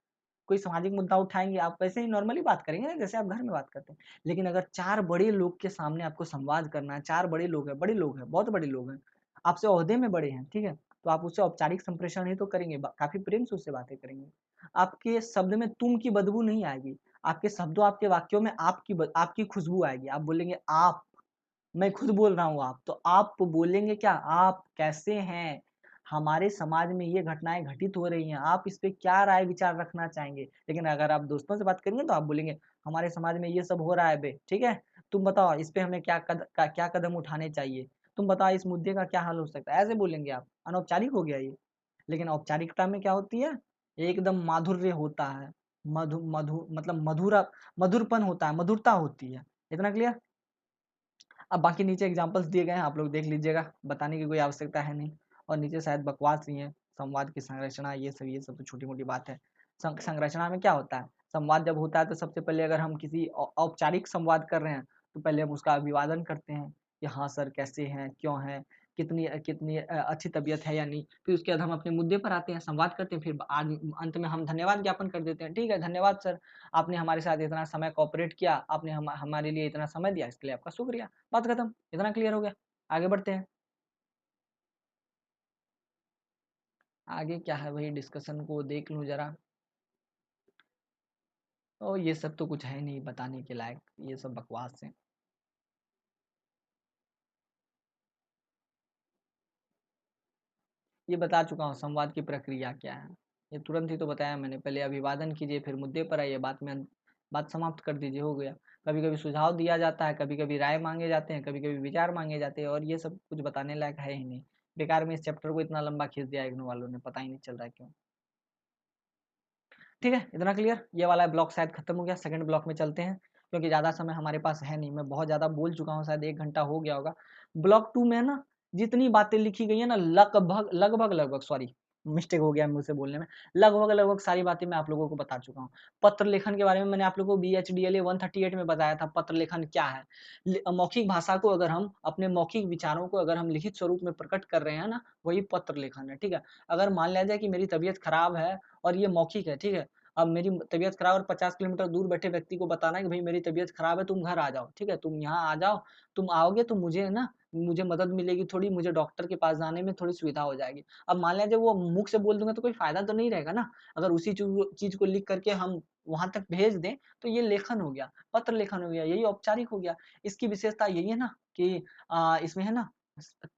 कोई सामाजिक मुद्दा उठाएंगे, आप वैसे ही नॉर्मली बात करेंगे ना, जैसे आप घर में बात करते हैं। लेकिन अगर 4 बड़े लोग के सामने आपको संवाद करना है, 4 बड़े लोग हैं, बहुत बड़े लोग हैं, आपसे ओहदे में बड़े हैं, ठीक है। तो आप उससे औपचारिक संप्रेषण ही तो करेंगे, काफी प्रेम से उससे बातें करेंगे। आपके शब्द में तुम की बदबू नहीं आएगी, आपके शब्दों, आपके वाक्यों में आपकी खुशबू आएगी। आप बोलेंगे आप, मैं खुद बोल रहा हूँ आप, तो आप बोलेंगे क्या, आप कैसे हैं, हमारे समाज में ये घटनाएं घटित हो रही हैं, आप इस पे क्या राय विचार रखना चाहेंगे। लेकिन अगर आप दोस्तों से बात करेंगे तो आप बोलेंगे हमारे समाज में ये सब हो रहा है बे, ठीक है, तुम बताओ इस पे हमें क्या कदम उठाने चाहिए, तुम बताओ इस मुद्दे का क्या हल हो सकता है, ऐसे बोलेंगे आप। अनौपचारिक हो गया ये। लेकिन औपचारिकता में क्या होती है, एकदम माधुर्य होता है, मधु मधु मतलब मधुरपन होता है, मधुरता होती है। इतना क्लियर। अब बाकी नीचे एग्जांपल्स दिए गए हैं, आप लोग देख लीजिएगा, बताने की कोई आवश्यकता है नहीं। और नीचे शायद बकवास ही है। संवाद की संरचना ये सब तो छोटी मोटी बात है। संरचना में क्या होता है, संवाद जब होता है तो सबसे पहले अगर हम किसी औपचारिक संवाद कर रहे हैं तो पहले हम उसका अभिवादन करते हैं कि हाँ सर कैसे हैं, क्यों हैं, कितनी कितनी अच्छी तबीयत है या नहीं। फिर उसके बाद हम अपने मुद्दे पर आते हैं, संवाद करते हैं, फिर आज अंत में हम धन्यवाद ज्ञापन कर देते हैं। ठीक है, धन्यवाद सर, आपने हमारे साथ इतना समय कोऑपरेट किया, आपने हमारे लिए इतना समय दिया, इसके लिए आपका शुक्रिया। बात खत्म, इतना क्लियर हो गया। आगे बढ़ते हैं। आगे क्या है वही डिस्कशन को देख लूँ जरा। और ये सब तो कुछ है नहीं बताने के लायक, ये सब बकवास है। ये बता चुका हूँ संवाद की प्रक्रिया क्या है, ये तुरंत ही तो बताया मैंने। पहले अभिवादन कीजिए, फिर मुद्दे पर आइए, बात समाप्त कर दीजिए, हो गया। कभी कभी सुझाव दिया जाता है, कभी कभी राय मांगे जाते हैं, कभी कभी विचार मांगे जाते हैं, और ये सब कुछ बताने लायक है ही नहीं। बेकार में इस चैप्टर को इतना लंबा खींच दिया इग्नू वालों ने, पता ही नहीं चल रहा है क्यों। ठीक है, इतना क्लियर। ये वाला ब्लॉक शायद खत्म हो गया, सेकंड ब्लॉक में चलते हैं, क्योंकि ज़्यादा समय हमारे पास है नहीं। मैं बहुत ज़्यादा बोल चुका हूँ, शायद 1 घंटा हो गया होगा। ब्लॉक 2 में ना जितनी बातें लिखी गई है ना, लगभग सॉरी मिस्टेक हो गया मुझसे बोलने में, लगभग सारी बातें मैं आप लोगों को बता चुका हूँ। पत्र लेखन के बारे में मैंने आप लोगों को BHDLA 138 में बताया था, पत्र लेखन क्या है। मौखिक भाषा को अगर हम अपने मौखिक विचारों को अगर हम लिखित स्वरूप में प्रकट कर रहे हैं ना, वही पत्र लेखन है। ठीक है, अगर मान लिया जाए कि मेरी तबीयत खराब है और ये मौखिक है, ठीक है। अब मेरी तबीयत खराब और 50 किलोमीटर दूर बैठे व्यक्ति को बताना है कि भाई मेरी तबीयत खराब है, तुम घर आ जाओ, ठीक है, तुम यहाँ आ जाओ। तुम आओगे तो मुझे ना, मुझे मदद मिलेगी थोड़ी, मुझे डॉक्टर के पास जाने में थोड़ी सुविधा हो जाएगी। अब मान लिया जब वो मुख से बोल दूंगा तो कोई फायदा तो नहीं रहेगा ना। अगर उसी चीज को लिख करके हम वहां तक भेज दें तो ये लेखन हो गया, पत्र लेखन हो गया, यही औपचारिक हो गया। इसकी विशेषता यही है ना कि इसमें है ना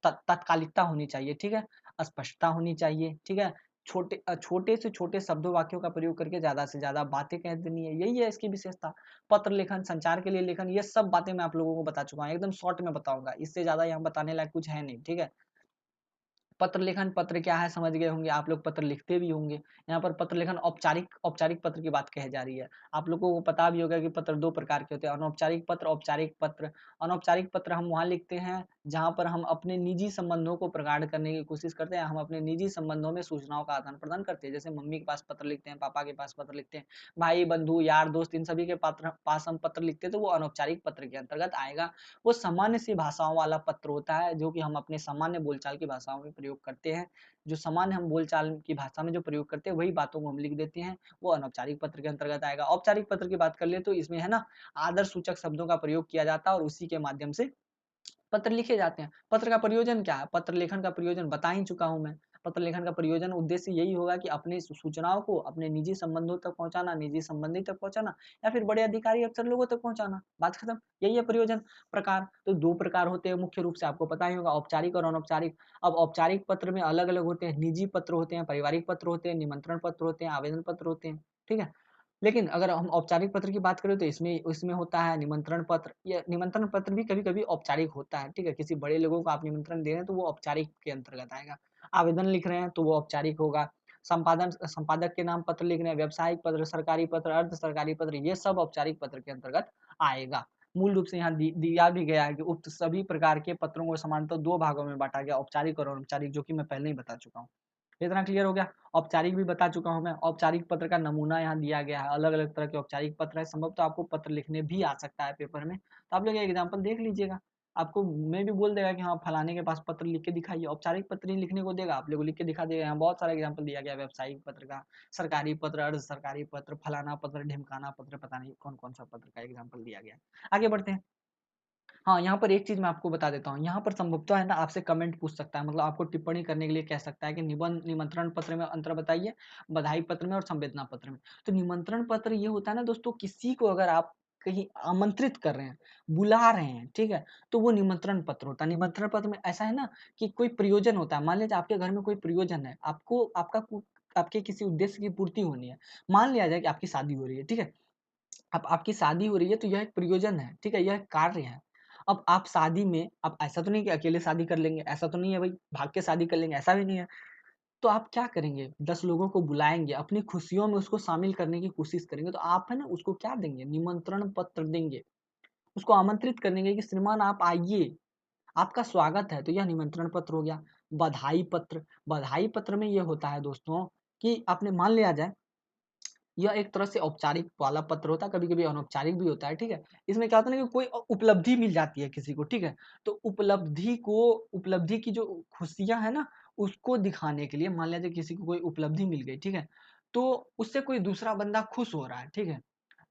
तात्कालिकता होनी चाहिए, ठीक है, स्पष्टता होनी चाहिए, ठीक है, छोटे से छोटे शब्दों वाक्यों का प्रयोग करके ज़्यादा से ज़्यादा बातें कह देनी है, यही है इसकी विशेषता। पत्र लेखन, संचार के लिए लेखन, ये सब बातें मैं आप लोगों को बता चुका हूँ, एकदम शॉर्ट में बताऊंगा, इससे ज़्यादा यहाँ बताने लायक कुछ है नहीं। ठीक है, पत्र लेखन, पत्र क्या है समझ गए होंगे आप लोग, पत्र लिखते भी होंगे। यहाँ पर पत्र लेखन औपचारिक औपचारिक पत्र की बात कही जा रही है। आप लोगों को पता भी होगा कि पत्र 2 प्रकार के होते हैं, अनौपचारिक पत्र, औपचारिक पत्र। अनौपचारिक पत्र हम वहाँ लिखते हैं जहाँ पर हम अपने निजी संबंधों को प्रगाढ़ करने की कोशिश करते हैं, हम अपने निजी संबंधों में सूचनाओं का आदान प्रदान करते हैं। जैसे मम्मी के पास पत्र लिखते हैं, पापा के पास पत्र लिखते हैं, भाई बंधु यार दोस्त इन सभी के पास हम पत्र लिखते हैं, तो वो अनौपचारिक पत्र के अंतर्गत आएगा। वो सामान्य सी भाषाओं वाला पत्र होता है, जो कि हम अपने सामान्य बोलचाल की भाषाओं में प्रयोग करते हैं। जो सामान्य हम बोलचाल की भाषा में जो प्रयोग करते हैं वही बातों को हम लिख देते हैं, वो अनौपचारिक पत्र के अंतर्गत आएगा। औपचारिक पत्र की बात कर ले तो इसमें है ना आदर सूचक शब्दों का प्रयोग किया जाता है और उसी के माध्यम से पत्र लिखे जाते हैं। पत्र का प्रयोजन क्या है, पत्र लेखन का प्रयोजन बता ही चुका हूँ मैं। पत्र लेखन का प्रयोजन उद्देश्य यही होगा कि अपनी सूचनाओं को अपने निजी संबंधों तक पहुंचाना, निजी संबंधी तक पहुंचाना, या फिर बड़े अधिकारी अफसर लोगों तक पहुंचाना, बात खत्म। यही है प्रयोजन। प्रकार तो 2 प्रकार होते हैं मुख्य रूप से, आपको पता ही होगा, औपचारिक और अनौपचारिक। अब औपचारिक पत्र में अलग अलग होते हैं, निजी पत्र होते हैं, पारिवारिक पत्र होते हैं, निमंत्रण पत्र होते हैं, आवेदन पत्र होते हैं। ठीक है, लेकिन अगर हम औपचारिक पत्र की बात करें तो इसमें होता है निमंत्रण पत्र। ये निमंत्रण पत्र भी कभी-कभी औपचारिक होता है, ठीक है? किसी बड़े लोगों को आप निमंत्रण दे रहे हैं तो वो औपचारिक के अंतर्गत आएगा। आवेदन लिख रहे हैं तो वो औपचारिक होगा। संपादक के नाम पत्र लिख रहे हैं, व्यावसायिक पत्र, सरकारी पत्र, अर्ध सरकारी पत्र, ये सब औपचारिक पत्र के अंतर्गत आएगा। मूल रूप से यहाँ दिया भी गया है कि उक्त सभी प्रकार के पत्रों को सामान्यतः 2 भागों में बाँटा गया, औपचारिक और अनौपचारिक, जो कि मैं पहले ही बता चुका हूँ। इतना क्लियर हो गया। औपचारिक भी बता चुका हूँ मैं। औपचारिक पत्र का नमूना यहाँ दिया गया है, अलग अलग तरह के औपचारिक पत्र है, संभवतः आपको पत्र लिखने भी आ सकता है पेपर में, तो आप लोग ये एग्जाम्पल देख लीजिएगा। आपको मैं भी बोल देगा कि हाँ फलाने के पास पत्र लिख के दिखाइए, औपचारिक पत्र ही लिखने को देगा, आप लोग लिख के दिखा देगा। यहाँ बहुत सारा एग्जाम्पल दिया गया है व्यावसायिक पत्र का, सरकारी पत्र, अर्ध सरकारी पत्र, फलाना पत्र, ढिमकाना पत्र, पता नहीं कौन कौन सा पत्र का एग्जाम्पल दिया गया है। आगे बढ़ते हैं। हाँ, यहाँ पर एक चीज़ मैं आपको बता देता हूँ, यहाँ पर संभवतः है ना आपसे कमेंट पूछ सकता है, मतलब आपको टिप्पणी करने के लिए कह सकता है कि निमंत्रण पत्र में अंतर बताइए, बधाई पत्र में और संवेदना पत्र में। तो निमंत्रण पत्र ये होता है ना दोस्तों, किसी को अगर आप कहीं आमंत्रित कर रहे हैं, बुला रहे हैं, ठीक है? तो वो निमंत्रण पत्र होता है। निमंत्रण पत्र में ऐसा है ना कि कोई प्रयोजन होता है, मान लीजिए आपके घर में कोई प्रयोजन है, आपको आपके किसी उद्देश्य की पूर्ति होनी है। मान लिया जाए कि आपकी शादी हो रही है, ठीक है? अब आपकी शादी हो रही है तो यह एक प्रयोजन है, ठीक है? यह एक कार्य है। अब आप शादी में, अब ऐसा तो नहीं कि अकेले शादी कर लेंगे, ऐसा तो नहीं है भाई भाग के शादी कर लेंगे, ऐसा भी नहीं है। तो आप क्या करेंगे, 10 लोगों को बुलाएँगे, अपनी खुशियों में उसको शामिल करने की कोशिश करेंगे, तो आप है ना उसको क्या देंगे, निमंत्रण पत्र देंगे। उसको आमंत्रित करेंगे कि श्रीमान आप आइए, आपका स्वागत है तो यह निमंत्रण पत्र हो गया। बधाई पत्र में ये होता है दोस्तों कि आपने मान लिया जाए, यह एक तरह से औपचारिक वाला पत्र होता है, कभी-कभी अनौपचारिक भी होता है, ठीक है? इसमें क्या होता है ना कि कोई उपलब्धि मिल जाती है किसी को, ठीक है? तो उपलब्धि की जो खुशियाँ हैं ना, उसको दिखाने के लिए मान लीजिए किसी को कोई उपलब्धि मिल गई, ठीक है? तो उससे कोई दूसरा बंदा खुश हो रहा है, ठीक है?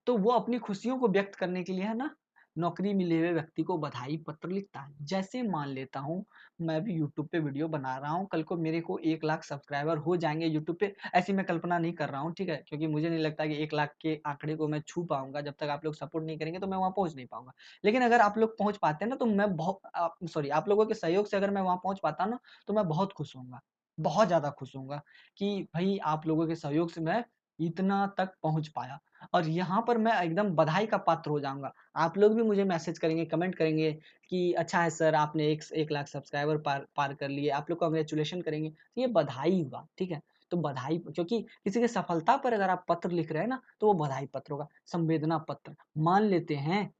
तो वो अपनी खुशियों को व्यक्त करने के लिए है ना, नौकरी मिले हुए व्यक्ति को बधाई पत्र लिखता है। जैसे मान लेता हूँ, मैं भी यूट्यूब पे वीडियो बना रहा हूँ, कल को मेरे को 1 लाख सब्सक्राइबर हो जाएँगे यूट्यूब पे, ऐसी मैं कल्पना नहीं कर रहा हूँ, ठीक है? क्योंकि मुझे नहीं लगता कि 1 लाख के आंकड़े को मैं छू पाऊँगा, जब तक आप लोग सपोर्ट नहीं करेंगे तो मैं वहाँ पहुँच नहीं पाऊँगा। लेकिन अगर आप लोग पहुँच पाते हैं ना, तो मैं सॉरी, आप लोगों के सहयोग से अगर मैं वहाँ पहुँच पाता ना, तो मैं बहुत खुश होऊँगा, बहुत ज़्यादा खुश होऊँगा कि भई आप लोगों के सहयोग से मैं इतना तक पहुँच पाया। और यहाँ पर मैं एकदम बधाई का पात्र हो जाऊँगा। आप लोग भी मुझे मैसेज करेंगे, कमेंट करेंगे कि अच्छा है सर, आपने 1 लाख सब्सक्राइबर पार पार कर लिए। आप लोग कांग्रेचुलेशन करेंगे। तो ये बधाई हुआ, ठीक है? तो बधाई, क्योंकि किसी की सफलता पर अगर आप पत्र लिख रहे हैं ना, तो वो बधाई पत्र होगा। संवेदना पत्र, मान लेते हैं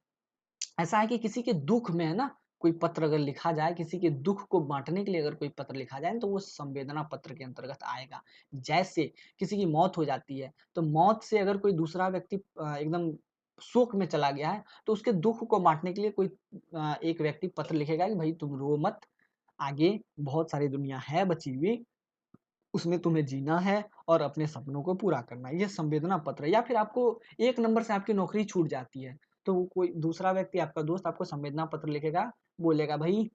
ऐसा है कि किसी के दुःख में है ना, कोई पत्र अगर लिखा जाए, किसी के दुःख को बाँटने के लिए अगर कोई पत्र लिखा जाए, तो वो संवेदना पत्र के अंतर्गत आएगा। जैसे किसी की मौत हो जाती है, तो मौत से अगर कोई दूसरा व्यक्ति एकदम शोक में चला गया है, तो उसके दुःख को बाँटने के लिए कोई एक व्यक्ति पत्र लिखेगा कि भई तुम रो मत, आगे बहुत सारी दुनिया है बची हुई, उसमें तुम्हें जीना है और अपने सपनों को पूरा करना है। ये संवेदना पत्र है। या फिर आपको 1 नंबर से आपकी नौकरी छूट जाती है, तो वो कोई दूसरा व्यक्ति, आपका दोस्त आपको संवेदना पत्र लिखेगा, बोलेगा भई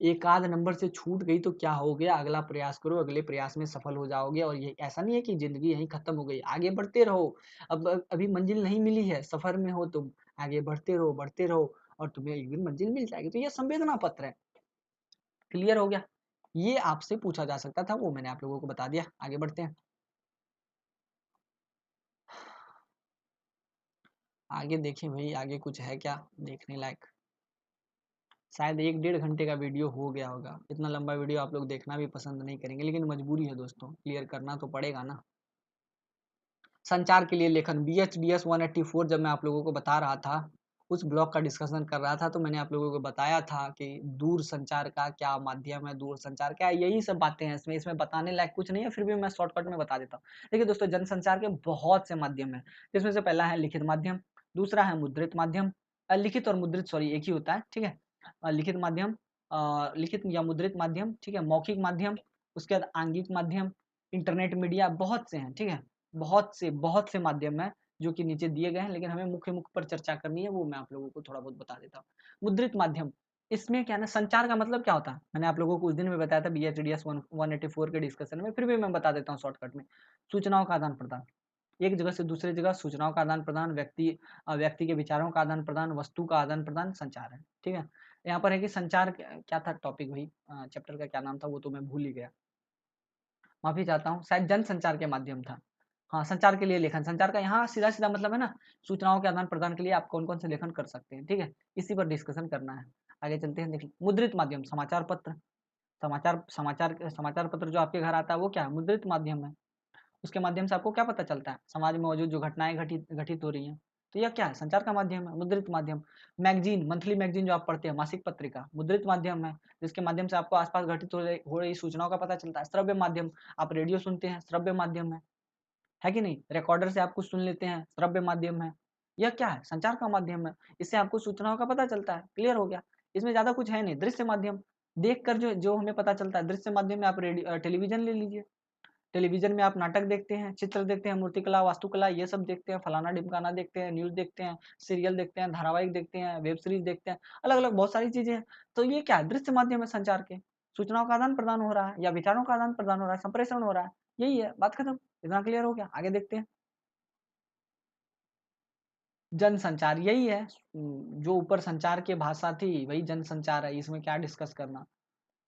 एक आध नंबर से छूट गई तो क्या हो गया, अगला प्रयास करो, अगले प्रयास में सफल हो जाओगे और ये ऐसा नहीं है कि ज़िंदगी यहीं खत्म हो गई, आगे बढ़ते रहो। अब अभी मंजिल नहीं मिली है, सफ़र में हो तुम, आगे बढ़ते रहो और तुम्हें एक दिन मंजिल मिल जाएगी। तो ये संवेदना पत्र है। क्लियर हो गया? ये आपसे पूछा जा सकता था, वो मैंने आप लोगों को बता दिया। आगे बढ़ते हैं। आगे देखें भई, आगे कुछ है क्या देखने लायक? शायद 1 डेढ़ घंटे का वीडियो हो गया होगा। इतना लंबा वीडियो आप लोग देखना भी पसंद नहीं करेंगे, लेकिन मजबूरी है दोस्तों, क्लियर करना तो पड़ेगा ना। संचार के लिए लेखन, BHDS 184 जब मैं आप लोगों को बता रहा था, उस ब्लॉक का डिस्कशन कर रहा था, तो मैंने आप लोगों को बताया था कि दूर संचार का क्या माध्यम है, दूर संचार क्या है, यही सब बातें हैं इसमें। इसमें बताने लायक कुछ नहीं है, फिर भी मैं शॉर्टकट में बता देता हूँ। देखिए दोस्तों, जनसंचार के बहुत से माध्यम हैं, जिसमें से पहला है लिखित माध्यम, दूसरा है मुद्रित माध्यम। लिखित और मुद्रित सॉरी एक ही होता है, ठीक है? लिखित माध्यम, लिखित या मुद्रित माध्यम, ठीक है? मौखिक माध्यम, उसके बाद आंगिक माध्यम, इंटरनेट मीडिया, बहुत से हैं, ठीक है? बहुत से माध्यम हैं जो कि नीचे दिए गए हैं, लेकिन हमें मुख्य पर चर्चा करनी है, वो मैं आप लोगों को थोड़ा बहुत बता देता हूँ। मुद्रित माध्यम, इसमें क्या है ना, संचार का मतलब क्या होता है? मैंने आप लोगों को उस दिन भी बताया था BHDS 184 के डिस्कशन में, फिर भी मैं बता देता हूँ शॉर्टकट में। सूचनाओं का आदान-प्रदान, एक जगह से दूसरी जगह सूचनाओं का आदान-प्रदान, व्यक्ति के विचारों का आदान-प्रदान, वस्तु का आदान-प्रदान संचार है, ठीक है? यहाँ पर है कि संचार क्या था टॉपिक वही, चैप्टर का क्या नाम था वो तो मैं भूल ही गया। माफ़ी चाहता हूँ, शायद जनसंचार के माध्यम था। हाँ, संचार के लिए लेखन, संचार का यहाँ सीधा-सीधा मतलब है ना, सूचनाओं के आदान-प्रदान के लिए आप कौन-कौन से लेखन कर सकते हैं, ठीक है? इसी पर डिस्कशन करना है। आगे चलते हैं, देखिए मुद्रित माध्यम, समाचार पत्र, समाचार पत्र जो आपके घर आता है वो क्या है? मुद्रित माध्यम है। उसके माध्यम से आपको क्या पता चलता है? समाज में मौजूद जो घटनाएँ घटित घटित हो रही हैं। तो यह क्या है? संचार का माध्यम है, मुद्रित माध्यम। मैगज़ीन, मंथली मैगज़ीन जो आप पढ़ते हैं, मासिक पत्रिका, मुद्रित माध्यम है, जिसके माध्यम से आपको आस-पास घटित हो रही सूचनाओं का पता चलता है। श्रव्य माध्यम, आप रेडियो सुनते हैं, श्रव्य माध्यम है कि नहीं? रिकॉर्डर से आप कुछ सुन लेते हैं, श्रव्य माध्यम है। यह क्या है? संचार का माध्यम है। इससे आपको सूचनाओं का पता चलता है, क्लियर हो गया। इसमें ज़्यादा कुछ है नहीं। दृश्य माध्यम, देख कर जो जो हमें पता चलता है, दृश्य माध्यम में आप टेलीविज़न ले लीजिए। टेलीविज़न में आप नाटक देखते हैं, चित्र देखते हैं, मूर्तिकला, वास्तुकला ये सब देखते हैं, फलाना-ढिमकाना देखते हैं, न्यूज़ देखते हैं, सीरियल देखते हैं, धारावाहिक देखते हैं, वेब सीरीज़ देखते हैं, अलग-अलग बहुत सारी चीज़ें हैं। तो ये क्या है? दृश्य माध्यम है संचार के। सूचनाओं का आदान-प्रदान हो रहा है या विचारों का आदान-प्रदान हो रहा है, संप्रेषण हो रहा है। यही है, बात खत्म। इतना क्लियर हो गया? आगे देखते हैं। जनसंचार यही है, जो ऊपर संचार की भाषा थी वही जनसंचार है, इसमें क्या डिस्कस करना?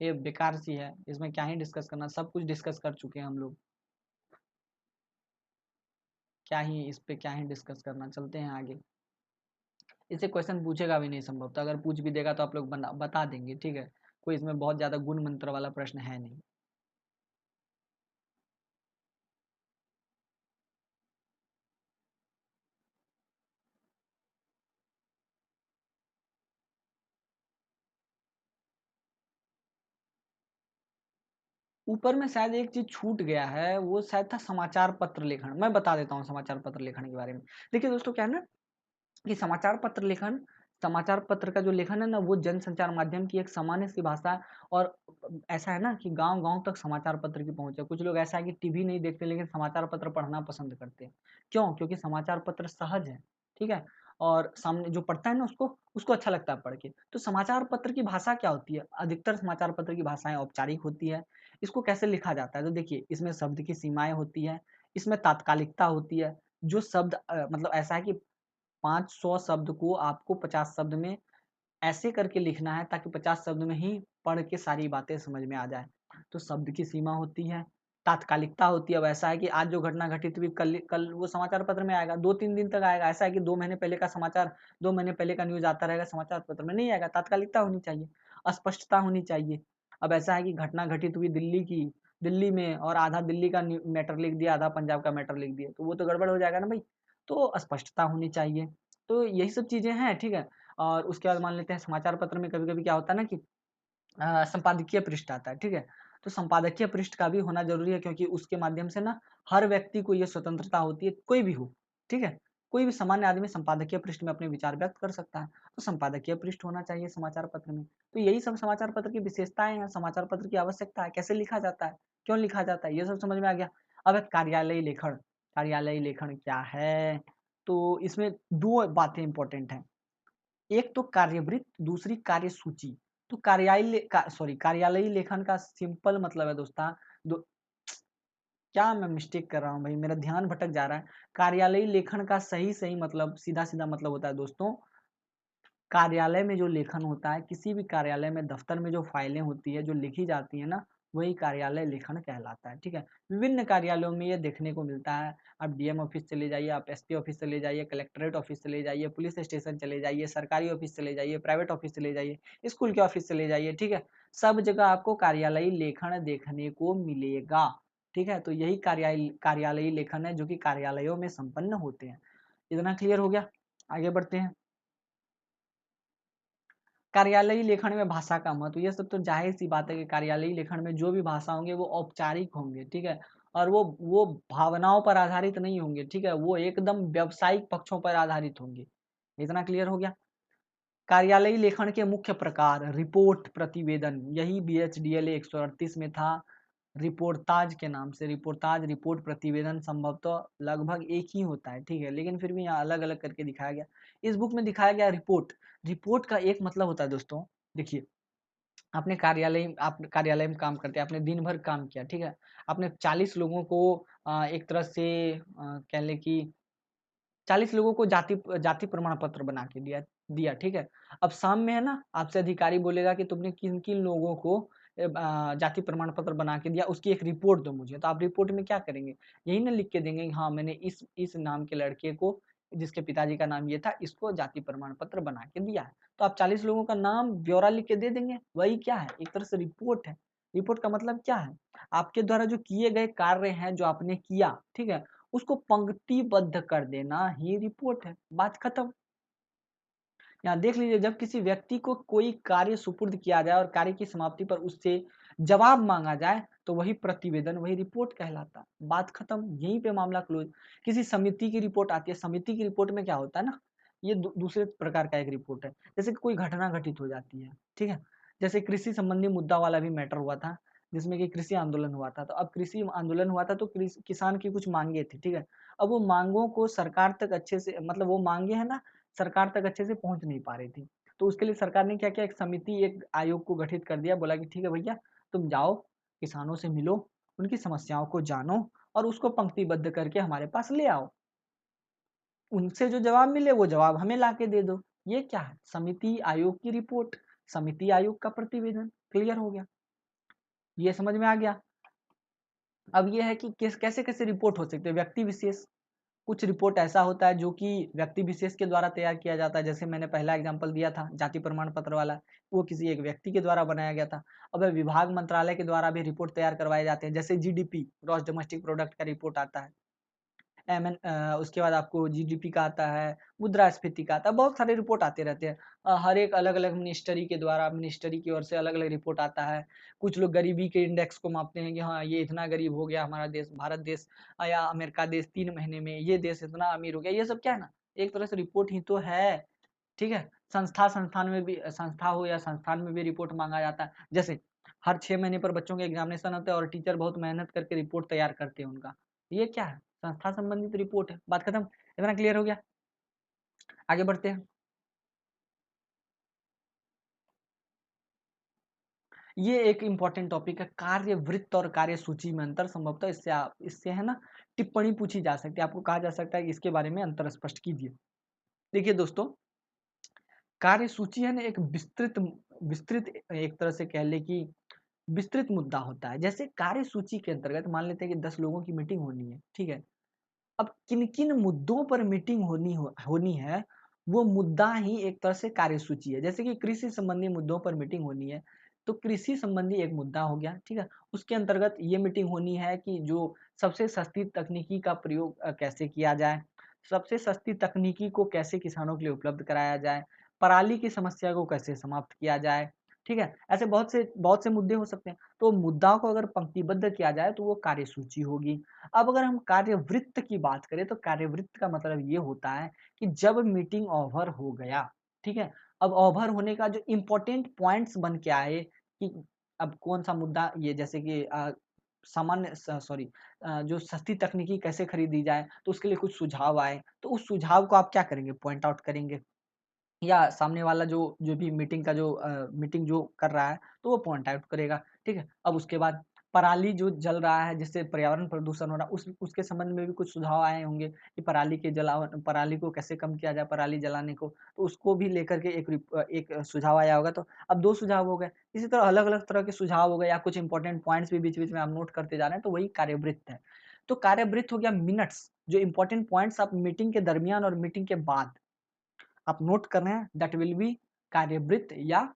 ये बेकार सी है, इसमें क्या ही डिस्कस करना, सब कुछ डिस्कस कर चुके हैं हम लोग। इस पे क्या ही डिस्कस करना, चलते हैं आगे। इससे क्वेश्चन पूछेगा भी नहीं संभवतः, अगर पूछ भी देगा तो आप लोग बता देंगे, ठीक है? कोई इसमें बहुत ज़्यादा गुण मंत्र वाला प्रश्न है नहीं। ऊपर में शायद एक चीज छूट गया है, वो शायद था समाचार पत्र लेखन। मैं बता देता हूँ समाचार पत्र लेखन के बारे में। देखिए दोस्तों, क्या है ना कि समाचार पत्र का जो लेखन है ना, वो जनसंचार माध्यम की एक सामान्य सी भाषा है। और ऐसा है ना कि गांव-गांव तक समाचार पत्र की पहुंच है। कुछ लोग ऐसा है कि टीवी नहीं देखते लेकिन समाचार पत्र पढ़ना पसंद करते हैं। क्यों? क्योंकि समाचार पत्र सहज है, ठीक है? और सामने जो पढ़ता है ना, उसको उसको अच्छा लगता है पढ़ के। तो समाचार पत्र की भाषा क्या होती है? अधिकतर समाचार पत्र की भाषाएं औपचारिक होती है। इसको कैसे लिखा जाता है? तो देखिए, इसमें शब्द की सीमाएं होती है, इसमें तात्कालिकता होती है। जो शब्द मतलब ऐसा है कि 500 शब्द को आपको 50 शब्द में ऐसे करके लिखना है ताकि 50 शब्द में ही पढ़ के सारी बातें समझ में आ जाए। तो शब्द की सीमा होती है, तात्कालिकता होती है। अब ऐसा है कि आज जो घटना घटित हुई कल कल वो समाचार पत्र में आएगा, 2-3 दिन तक आएगा। ऐसा है कि 2 महीने पहले का समाचार, 2 महीने पहले का न्यूज़ आता रहेगा, समाचार पत्र में नहीं आएगा। तात्कालिकता होनी चाहिए, स्पष्टता होनी चाहिए। अब ऐसा है कि घटना घटित हुई दिल्ली में, और आधा दिल्ली का मैटर लिख दिया, आधा पंजाब का मैटर लिख दिया, तो वो तो गड़बड़ हो जाएगा ना भाई। तो स्पष्टता होनी चाहिए। तो यही सब चीज़ें हैं, ठीक है? और उसके बाद मान लेते हैं समाचार पत्र में कभी-कभी क्या होता है ना कि संपादकीय पृष्ठ आता है, ठीक है? तो संपादकीय पृष्ठ का भी होना ज़रूरी है, क्योंकि उसके माध्यम से ना हर व्यक्ति को ये स्वतंत्रता होती है, कोई भी हो, ठीक है? कोई भी सामान्य आदमी संपादकीय पृष्ठ में अपने विचार व्यक्त कर सकता है। तो संपादकीय पृष्ठ होना चाहिए समाचार पत्र में। तो यही सब समाचार पत्र की विशेषताएँ हैं, समाचार पत्र की आवश्यकता है, कैसे लिखा जाता है, क्यों लिखा जाता है, ये सब समझ में आ गया। अब एक कार्यालयी लेखन क्या है? तो इसमें 2 बातें इम्पोर्टेंट हैं। एक तो कार्यवृत्त, दूसरी कार्यसूची। तो कार्यालयी लेखन का सिंपल मतलब है दोस्ता दो क्या मैं मिस्टेक कर रहा हूँ भाई, मेरा ध्यान भटक जा रहा है। कार्यालयी लेखन का सही मतलब सीधा-सीधा मतलब होता है दोस्तों, कार्यालय में जो लेखन होता है, किसी भी कार्यालय में, दफ्तर में जो फाइलें होती है, जो लिखी जाती है ना, वही कार्यालय लेखन कहलाता है, ठीक है? विभिन्न कार्यालयों में ये देखने को मिलता है। आप डीएम ऑफिस चले जाइए, आप एसपी ऑफिस चले जाइए, कलेक्टरेट ऑफिस चले जाइए, पुलिस स्टेशन चले जाइए, सरकारी ऑफिस चले जाइए, प्राइवेट ऑफिस चले जाइए, स्कूल के ऑफिस चले जाइए, ठीक है? सब जगह आपको कार्यालयी लेखन देखने को मिलेगा, ठीक है? तो यही कार्यालयी लेखन है जो कि कार्यालयों में संपन्न होते हैं। इतना क्लियर हो गया? आगे बढ़ते हैं। कार्यालयी लेखन में भाषा का महत्व, ये सब तो जाहिर-सी बात है कि कार्यालयी लेखन में जो भी भाषा होंगे वो औपचारिक होंगे, ठीक है? और वो भावनाओं पर आधारित नहीं होंगे, ठीक है? वो एकदम व्यावसायिक पक्षों पर आधारित होंगे। इतना क्लियर हो गया? कार्यालयी लेखन के मुख्य प्रकार, रिपोर्ट, प्रतिवेदन, यही बीएचडीएलए 138 में था, रिपोर्ताज के नाम से। रिपोर्ताज, रिपोर्ट, प्रतिवेदन संभवतः लगभग एक ही होता है, ठीक है? लेकिन फिर भी यहाँ अलग-अलग करके दिखाया गया। इस बुक में दिखाया गया रिपोर्ट। रिपोर्ट का एक मतलब होता है दोस्तों, देखिए, आप कार्यालय में काम करते हैं, आपने दिन भर काम किया, ठीक है? आपने 40 लोगों को एक तरह से कह लें कि 40 लोगों को जाति प्रमाण पत्र बना के दिया, ठीक है? अब शाम में है ना, आपसे अधिकारी बोलेगा कि तुमने किन-किन लोगों को जाति प्रमाण पत्र बना के दिया, उसकी एक रिपोर्ट दो मुझे। तो आप रिपोर्ट में क्या करेंगे? यही ना लिख के देंगे कि हाँ, मैंने इस नाम के लड़के को, जिसके पिताजी का नाम ये था, इसको जाति प्रमाण पत्र बना के दिया है। तो आप 40 लोगों का नाम, ब्यौरा लिख के दे देंगे। वही क्या है? एक तरह से रिपोर्ट है। रिपोर्ट का मतलब क्या है? आपके द्वारा जो किए गए कार्य हैं, जो आपने किया, ठीक है? उसको पंक्तिबद्ध कर देना ही रिपोर्ट है, बात खत्म। यहाँ देख लीजिए, जब किसी व्यक्ति को कोई कार्य सुपुर्द किया जाए और कार्य की समाप्ति पर उससे जवाब मांगा जाए, तो वही प्रतिवेदन, वही रिपोर्ट कहलाता है। बात खत्म, यहीं पे मामला क्लोज। किसी समिति की रिपोर्ट आती है, समिति की रिपोर्ट में क्या होता है ना, ये दूसरे प्रकार का एक रिपोर्ट है। जैसे कि कोई घटना घटित हो जाती है, ठीक है? जैसे कृषि संबंधी मुद्दा वाला भी मैटर हुआ था, जिसमें कि कृषि आंदोलन हुआ था। तो अब कृषि आंदोलन हुआ था तो किसान की कुछ मांगे थी, ठीक है? अब वो मांगों को सरकार तक अच्छे से, मतलब वो मांगे है ना, सरकार तक अच्छे से पहुँच नहीं पा रही थी। तो उसके लिए सरकार ने क्या किया, एक समिति, एक आयोग को गठित कर दिया, बोला कि ठीक है भैया, तुम जाओ, किसानों से मिलो, उनकी समस्याओं को जानो और उसको पंक्तिबद्ध करके हमारे पास ले आओ। उनसे जो जवाब मिले वो जवाब हमें लाके दे दो। ये क्या है? समिति आयोग की रिपोर्ट, समिति आयोग का प्रतिवेदन। क्लियर हो गया? ये समझ में आ गया? अब ये है कि कैसे-कैसे रिपोर्ट हो सकते हैं। व्यक्ति विशेष, कुछ रिपोर्ट ऐसा होता है जो कि व्यक्ति विशेष के द्वारा तैयार किया जाता है। जैसे मैंने पहला एग्जांपल दिया था जाति प्रमाण पत्र वाला, वो किसी एक व्यक्ति के द्वारा बनाया गया था। अब विभाग, मंत्रालय के द्वारा भी रिपोर्ट तैयार करवाए जाते हैं, जैसे जीडीपी, ग्रॉस डोमेस्टिक प्रोडक्ट का रिपोर्ट आता है। उसके बाद आपको जीडीपी का आता है, मुद्रास्फीति का आता है, बहुत सारे रिपोर्ट आते रहते हैं। हर एक अलग-अलग मिनिस्ट्री के द्वारा, मिनिस्ट्री की ओर से अलग-अलग रिपोर्ट आता है। कुछ लोग गरीबी के इंडेक्स को मापते हैं कि हाँ, ये इतना गरीब हो गया हमारा देश, भारत देश या अमेरिका देश 3 महीने में, ये देश इतना अमीर हो गया। ये सब क्या है ना, एक तरह से रिपोर्ट ही तो है, ठीक है? संस्था हो या संस्थान में भी रिपोर्ट माँगा जाता है। जैसे हर 6 महीने पर बच्चों के एग्ज़ामिनेशन होते हैं और टीचर बहुत मेहनत करके रिपोर्ट तैयार करते हैं उनका। ये क्या है? संस्था संबंधित रिपोर्ट है। बात खत्म। इतना क्लियर हो गया? आगे बढ़ते हैं। ये एक इम्पोर्टेंट टॉपिक है, कार्यवृत्त और कार्यसूची में अंतर। संभवतः इससे है ना टिप्पणी पूछी जा सकती है। आपको कहा जा सकता है कि इसके बारे में अंतर स्पष्ट कीजिए। देखिए दोस्तों, कार्यसूची है ना एक विस्तृत एक तरह से कह लें कि विस्तृत मुद्दा होता है। जैसे कार्यसूची के अंतर्गत मान लेते हैं कि 10 लोगों की मीटिंग होनी है, ठीक है? अब किन-किन मुद्दों पर मीटिंग होनी है, वो मुद्दा ही एक तरह से कार्यसूची है। जैसे कि कृषि संबंधी मुद्दों पर मीटिंग होनी है, तो कृषि संबंधी एक मुद्दा हो गया, ठीक है? उसके अंतर्गत ये मीटिंग होनी है कि जो सबसे सस्ती तकनीकी का प्रयोग कैसे किया जाए, सबसे सस्ती तकनीकी को कैसे किसानों के लिए उपलब्ध कराया जाए, पराली की समस्या को कैसे समाप्त किया जाए, ठीक है? ऐसे बहुत से मुद्दे हो सकते हैं। तो मुद्दाओं को अगर पंक्तिबद्ध किया जाए, तो वो कार्यसूची होगी। अब अगर हम कार्यवृत्त की बात करें तो कार्यवृत्त का मतलब ये होता है कि जब मीटिंग ओवर हो गया, ठीक है? अब ओवर होने का जो इम्पोर्टेंट पॉइंट्स बन के आए कि अब कौन-सा मुद्दा ये जैसे कि सामान्य स सॉरी जो सस्ती तकनीकी कैसे खरीदी जाए, तो उसके लिए कुछ सुझाव आए, तो उस सुझाव को आप क्या करेंगे? पॉइंट आउट करेंगे। या सामने वाला जो भी मीटिंग जो कर रहा है, तो वो पॉइंट आउट करेगा, ठीक है? अब उसके बाद पराली जो जल रहा है जिससे पर्यावरण प्रदूषण हो रहा है, उसके संबंध में भी कुछ सुझाव आए होंगे कि पराली को कैसे कम किया जाए, पराली जलाने को, तो उसको भी लेकर के एक सुझाव आया होगा। तो अब 2 सुझाव हो गए। इसी तरह अलग-अलग तरह के सुझाव हो गए या कुछ इंपॉर्टेंट पॉइंट्स भी बीच-बीच में आप नोट करते जा रहे हैं, तो वही कार्यवृत्त है। तो कार्यवृत्त हो गया मिनट्स, जो इंपॉर्टेंट पॉइंट्स आप मीटिंग के दरमियान और मीटिंग के बाद आप नोट कर रहे हैं, दैट विल बी कार्यवृत्त या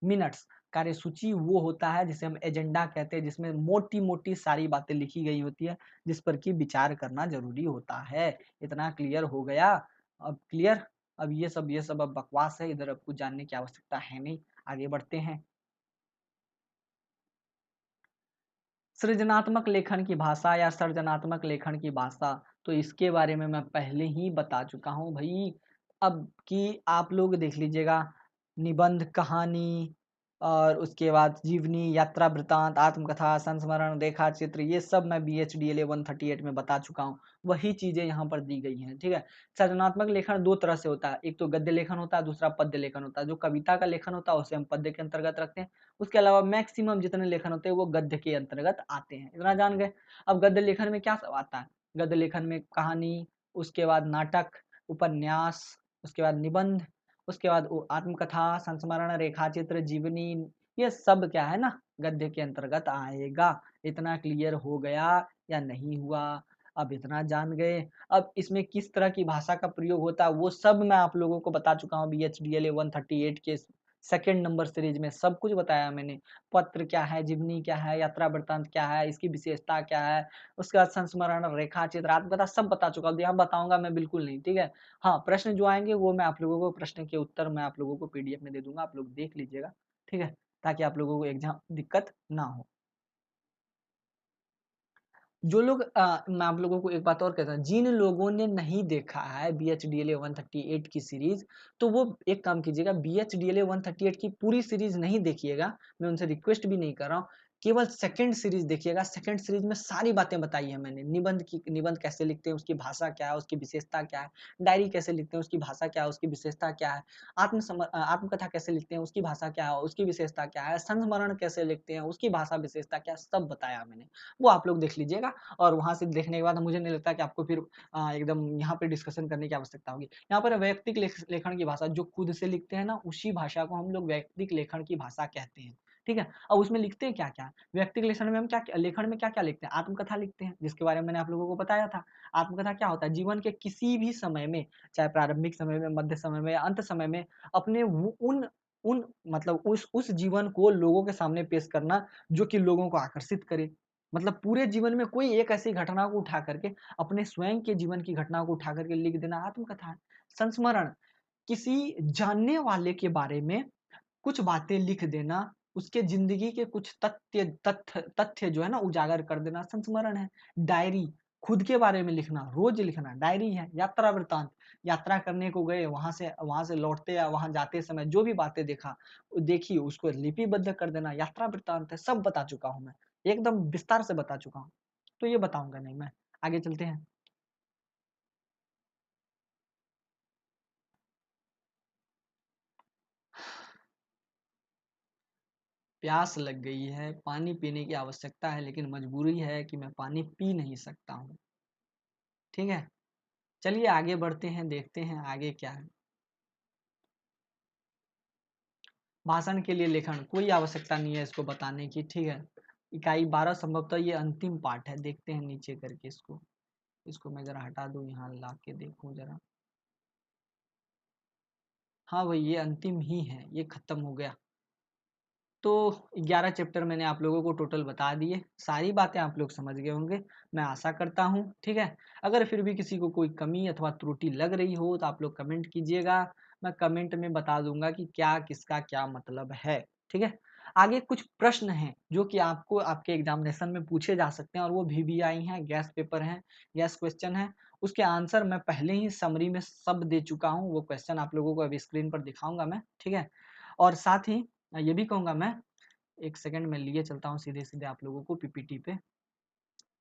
मिनट्स। कार्यसूची वो होता है जिसे हम एजेंडा कहते हैं, जिसमें मोटी-मोटी सारी बातें लिखी गई होती है, जिस पर कि विचार करना ज़रूरी होता है। इतना क्लियर हो गया? अब क्लियर? अब ये सब अब बकवास है, इधर अब कुछ जानने की आवश्यकता है नहीं। आगे बढ़ते हैं। सृजनात्मक लेखन की भाषा या सर्जनात्मक लेखन की भाषा, तो इसके बारे में मैं पहले ही बता चुका हूँ भई। अब कि आप लोग देख लीजिएगा, निबंध, कहानी और उसके बाद जीवनी, यात्रा वृत्तांत, आत्मकथा, संस्मरण, रेखाचित्र, ये सब मैं बीएचडीएलए 138 में बता चुका हूँ। वही चीज़ें यहाँ पर दी गई हैं, ठीक है? सृजनात्मक लेखन 2 तरह से होता है, एक तो गद्य लेखन होता है, दूसरा पद्य लेखन होता है। जो कविता का लेखन होता है, उसे हम पद्य के अंतर्गत रखते हैं। उसके अलावा मैक्सिमम जितने लेखन होते हैं वो गद्य के अंतर्गत आते हैं। इतना जान गए। अब गद्य लेखन में क्या सब आता है? गद्य लेखन में कहानी, उसके बाद नाटक, उपन्यास, उसके बाद निबंध, उसके बाद आत्मकथा, संस्मरण, रेखाचित्र, जीवनी, ये सब क्या है ना गद्य के अंतर्गत आएगा। इतना क्लियर हो गया या नहीं हुआ? अब इतना जान गए। अब इसमें किस तरह की भाषा का प्रयोग होता है वो सब मैं आप लोगों को बता चुका हूँ बीएचडीएलए 138 के सेकंड नंबर सीरीज में सब कुछ बताया मैंने। पत्र क्या है, जीवनी क्या है, यात्रा वृत्तांत क्या है, इसकी विशेषता क्या है, उसके बाद संस्मरण, रेखाचित्र, आत्मकथा सब बता चुका हूँ। यहाँ बताऊँगा मैं बिल्कुल नहीं, ठीक है? हाँ, प्रश्न जो आएँगे वो मैं आप लोगों को प्रश्न के उत्तर मैं आप लोगों को पीडीएफ में दे दूँगा, आप लोग देख लीजिएगा, ठीक है? ताकि आप लोगों को एग्ज़ाम दिक्कत ना हो। जो लोग मैं आप लोगों को एक बात और कहता हूँ, जिन लोगों ने नहीं देखा है बीएचडीएलए 138 की सीरीज़, तो वो एक काम कीजिएगा बीएचडीएलए 138 की पूरी सीरीज़ नहीं देखिएगा, मैं उनसे रिक्वेस्ट भी नहीं कर रहा हूँ। केवल सेकंड सीरीज़ देखिएगा, सेकंड सीरीज़ में सारी बातें बताई है मैंने। निबंध कैसे लिखते हैं, उसकी भाषा क्या है, उसकी विशेषता क्या है, डायरी कैसे लिखते हैं, उसकी भाषा क्या है, उसकी विशेषता क्या है, आत्मकथा कैसे लिखते हैं, उसकी भाषा क्या है, उसकी विशेषता क्या है, संस्मरण कैसे लिखते हैं, उसकी भाषा विशेषता क्या है, सब बताया मैंने। वो आप लोग देख लीजिएगा। और वहाँ से देखने के बाद मुझे नहीं लगता कि आपको फिर एकदम यहाँ पे डिस्कशन करने की आवश्यकता होगी। यहाँ पर वैयक्तिक लेखन की भाषा जो खुद से लिखते हैं ना, उसी भाषा को हम लोग वैयक्तिक लेखन की भाषा कहते हैं। ठीक है? अब उसमें लिखते हैं क्या-क्या? व्यक्तिगत लेखन में क्या-क्या लिखते हैं? आत्मकथा लिखते हैं, जिसके बारे में मैंने आप लोगों को बताया था। आत्मकथा क्या होता है? जीवन के किसी भी समय में, चाहे प्रारंभिक समय में, मध्य समय में या अंत समय में, अपने वो उन मतलब उस जीवन को लोगों के सामने पेश करना, जो कि लोगों को आकर्षित करे। मतलब पूरे जीवन में कोई एक ऐसी घटना को उठा करके, अपने स्वयं के जीवन की घटना को उठा करके लिख देना आत्मकथा है। संस्मरण, किसी जानने वाले के बारे में कुछ बातें लिख देना, उसके ज़िंदगी के कुछ तथ्य जो है ना उजागर कर देना, संस्मरण है। डायरी, खुद के बारे में लिखना, रोज़ लिखना, डायरी है। यात्रा वृत्तांत, यात्रा करने को गए, वहाँ से लौटते या वहाँ जाते समय जो भी बातें देखी उसको लिपिबद्ध कर देना, यात्रा वृत्तांत है। सब बता चुका हूँ मैं, एकदम विस्तार से बता चुका हूँ। तो ये बताऊँगा नहीं मैं। आगे चलते हैं। प्यास लग गई है, पानी पीने की आवश्यकता है, लेकिन मजबूरी है कि मैं पानी पी नहीं सकता हूँ। ठीक है? चलिए आगे बढ़ते हैं, देखते हैं आगे क्या है। भाषण के लिए लेखन, कोई आवश्यकता नहीं है इसको बताने की, ठीक है? इकाई 12 संभवतः ये अंतिम पार्ट है, देखते हैं नीचे करके इसको। इसको मैं ज़रा हटा दूँ, यहाँ ला के देखूँ ज़रा। हाँ भाई, ये अंतिम ही है, ये खत्म हो गया। तो 11 चैप्टर मैंने आप लोगों को टोटल बता दिए, सारी बातें आप लोग समझ गए होंगे, मैं आशा करता हूँ, ठीक है? अगर फिर भी किसी को कोई कमी अथवा त्रुटि लग रही हो तो आप लोग कमेंट कीजिएगा, मैं कमेंट में बता दूंगा कि क्या किसका क्या मतलब है, ठीक है? आगे कुछ प्रश्न हैं जो कि आपको आपके एग्जामिनेशन में पूछे जा सकते हैं, और वो VBI हैं, गैस पेपर हैं, गैस क्वेश्चन है। उसके आंसर मैं पहले ही समरी में सब दे चुका हूँ, वो क्वेश्चन आप लोगों को अभी स्क्रीन पर दिखाऊंगा मैं, ठीक है? और साथ ही ये भी कहूँगा मैं, एक सेकंड में लिए चलता हूँ सीधे-सीधे आप लोगों को पीपीटी पे।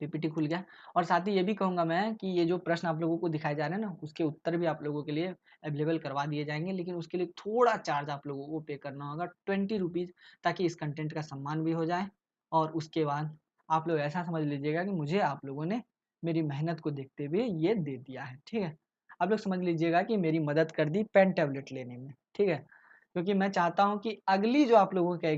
पीपीटी खुल गया। और साथ ही ये भी कहूँगा मैं कि ये जो प्रश्न आप लोगों को दिखाए जा रहे हैं ना, उसके उत्तर भी आप लोगों के लिए अवेलेबल करवा दिए जाएँगे, लेकिन उसके लिए थोड़ा चार्ज आप लोगों को पे करना होगा, 20 रुपीज़, ताकि इस कंटेंट का सम्मान भी हो जाए। और उसके बाद आप लोग ऐसा समझ लीजिएगा कि मुझे आप लोगों ने मेरी मेहनत को देखते हुए ये दे दिया है, ठीक है? आप लोग समझ लीजिएगा कि मेरी मदद कर दी पेन टैबलेट लेने में, ठीक है? क्योंकि मैं चाहता हूँ कि अगला जो आप लोगों का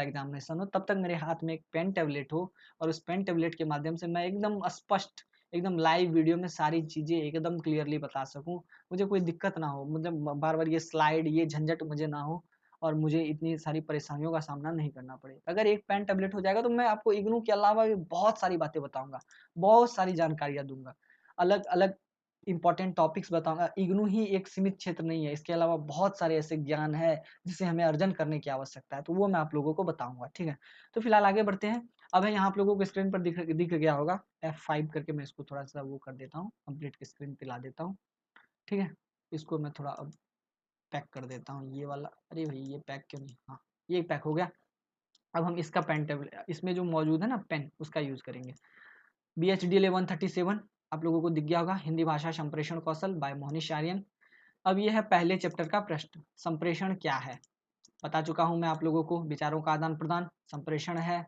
एग्ज़ामिनेशन हो, तब तक मेरे हाथ में एक पेन टैबलेट हो, और उस पेन टैबलेट के माध्यम से मैं एकदम स्पष्ट, एकदम लाइव वीडियो में सारी चीज़ें एकदम क्लियरली बता सकूँ। मुझे कोई दिक्कत ना हो, मुझे बार-बार ये स्लाइड, ये झंझट मुझे ना हो, और मुझे इतनी सारी परेशानियों का सामना नहीं करना पड़े। अगर एक पेन टैबलेट हो जाएगा तो मैं आपको इग्नू के अलावा भी बहुत सारी बातें बताऊँगा, बहुत सारी जानकारियाँ दूँगा। अलग-अलग इम्पोर्टेंट टॉपिक्स बताऊँगा। इग्नू ही एक सीमित क्षेत्र नहीं है, इसके अलावा बहुत सारे ऐसे ज्ञान है, जिसे हमें अर्जन करने की आवश्यकता है, तो वो मैं आप लोगों को बताऊँगा, ठीक है? तो फिलहाल आगे बढ़ते हैं। अब है यहाँ आप लोगों को स्क्रीन पर दिख गया होगा, F5 करके मैं इसको थोड़ा-सा वो कर देता हूँ, कंप्लीट की स्क्रीन पे ला देता हूँ, ठीक है? इसको मैं थोड़ा अब पैक कर देता हूँ, ये वाला, अरे भई ये पैक क्यों नहीं, हाँ, ये पैक हो गया। अब हम इसका पेन टेबल, इसमें जो मौजूद है ना पेन, उसका यूज़ करेंगे। BHDLA 137 आप लोगों को दिख गया होगा, हिंदी भाषा संप्रेषण कौशल बाय मोहनीश आर्यन। अब ये है पहले चैप्टर का प्रश्न, संप्रेषण क्या है? बता चुका हूँ मैं आप लोगों को, विचारों का आदान-प्रदान संप्रेषण है।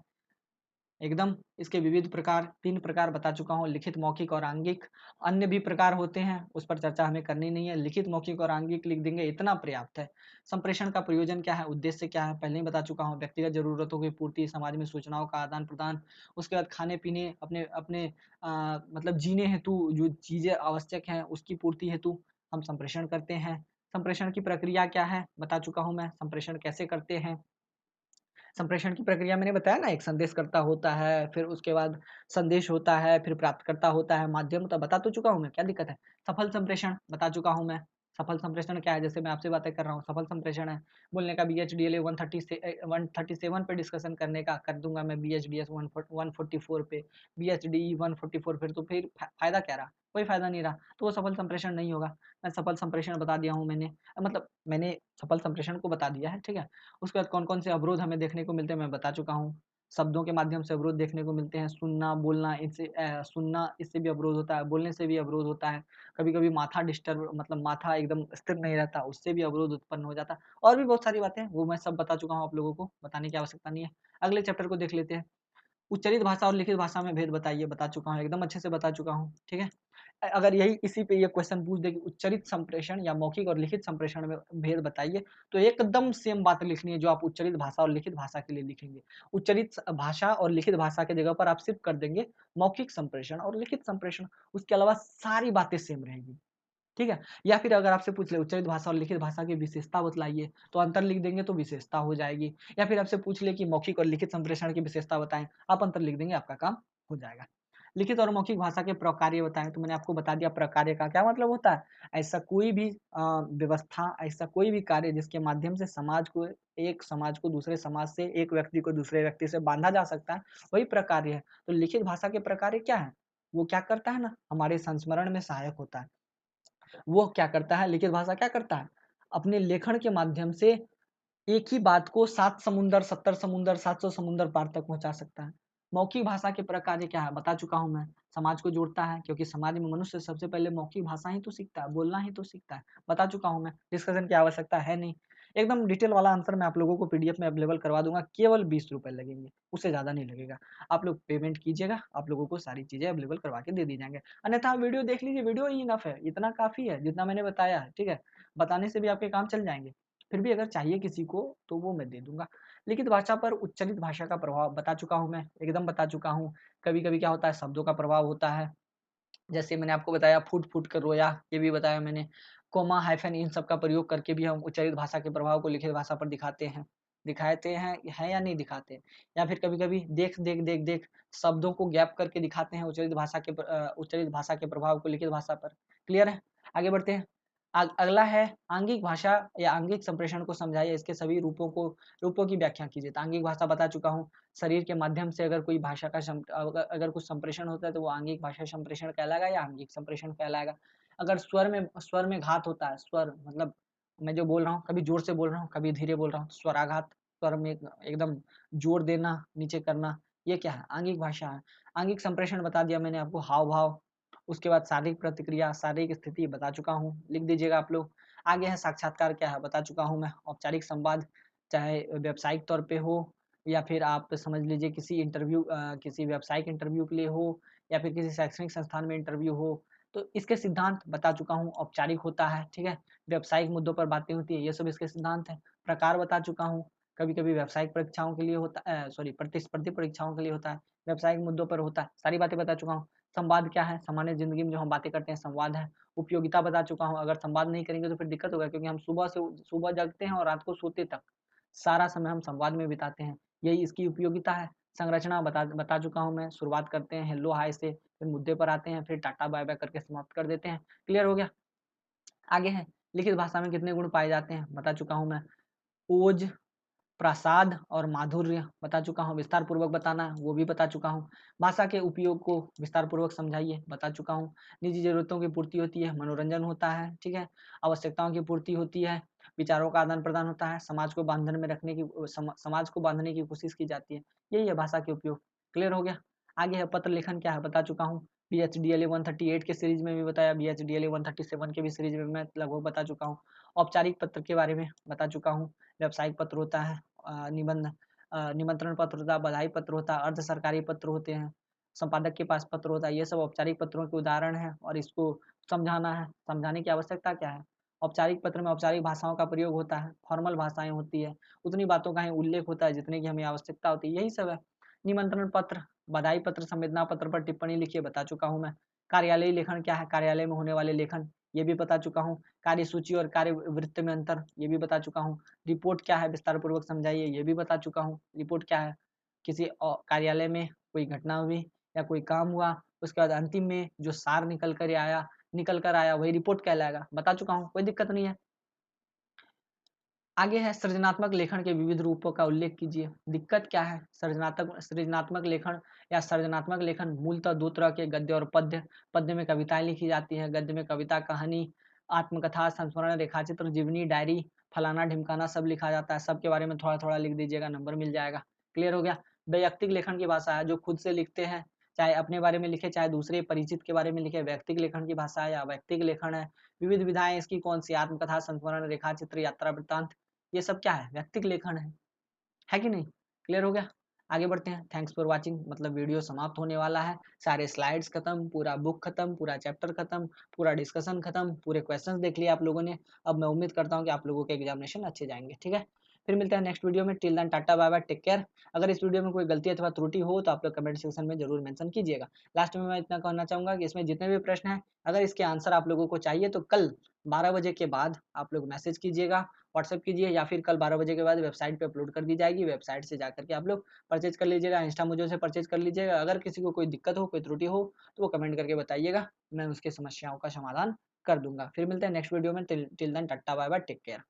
एकदम इसके विविध प्रकार, 3 प्रकार बता चुका हूँ, लिखित, मौखिक और आंगिक। अन्य भी प्रकार होते हैं, उस पर चर्चा हमें करनी नहीं है। लिखित, मौखिक और आंगिक लिख देंगे, इतना पर्याप्त है। संप्रेषण का प्रयोजन क्या है, उद्देश्य क्या है, पहले ही बता चुका हूँ। व्यक्तिगत ज़रूरतों की पूर्ति, समाज में सूचनाओं का आदान-प्रदान, उसके बाद खाने-पीने, अपने अपने मतलब जीने हेतु जो चीज़ें आवश्यक हैं, उसकी पूर्ति हेतु हम संप्रेषण करते हैं। संप्रेषण की प्रक्रिया क्या है, बता चुका हूँ मैं। संप्रेषण कैसे करते हैं? संप्रेषण की प्रक्रिया मैंने बताया ना, एक संदेशकर्ता होता है, फिर उसके बाद संदेश होता है, फिर प्राप्तकर्ता होता है, माध्यम तो बता तो चुका हूँ मैं, क्या दिक्कत है? सफल संप्रेषण बता चुका हूँ मैं। सफल संप्रेषण क्या है? जैसे मैं आपसे बातें कर रहा हूँ, सफल संप्रेषण है। बोलने का BHDLA 137 पे डिस्कशन करने का कर दूँगा मैं, BHDS 144 पे, BHDE 144, फिर फ़ायदा क्या रहा? कोई फ़ायदा नहीं रहा, तो वो सफल संप्रेषण नहीं होगा। मैं सफल संप्रेषण बता दिया हूँ मैंने, मतलब मैंने सफल संप्रेषण को बता दिया है, ठीक है? उसके बाद कौन-कौन से अवरोध हमें देखने को मिलते हैं, मैं बता चुका हूँ। शब्दों के माध्यम से अवरोध देखने को मिलते हैं, सुनना, बोलना, सुनना इससे भी अवरोध होता है, बोलने से भी अवरोध होता है। कभी-कभी माथा डिस्टर्ब, मतलब माथा एकदम स्थिर नहीं रहता, उससे भी अवरोध उत्पन्न हो जाता है। और भी बहुत सारी बातें हैं, वो मैं सब बता चुका हूँ आप लोगों को, बताने की आवश्यकता नहीं है। अगले चैप्टर को देख लेते हैं। उच्चरित भाषा और लिखित भाषा में भेद बताइए, बता चुका हूँ, एकदम अच्छे से बता चुका हूँ, ठीक है? अगर यही इसी पे ये क्वेश्चन पूछ दे कि उच्चरित संप्रेषण या मौखिक और लिखित संप्रेषण में भेद बताइए, तो एकदम सेम बात लिखनी है जो आप उच्चरित भाषा और लिखित भाषा के लिए लिखेंगे। उच्चरित भाषा और लिखित भाषा की जगह पर आप सिर्फ कर देंगे मौखिक संप्रेषण और लिखित संप्रेषण, उसके अलावा सारी बातें सेम रहेंगी, ठीक है। या फिर अगर आपसे पूछ ले उच्चरित भाषा और लिखित भाषा की विशेषता बतलाइए, तो अंतर लिख देंगे तो विशेषता हो जाएगी। या फिर आपसे पूछ ले कि मौखिक और लिखित संप्रेषण की विशेषता बताएं, आप अंतर लिख देंगे, आपका काम हो जाएगा। लिखित और मौखिक भाषा के प्रकार्य बताएं, तो मैंने आपको बता दिया प्रकार्य का क्या मतलब होता है। ऐसा कोई भी व्यवस्था, ऐसा कोई भी कार्य जिसके माध्यम से समाज को दूसरे समाज से, एक व्यक्ति को दूसरे व्यक्ति से बांधा जा सकता है, वही प्रकार्य है। तो लिखित भाषा के प्रकार्य क्या है, वो क्या करता है ना, हमारे संस्मरण में सहायक होता है। वो क्या करता है, लिखित भाषा क्या करता है, अपने लेखन के माध्यम से एक ही बात को 7 समुंदर, 70 समुंदर, 700 समुंदर पार तक पहुंचा सकता है। मौखिक भाषा के प्रकार क्या है, बता चुका हूं मैं। समाज को जोड़ता है, क्योंकि समाज में मनुष्य सबसे पहले मौखिक भाषा ही तो सीखता है, बोलना ही तो सीखता है। बता चुका हूं मैं, डिस्कशन की आवश्यकता है नहीं। एकदम डिटेल वाला आंसर मैं आप लोगों को पीडीएफ में अवेलेबल करवा दूंगा, केवल 20 रुपए लगेंगे, उससे ज्यादा नहीं लगेगा। आप लोग पेमेंट कीजिएगा, आप लोगों को सारी चीजें अवेलेबल करवा के दे दी जाएंगे। अन्यथा वीडियो देख लीजिए, वीडियो ही इनफ है, इतना काफी है जितना मैंने बताया है, ठीक है। बताने से भी आपके काम चल जाएंगे। फिर भी अगर चाहिए किसी को तो वो मैं दे दूंगा। लिखित भाषा पर उच्चरित भाषा का प्रभाव बता चुका हूँ मैं, एकदम बता चुका हूँ। कभी कभी क्या होता है, शब्दों का प्रभाव होता है, जैसे मैंने आपको बताया फूट फूट कर रोया, ये भी बताया मैंने। कोमा हाइफन इन सब का प्रयोग करके भी हम उच्चरित भाषा के प्रभाव को लिखित भाषा पर दिखाते हैं, दिखाते हैं है या नहीं दिखाते। या फिर कभी कभी देख देख देख देख शब्दों को गैप करके दिखाते हैं उच्चरित भाषा के प्रभाव को लिखित भाषा पर। क्लियर है, आगे बढ़ते हैं। अगला है आंगिक भाषा या आंगिक संप्रेषण को समझाइए, इसके सभी रूपों की व्याख्या कीजिए। तो आंगिक भाषा बता चुका हूँ, शरीर के माध्यम से अगर कोई भाषा का अगर कुछ संप्रेषण होता है तो वो आंगिक भाषा संप्रेषण कहलाएगा या आंगिक संप्रेषण कहलाएगा। अगर स्वर में घात होता है, स्वर मतलब मैं जो बोल रहा हूँ, कभी जोर से बोल रहा हूँ, कभी धीरे बोल रहा हूँ, स्वराघात, स्वर में एकदम जोर देना, नीचे करना, ये क्या है, आंगिक भाषा है। आंगिक संप्रेषण बता दिया मैंने आपको, हाव भाव। उसके बाद शारीरिक प्रतिक्रिया, शारीरिक स्थिति बता चुका हूँ, लिख दीजिएगा आप लोग। आगे है साक्षात्कार क्या है, बता चुका हूँ मैं। औपचारिक संवाद, चाहे व्यावसायिक तौर पे हो या फिर आप समझ लीजिए किसी व्यावसायिक इंटरव्यू के लिए हो या फिर किसी शैक्षणिक संस्थान में इंटरव्यू हो, तो इसके सिद्धांत बता चुका हूँ। औपचारिक होता है, ठीक है, व्यावसायिक मुद्दों पर बातें होती है, ये सब इसके सिद्धांत है। प्रकार बता चुका हूँ, कभी कभी व्यावसायिक परीक्षाओं के लिए होता है, सॉरी प्रतिस्पर्धी परीक्षाओं के लिए होता है, व्यावसायिक मुद्दों पर होता है, सारी बातें बता चुका हूँ। संवाद क्या है, सामान्य जिंदगी में जो हम बातें करते हैं संवाद है। उपयोगिता बता चुका हूँ, अगर संवाद नहीं करेंगे तो फिर दिक्कत होगा, क्योंकि हम सुबह जगते हैं और रात को सोते तक सारा समय हम संवाद में बिताते हैं, यही इसकी उपयोगिता है। संरचना बता चुका हूँ मैं, शुरुआत करते हैं हेलो हाय से, फिर मुद्दे पर आते हैं, फिर टाटा बाय बाय करके समाप्त कर देते हैं। क्लियर हो गया, आगे है लिखित भाषा में कितने गुण पाए जाते हैं, बता चुका हूँ मैं। ओज, प्रसाद और माधुर्य बता चुका हूँ, विस्तार पूर्वक बताना है वो भी बता चुका हूँ। भाषा के उपयोग को विस्तार पूर्वक समझाइए, बता चुका हूँ। निजी जरूरतों की पूर्ति होती है, मनोरंजन होता है, ठीक है, आवश्यकताओं की पूर्ति होती है, विचारों का आदान प्रदान होता है, समाज को बांधने की कोशिश की जाती है, यही है भाषा के उपयोग। क्लियर हो गया, आगे है पत्र लेखन क्या है, बता चुका हूँ। BHDLA 138 के सीरीज में भी बताया, BHDLA 137 के भी सीरीज में मैं लगभग बता चुका हूँ। औपचारिक पत्र के बारे में बता चुका हूँ। व्यावसायिक पत्र होता है, निमंत्रण पत्र होता है, बधाई पत्र होता है, अर्ध सरकारी पत्र होते हैं, संपादक के पास पत्र होता है, ये सब औपचारिक पत्रों के उदाहरण है और इसको समझाना है। समझाने की आवश्यकता क्या है, औपचारिक पत्र में औपचारिक भाषाओं का प्रयोग होता है, फॉर्मल भाषाएं होती है, उतनी बातों का ही उल्लेख होता है जितने की हमें आवश्यकता होती है, यही सब है। निमंत्रण पत्र, बधाई पत्र, संवेदना पत्र पर टिप्पणी लिखिए, बता चुका हूँ मैं। कार्यालयीय लेखन क्या है, कार्यालय में होने वाले लेखन, ये भी बता चुका हूँ। कार्य सूची और कार्य वृत्त में अंतर, ये भी बता चुका हूँ। रिपोर्ट क्या है, विस्तार पूर्वक समझाइए, ये भी बता चुका हूँ। रिपोर्ट क्या है, किसी कार्यालय में कोई घटना हुई या कोई काम हुआ, उसके बाद अंतिम में जो सार निकल कर आया वही रिपोर्ट कहलाएगा, बता चुका हूँ, कोई दिक्कत नहीं है। आगे है सृजनात्मक लेखन के विविध रूपों का उल्लेख कीजिए। दिक्कत क्या है, सृजनात्मक लेखन या सृजनात्मक लेखन मूलतः दो तरह के, गद्य और पद्य। पद्य में कविताएं लिखी जाती है, गद्य में कविता, कहानी, आत्मकथा, संस्मरण, रेखाचित्र, जीवनी, डायरी, फलाना ढिमकाना सब लिखा जाता है। सबके बारे में थोड़ा थोड़ा लिख दीजिएगा, नंबर मिल जाएगा। क्लियर हो गया। वैयक्तिक लेखन की भाषा है, जो खुद से लिखते हैं, चाहे अपने बारे में लिखे चाहे दूसरे परिचित के बारे में लिखे, व्यक्तिगत लेखन की भाषा है या व्यक्तिगत लेखन है। विविध विधाएं इसकी कौन सी, आत्मकथा, संस्मरण, रेखाचित्र, यात्रा वृत्तांत, ये सब क्या है, व्यक्तिगत लेखन है कि नहीं। क्लियर हो गया, आगे बढ़ते हैं। थैंक्स फॉर वाचिंग, मतलब वीडियो समाप्त होने वाला है, सारे स्लाइड्स खत्म, पूरा बुक खत्म, पूरा चैप्टर खत्म, पूरा डिस्कशन खत्म, पूरे क्वेश्चंस देख लिए आप लोगों ने। अब मैं उम्मीद करता हूँ कि आप लोगों के एग्जामिनेशन अच्छे जाएंगे, ठीक है। फिर मिलते हैं नेक्स्ट वीडियो में। Till then tata bye bye, take care. अगर इस वीडियो में कोई गलती अथवा त्रुटि हो तो आप लोग कमेंट सेक्शन में जरूर मेंशन कीजिएगा। लास्ट में मैं इतना कहना चाहूँगा कि इसमें जितने भी प्रश्न हैं, अगर इसके आंसर आप लोगों को चाहिए तो कल 12 बजे के बाद आप लोग मैसेज कीजिएगा, व्हाट्सएप कीजिए, या फिर कल 12 बजे के बाद वेबसाइट पे अपलोड कर दी जाएगी। वेबसाइट से जाकर के आप लोग परचेज कर लीजिएगा, इंस्टा मुझे से परचेज कर लीजिएगा। अगर किसी को कोई दिक्कत हो, कोई त्रुटि हो तो वो कमेंट करके बताइएगा, मैं उसकी समस्याओं का समाधान कर दूंगा। फिर मिलते हैं नेक्स्ट वीडियो में। Till then tata bye bye, take care.